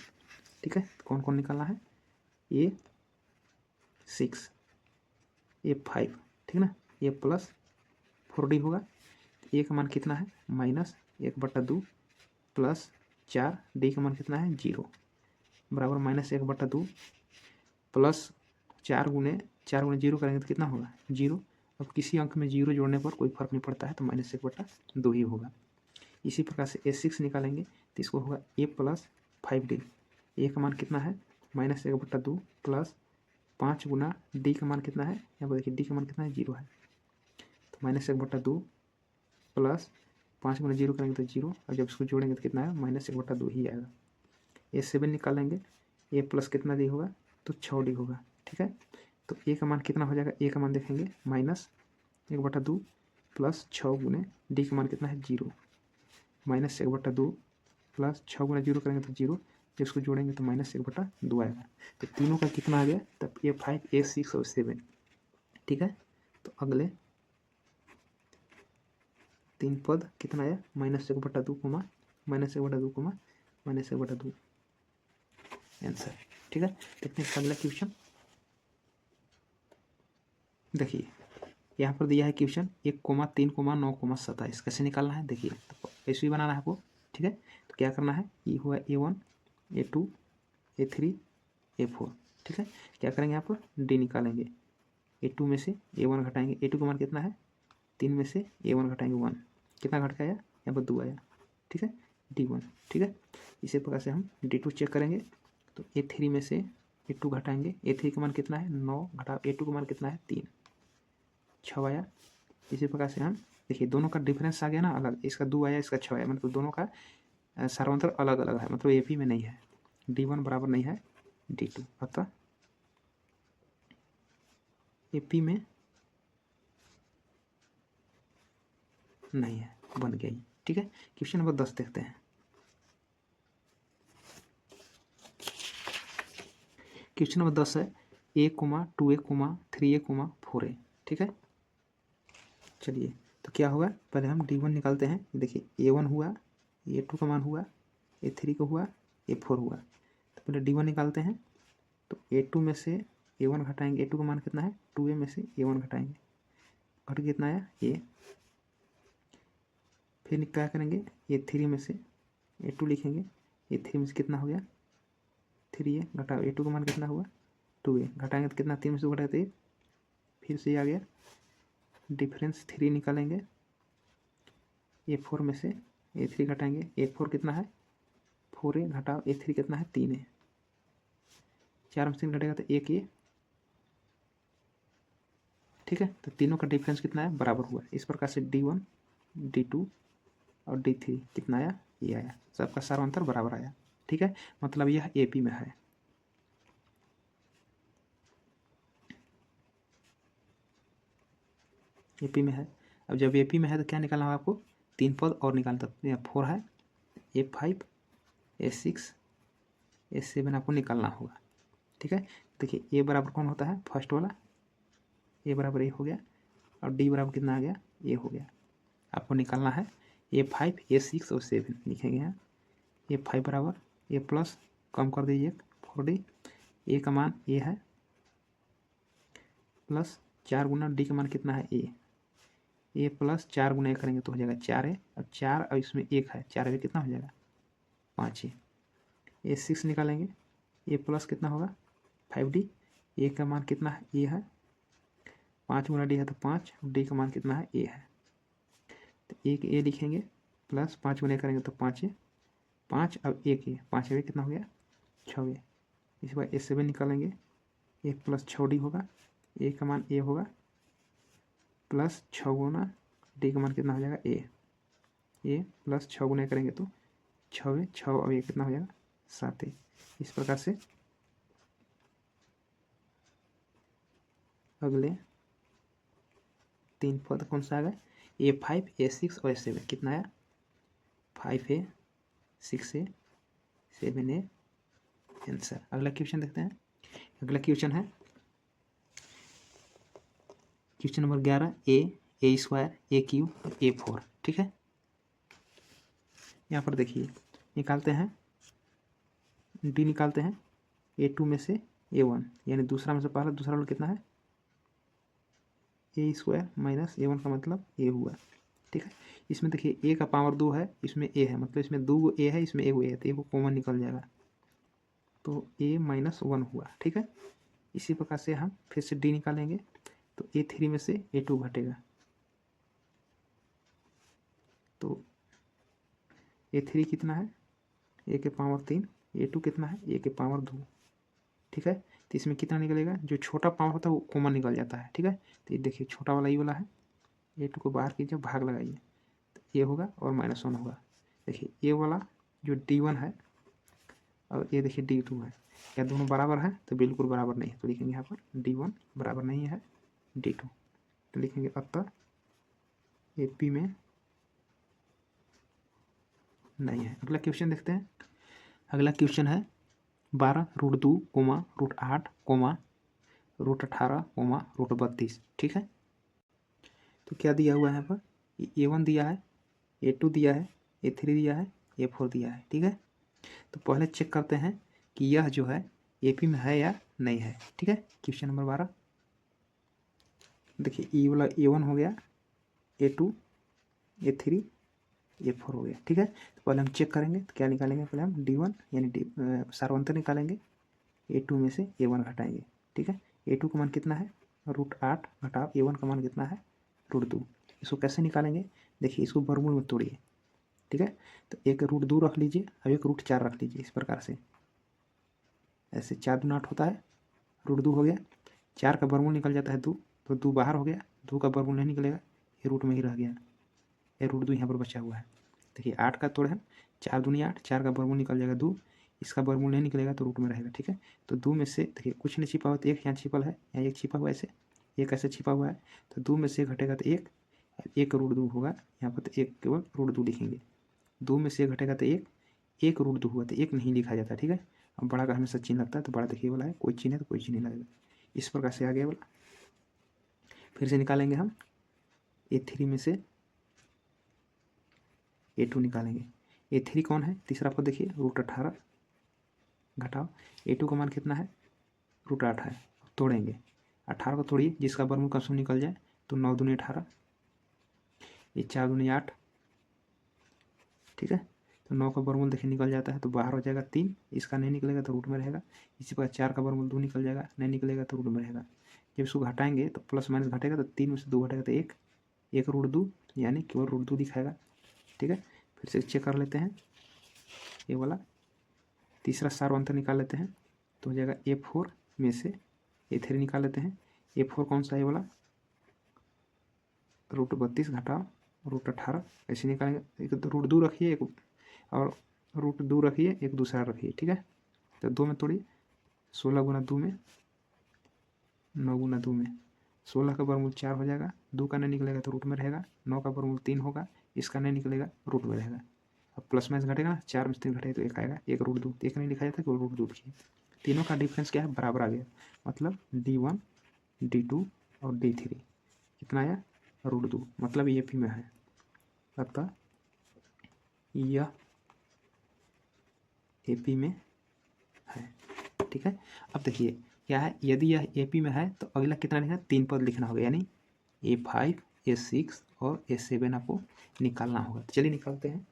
ठीक है, तो कौन कौन निकालना है A6 A5, ठीक ना, A प्लस 4D होगा, A का मान कितना है -1/2 प्लस 4, D का मान कितना है 0 बराबर -1/2 प्लस 4 गुने 0 करेंगे तो कितना होगा 0। अब किसी अंक में 0 जोड़ने पर कोई फर्क नहीं पड़ता है, तो -1/2 ही होगा। इसी प्रकार से A6 निकालेंगे तो इसको होगा A प्लस 5D, A का मान कितना है -1/2 प्लस 5 गुना D का मान कितना है, यहाँ पर देखिए D का मान कितना है 0 है, तो -1/2 प्लस 5 गुना 0 करेंगे तो 0, और जब इसको जोड़ेंगे तो कितना है -1/2 ही आएगा। A7 निकालेंगे, A प्लस कितना D होगा तो 6D होगा। ठीक है, तो A का मान कितना हो जाएगा, A का मान देखेंगे -1/2 प्लस 6 गुने D का मान कितना है 0, -1/2 प्लस 6 गुना 0 करेंगे तो 0, जब इसको जोड़ेंगे तो -1/2 आएगा। तो तीनों का कितना आ गया तब A5 A6 और 7। ठीक है, तो अगले 3 पद कितना आया -1/2 -1/2 आंसर। ठीक है, देखते हैं अगला क्वेश्चन। देखिए यहाँ पर दिया है क्वेश्चन 1,3,9,27 कैसे निकालना है, देखिए तो ऐसे ही बनाना है आपको। ठीक है, तो क्या करना है, ये हुआ A1 A2 A3 A4। ठीक है, क्या करेंगे यहाँ पर D निकालेंगे, A2 में से A1 घटाएंगे, A2 का मान कितना है 3 में से A1 घटाएंगे 1, कितना घट के आया यहाँ पर 2 आया। ठीक है, D1। ठीक है, इसी प्रकार से हम D2 चेक करेंगे, तो A3 में से A2 घटाएंगे, A3 का मान कितना है 9 घटा A2 का मान कितना है 3, 6 आया। इसी प्रकार से हम देखिए दोनों का डिफरेंस आ गया ना अलग, इसका 2 आया इसका 6 आया, मतलब दोनों का सार्वंतर अलग अलग है, मतलब AP में नहीं है, D1 बराबर नहीं है D2, अतः AP में नहीं है, बन गया। ठीक है, क्वेश्चन नंबर 10 देखते हैं। क्वेश्चन नंबर 10 है A, 2A, 3A, 4A। ठीक है, चलिए तो क्या होगा, पहले हम D1 निकालते हैं। देखिए A1 हुआ, A2 का मान हुआ, A3 का हुआ, A4 हुआ, तो पहले D1 निकालते हैं। तो A2 में से A1 घटाएंगे, A2 का मान कितना है 2A में से A1 घटाएंगे, घट कितना आया A। फिर क्या करेंगे A3 में से A2 लिखेंगे, A3 में से कितना हो गया 3A घटाओ A2 का मान कितना हुआ 2A, घटाएंगे तो कितना 3 में से घटाए तो 1, फिर से आ गया डिफरेंस 3 निकालेंगे, A4 में से A3 घटाएंगे, A4 कितना है 4A घटाओ A3 कितना है 3A, 4 में 3 घटेगा तो 1A, ठीक है। तो तीनों का डिफरेंस कितना है बराबर हुआ। इस प्रकार से D1 D2 और D3 कितना आया, ये आया, सबका सार्वंतर बराबर आया, ठीक है। मतलब यह AP में है। AP में है। अब जब AP में है तो क्या निकालना होगा आपको, 3 पद और निकालना, 4 है, A5 A6 A7 आपको निकालना होगा, ठीक है। देखिए A बराबर कौन होता है, फर्स्ट वाला A बराबर A हो गया, और D बराबर कितना आ गया, A हो गया। आपको निकालना है A5 A6 और 7 लिखेंगे यहाँ। A5 बराबर A प्लस कम कर दीजिए 4D, A का मान A है, प्लस 4 गुना D का मान कितना है A प्लस 4 गुना A करेंगे तो हो जाएगा 4A, अब 4 और इसमें 1 है, 4 में कितना हो जाएगा 5A। A6 निकालेंगे, A प्लस कितना होगा 5D, A का मान कितना है A है, 5 गुना D है तो 5, D का मान कितना है A है, तो 1A लिखेंगे, प्लस 5 गुना करेंगे तो 5A, 5 अब 1A, 5A कितना हो गया 6A। इसी बार A7 निकालेंगे, A प्लस 6D होगा, A का मान A होगा, प्लस 6 गुना D का मान कितना हो जाएगा A प्लस 6 गुना करेंगे तो 6A, 6 अब A कितना हो जाएगा 7A। इस प्रकार से अगले 3 पद कौन सा आ गया, A5 A6 और A7 कितना आया 5A 6A 7A आंसर। अगला क्वेश्चन देखते हैं। अगला क्वेश्चन है question number 11, A square A³ और A4, ठीक है। यहाँ पर देखिए निकालते हैं, D निकालते हैं A2 में से A1, यानी दूसरा में से पहला, दूसरा वाला कितना है A स्क्वायर माइनस A1 का मतलब A हुआ, ठीक है। इसमें देखिए A का पावर 2 है, इसमें A है, मतलब इसमें 2 A है, इसमें 1 A है, तो A को कॉमन निकल जाएगा, तो A माइनस 1 हुआ, ठीक है। इसी प्रकार से हम फिर से D निकालेंगे, तो A3 में से A2 घटेगा, तो A3 कितना है A के पावर 3, A2 कितना है A के पावर 2, ठीक है। तो इसमें कितना निकलेगा, जो छोटा पावर होता है वो कॉमन निकल जाता है, ठीक है। तो ये देखिए छोटा वाला ये वाला है, A2 को बाहर कीजिए, भाग लगाइए, तो A होगा और -1 होगा। देखिए A वाला जो D1 है और ये देखिए D2 है, क्या दोनों बराबर है, तो बिल्कुल बराबर नहीं है, तो लिखेंगे यहाँ पर D1 बराबर नहीं है D2, तो लिखेंगे अतः AP में नहीं है। अगला क्वेश्चन देखते हैं। अगला क्वेश्चन है 12√2, √8, √18, √32, ठीक है। तो क्या दिया हुआ है यहाँ पर, A1 दिया है, A2 दिया है, A3 दिया है, A4 दिया है, ठीक है। तो पहले चेक करते हैं कि यह जो है AP में है या नहीं है, ठीक है। क्वेश्चन नंबर 12 देखिए E वाला A1 हो गया, A2 A3 A4 हो गया, ठीक है। तो पहले हम चेक करेंगे, तो क्या निकालेंगे, पहले हम D1 यानी सार्वंतर निकालेंगे, A2 में से A1 घटाएंगे, ठीक है। A2 का मान कितना है √8 घटाओ A1 का मान कितना है √2। इसको कैसे निकालेंगे, देखिए इसको वर्गमूल में तोड़िए, ठीक है। तो एक √2 रख लीजिए, अब एक √4 रख लीजिए, इस प्रकार से ऐसे 4 दूना 8 होता है, √2 हो गया, 4 का वर्गमूल निकल जाता है 2, तो 2 बाहर हो गया, 2 का वर्गमूल नहीं निकलेगा, ये रूट में ही रह गया, ये √2 यहाँ पर बचा हुआ है। देखिए 8 का तोड़ है, 4 दूनी 8, 4 का वर्गमूल निकल जाएगा 2, इसका वर्गमूल नहीं निकलेगा तो रूट में रहेगा, ठीक है। तो 2 में से देखिए कुछ नहीं छिपा हुआ, तो 1 यहाँ छिपल है, यहाँ 1 छिपा हुआ है, ऐसे 1 ऐसे छिपा हुआ है, तो 2 में से घटेगा तो 1, 1 √2 होगा यहाँ पर, तो 1 केवल √2 लिखेंगे। 2 में से घटेगा तो 1, 1 √2 हुआ तो 1 नहीं लिखा जाता, ठीक है। अब बड़ा का हमेशा चिन्ह लगता है, तो बड़ा देखिए वाला है, कोई चिन्ह है तो कोई चिन्ह नहीं लगेगा, इस प्रकार से आ गया वाला। फिर से निकालेंगे हम A3 में से A2 निकालेंगे, A3 कौन है, तीसरा पद देखिए √18 घटाओ A2 का मान कितना है √8 है, तोड़ेंगे 18 को तोड़िए, जिसका वर्गमूल का शून्य निकल जाए, तो 9 दूनी 18, ये 4 दूनी 8, ठीक है। तो 9 का वर्गमूल देखिए निकल जाता है, तो बाहर हो जाएगा 3, इसका नहीं निकलेगा तो रूट में रहेगा। इसी प्रकार 4 का वर्गमूल 2 निकल जाएगा, नहीं निकलेगा तो रूट में रहेगा। जब इसको घटाएंगे तो प्लस माइनस घटेगा, तो 3 में से 2 घटेगा तो 1, 1 √2 यानी केवल √2 दिखाएगा, ठीक है। फिर से चेक कर लेते हैं ये वाला, तीसरा सार अंतर निकाल लेते हैं तो हो जाएगा A4 में से A3 निकाल लेते हैं। A4 कौन सा है वाला, √32 घटाओ √18 ऐसे निकालेंगे। एक तो √2 रखिए, एक और √2 रखिए, एक दूसरा रखिए, ठीक है। तो 2 में तोड़िए, 16 गुना 2 में 9 गुना 2 में 16 का वर्गमूल 4 हो जाएगा, 2 का नहीं निकलेगा तो रूट में रहेगा, 9 का वर्गमूल 3 होगा, इसका नहीं निकलेगा रूट में रहेगा। अब प्लस माइनस घटेगा ना, 4 में 3 घटेगा तो 1 आएगा, 1 √2, एक नहीं लिखा जाता कि √2 लिखिए। तीनों का डिफरेंस क्या है, बराबर आ गया, मतलब D1 D2 और D3 कितना आया √2, मतलब ये AP में है, अतः यह AP में है, ठीक है। अब देखिए क्या है, यदि यह AP में है तो अगला कितना लिखना है, 3 पद लिखना होगा, यानी A5 A6 और A7 आपको निकालना होगा। तो चलिए निकालते हैं।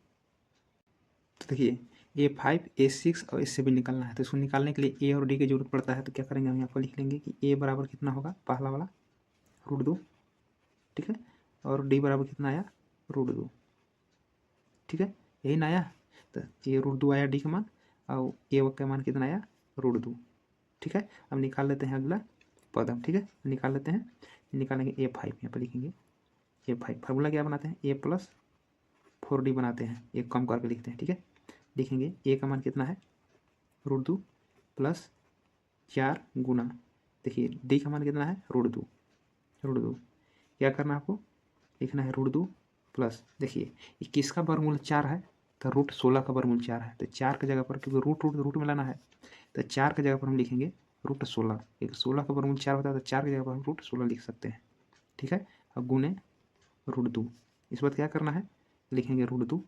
तो देखिए A5 A6 और A7 निकालना है, तो इसको निकालने के लिए A और D की जरूरत पड़ता है। तो क्या करेंगे, हम यहाँ पर लिख लेंगे कि A बराबर कितना होगा, पहला वाला √2, ठीक है, और D बराबर कितना आया √2, ठीक है, यही ना आया। तो ये √2 आया D का मान, और A का मान कितना आया √2, ठीक है। अब निकाल लेते हैं अगला पद हम, ठीक है, निकाल लेते हैं। निकालेंगे A5, यहाँ पर लिखेंगे A5, फार्मूला क्या बनाते हैं, A + 4D बनाते हैं, एक कम करके लिखते हैं, ठीक है। लिखेंगे A का मान कितना है √2 प्लस 4 गुना, देखिए D का मान कितना है √2 क्या करना है आपको, लिखना है √2 प्लस, देखिए किसका वर्गमूल 4 है, तो √16 का वर्गमूल 4 है, तो 4 की जगह पर, क्योंकि रूट में लाना है, तो 4 की जगह पर हम लिखेंगे √16, क्योंकि 16 का वर्गमूल 4 होता है, तो 4 की जगह पर हम √16 लिख सकते हैं, ठीक है। अब गुने √2, इस बात क्या करना है, लिखेंगे √2,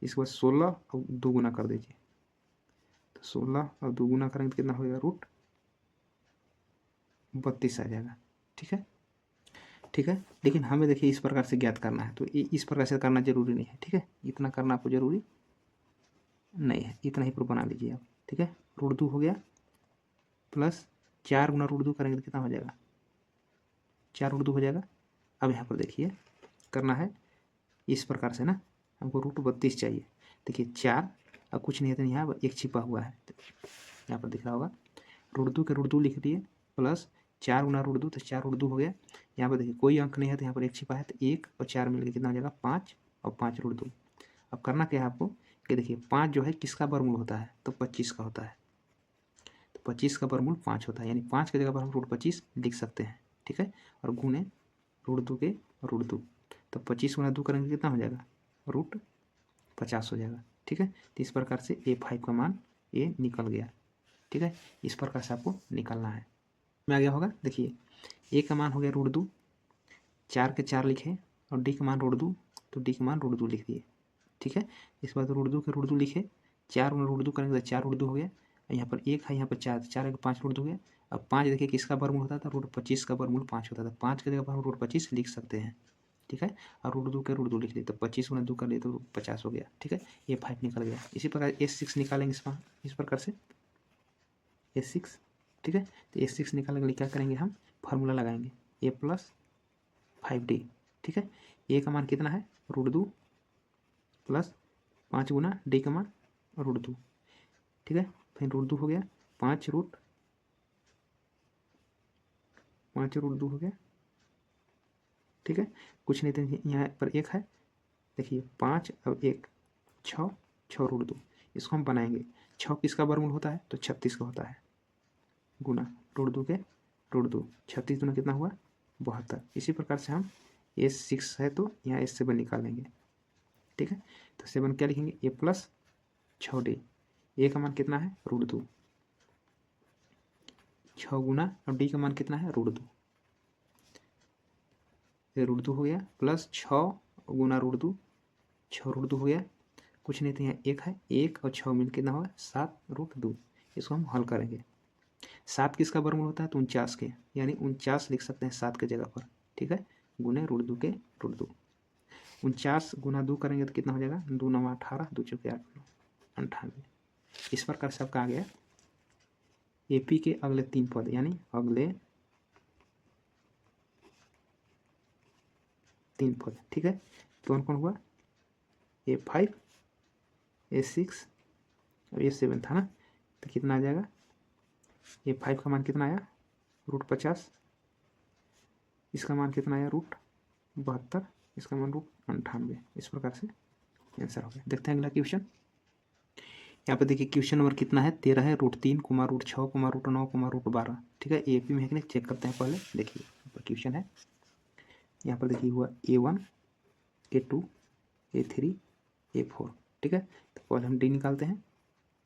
इसके बाद 16 और 2 गुना कर दीजिए, तो 16 और 2 गुना करेंगे तो कितना हो जाएगा √32 आ जाएगा, ठीक है, ठीक है। लेकिन हमें देखिए इस प्रकार से ज्ञात करना है, तो इस प्रकार से करना जरूरी नहीं है, ठीक है, इतना करना आपको जरूरी नहीं है, इतना ही प्रूफ बना लीजिए आप, ठीक है। √2 हो गया प्लस 4 गुना √2 करेंगे तो कितना हो जाएगा, 4 √2 हो जाएगा। अब यहाँ पर देखिए करना है इस प्रकार से ना, हमको √32 चाहिए, देखिए 4 और कुछ नहीं है, तो यहाँ पर 1 छिपा हुआ है, तो यहाँ पर दिख रहा होगा, √2 के √2 लिख दिए प्लस 4 गुना √2, तो 4 √2 हो गया। यहाँ पर देखिए कोई अंक नहीं है, तो यहाँ पर 1 छिपा है, तो 1 और 4 मिलकर कितना हो जाएगा 5, और 5 √2। अब करना क्या है आपको, कि देखिए 5 जो है किसका वर्गमूल होता है, तो 25 का होता है, तो 25 का वर्गमूल 5 होता है, यानी 5 की जगह पर हम √25 लिख सकते हैं, ठीक है। और गुने √2 के √2, तो 25 गुना 2 करेंगे कितना हो जाएगा √50 हो जाएगा, ठीक है। तो इस प्रकार से A5 का मान ये निकल गया, ठीक है। इस प्रकार से आपको निकालना है, में आ गया होगा। देखिए A का मान हो गया √2, 4 के 4 लिखे, और D का मान √2, तो D का मान √2 लिख दिए, ठीक है। इसके बाद √2 के √2 लिखे, 4 गुना √2 करेंगे तो 4 √2 हो गया, यहाँ पर 1 है, यहाँ पर 4, 4 एक 5 √2 हो गया। अब 5 देखिए किसका वर्गमूल होता था, √25 का वर्गमूल 5 होता था, 5 की जगह पर हम √25 लिख सकते हैं, ठीक है। और √2 के √2 लिख लिए, तो 25 गुना 2 कर लिए तो 50 हो गया, ठीक है। A5 निकल गया। इसी प्रकार A6 निकालेंगे इस प्रकार से A6, ठीक है। तो A6 निकालने के लिए क्या करेंगे, हम फार्मूला लगाएंगे A + 5D, ठीक है। A का मान कितना है √2 प्लस 5 गुना D का मान √2, ठीक है। फिर √2 हो गया, 5 √2 हो गया, ठीक है। कुछ नहीं, तो यहाँ पर 1 है, देखिए 5 और 1 6, 6 √2, इसको हम बनाएंगे। 6 किसका वर्गमूल होता है, तो 36 का होता है, गुना √2 के √2, 36 गुना कितना हुआ 72। इसी प्रकार से हम A6 है तो यहाँ A7 निकालेंगे, ठीक है। तो 7 क्या लिखेंगे, A + 6D, A का मान कितना है √2, 6 गुना, और D का मान कितना है √2, √2 हो गया, प्लस 6 गुना √2, 6 √2 हो गया, कुछ नहीं, तो यहाँ 1 है, 1 और 6 मिल कितना होगा 7 √2। इसको हम हल करेंगे। 7 किसका वर्गमूल होता है, तो 49 के, यानी 49 लिख सकते हैं 7 के जगह पर, ठीक है। गुने √2 के √2, 49 गुना 2 करेंगे तो कितना हो जाएगा, 2 9 18, 2 चौके 8 98। इस प्रकार से आपका आ गया AP के अगले 3 पद, यानी अगले 3 पद, ठीक है। कौन कौन हुआ, A5 A6 और A7 था ना, तो कितना आ जाएगा, A5 का मान कितना आया √50, इसका मान कितना आया √72, इसका मान √98। इस प्रकार से आंसर हो गया। देखते हैं अगला क्वेश्चन। यहाँ पे देखिए क्वेश्चन नंबर कितना है, 13 है, √3, √6, √9, √12। ठीक है, AP में है कि नहीं चेक करते हैं पहले। देखिए यहाँ पर क्वेश्चन है, यहाँ पर देखिए हुआ A1 A2 A3 A4। ठीक है, तो पहले हम D निकालते हैं।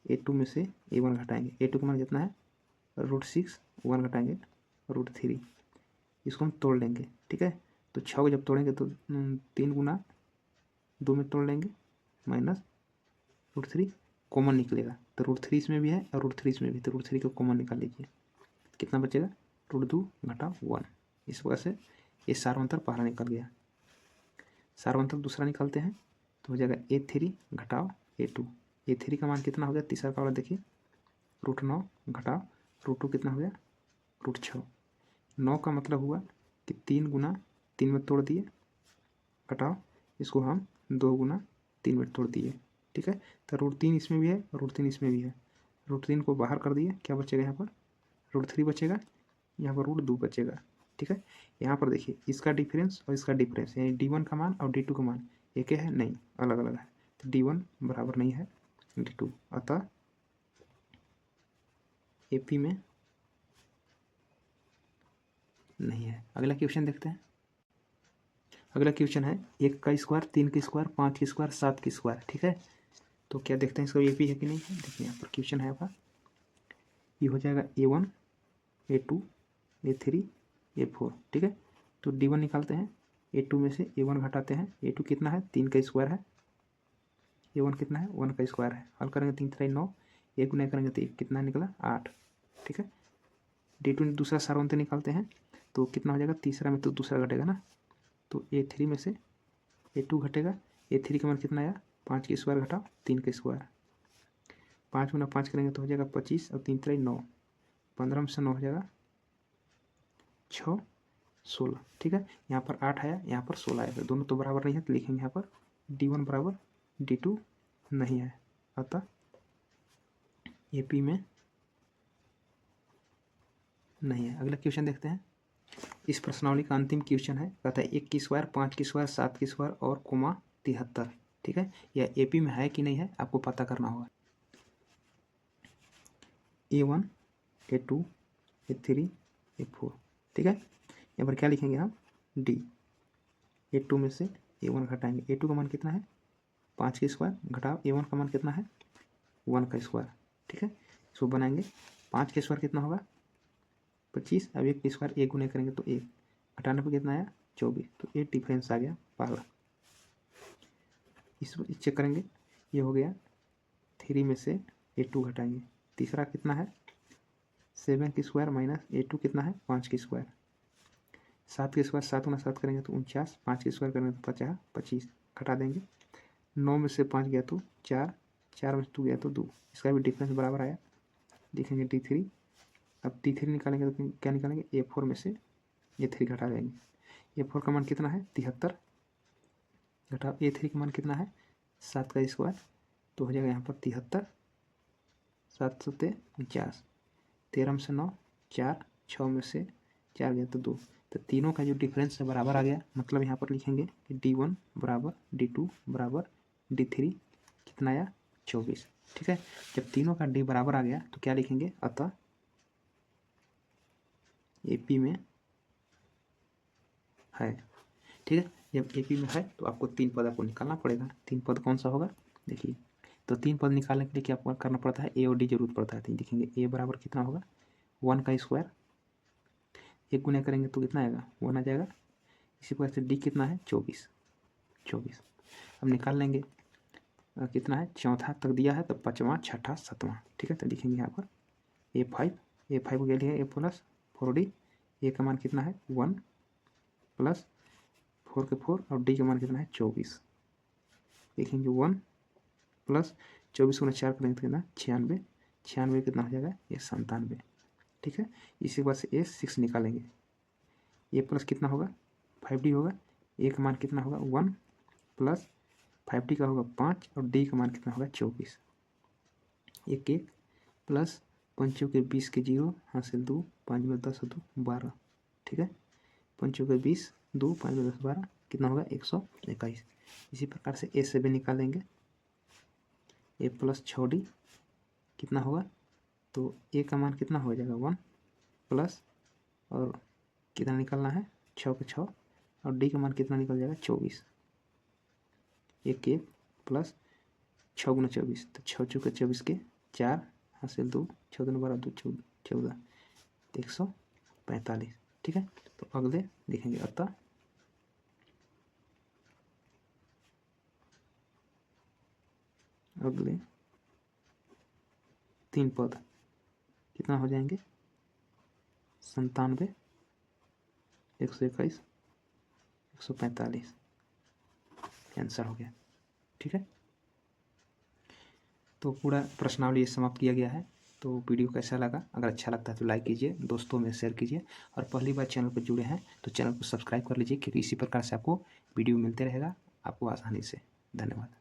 A2 में से A1 घटाएंगे, A2 का मान कितना है √6, 1 घटाएंगे √3, इसको हम तोड़ लेंगे। ठीक है, तो 6 को जब तोड़ेंगे तो 3 गुना 2 में तोड़ लेंगे, माइनस √3 कॉमन निकलेगा, तो √3 इसमें भी है और √3 इसमें भी, तो √3 को कॉमन निकाल लीजिए, कितना बचेगा √2 घटा 1। इस वजह से ये सार्वंतर पहला निकल गया। सार्वंतर दूसरा निकालते हैं तो हो जाएगा A3 घटाओ A2। A3 का मान कितना हो गया, तीसरा का वाला देखिए √9 घटाओ √2 कितना हो गया √6। 9 का मतलब हुआ कि 3 गुना 3 में तोड़ दिए, घटाओ इसको हम 2 गुना 3 में तोड़ दिए। ठीक है, तो √3 इसमें भी है और √3 इसमें भी है, √3 को बाहर कर दिए, क्या बचेगा यहाँ पर √3 बचेगा, यहाँ पर √2 बचेगा। ठीक है, यहाँ पर देखिए इसका डिफरेंस और इसका डिफरेंस, यानी D1 का मान और D2 का मान एक है नहीं, अलग अलग है, तो D1 बराबर नहीं है D2, अतः AP में नहीं है। अगला क्वेश्चन देखते हैं। अगला क्वेश्चन है 1 का स्क्वायर, 3 का स्क्वायर, 5 का स्क्वायर, 7 का स्क्वायर। ठीक है, तो क्या देखते हैं इसका AP है कि नहीं है। देखिए यहाँ पर क्वेश्चन है आपका, ये हो जाएगा A1 A2 A3 A4। ठीक है, तो D1 निकालते हैं, A2 में से A1 घटाते हैं, A2 कितना है 3 का स्क्वायर है, A1 कितना है 1 का स्क्वायर है, हल करेंगे 3 3 9, 1 गुना करेंगे तो कितना निकला 8। ठीक है, D2 दूसरा सार्वंतर निकालते हैं तो कितना हो जाएगा, तीसरा में तो दूसरा घटेगा ना, तो A3 में से A2 घटेगा, A3 का मान कितना आया 5 का स्क्वायर घटाओ 3 का स्क्वायर, 5 गुना 5 करेंगे तो हो जाएगा 25 और 3 3 9, 15 में से 9 हो जाएगा 6 16। ठीक है, यहाँ पर 8 आया, यहाँ पर 16 आया, दोनों तो बराबर नहीं है, तो लिखेंगे यहाँ पर D1 बराबर D2 नहीं है, अतः AP में नहीं है। अगला क्वेश्चन देखते हैं। इस प्रश्नावली का अंतिम क्वेश्चन है, कहता है 1 की स्क्वायर, 5 की स्क्वायर, 7 की स्क्वायर और 73। ठीक है, यह AP में है कि नहीं है आपको पता करना होगा। A1 A2 A3 A4। ठीक है, यहाँ पर क्या लिखेंगे हम D। A2 में से A1 घटाएंगे, A2 का मान कितना है 5 की स्क्वायर घटाओ A1 का मान कितना है 1 का स्क्वायर। ठीक है, इसको बनाएंगे, 5 का स्क्वायर कितना होगा 25, अब 1 का स्क्वायर 1 गुना करेंगे तो 1, घटाने पर कितना आया 24, तो ये डिफरेंस आ गया पहला। इस चेक करेंगे, ये हो गया 3 में से A2 घटाएंगे, तीसरा कितना है 7 की स्क्वायर माइनस A2 कितना है 5 की स्क्वायर, 7 की स्क्वायर 7 गुना 7 करेंगे तो 49, 5 की स्क्वायर करेंगे तो 50 25, घटा देंगे, 9 में से 5 गया तो 4, 4 में से 2 गया तो 2, इसका भी डिफरेंस बराबर आया, लिखेंगे D3। अब D3 निकालेंगे तो क्या निकालेंगे, A4 में से A3 घटा देंगे, A4 का मान कितना है 73, घटाओ A3 का मान कितना है 7 का स्क्वायर, तो हो जाएगा यहाँ पर 73, 7 सत्ते 49, 13 में से 9 4, 6 में से 4 गया तो 2, तो तीनों का जो डिफरेंस है बराबर आ गया। मतलब यहाँ पर लिखेंगे कि D1 बराबर D2 बराबर D3 कितना आया 24। ठीक है, जब तीनों का D बराबर आ गया तो क्या लिखेंगे, अतः AP में है। ठीक है, जब AP में है तो आपको 3 पद आपको निकालना पड़ेगा। 3 पद कौन सा होगा, देखिए तो 3 पद निकालने के लिए क्या करना पड़ता है, A और D जरूरत पड़ता है। तो देखेंगे A बराबर कितना होगा 1 का स्क्वायर, 1 गुना करेंगे तो कितना आएगा 1 आ जाएगा, इसी प्रकार से D कितना है 24। अब निकाल लेंगे कितना है, चौथा तक दिया है तो 5वां 6ठा 7वां। ठीक है, तो लिखेंगे यहाँ पर A5 को क्या लिखेंगे A प्लस 4D, A का मान कितना है 1 प्लस 4 के 4 और D का मान कितना है 24, लिखेंगे 1 प्लस 24 गुना 4 करेंगे तो कितना 96, 96 कितना हो जाएगा ये 97। ठीक है, इसी के बाद से A6 निकालेंगे, A प्लस कितना होगा 5D होगा, A का मान कितना होगा 1 प्लस 5D का होगा 5 और D का मान कितना होगा 24। 1 प्लस 5 के 20 के 0 हासिल 2, 5 में 10 2 12। ठीक है, 5 के 20 2, 5 में 10 12 कितना होगा 121। इसी प्रकार से ए से भी निकालेंगे। ए प्लस 6D कितना होगा, तो ए का मान कितना हो जाएगा 1 प्लस और कितना निकालना है 6 के 6 और डी का मान कितना निकल जाएगा 24। 1 प्लस 6 गुना 24 तो 6 चौके 24 के 4 हासिल 2, 6 दूनी 12 2 14 145। ठीक है, तो अगले देखेंगे। अतः अगले 3 पद कितना हो जाएंगे 97, 121, 145 आंसर हो गया। ठीक है, तो पूरा प्रश्नावली समाप्त किया गया है। तो वीडियो कैसा लगा, अगर अच्छा लगता है तो लाइक कीजिए, दोस्तों में शेयर कीजिए और पहली बार चैनल पर जुड़े हैं तो चैनल को सब्सक्राइब कर लीजिए, क्योंकि इसी प्रकार से आपको वीडियो मिलते रहेगा आपको आसानी से। धन्यवाद।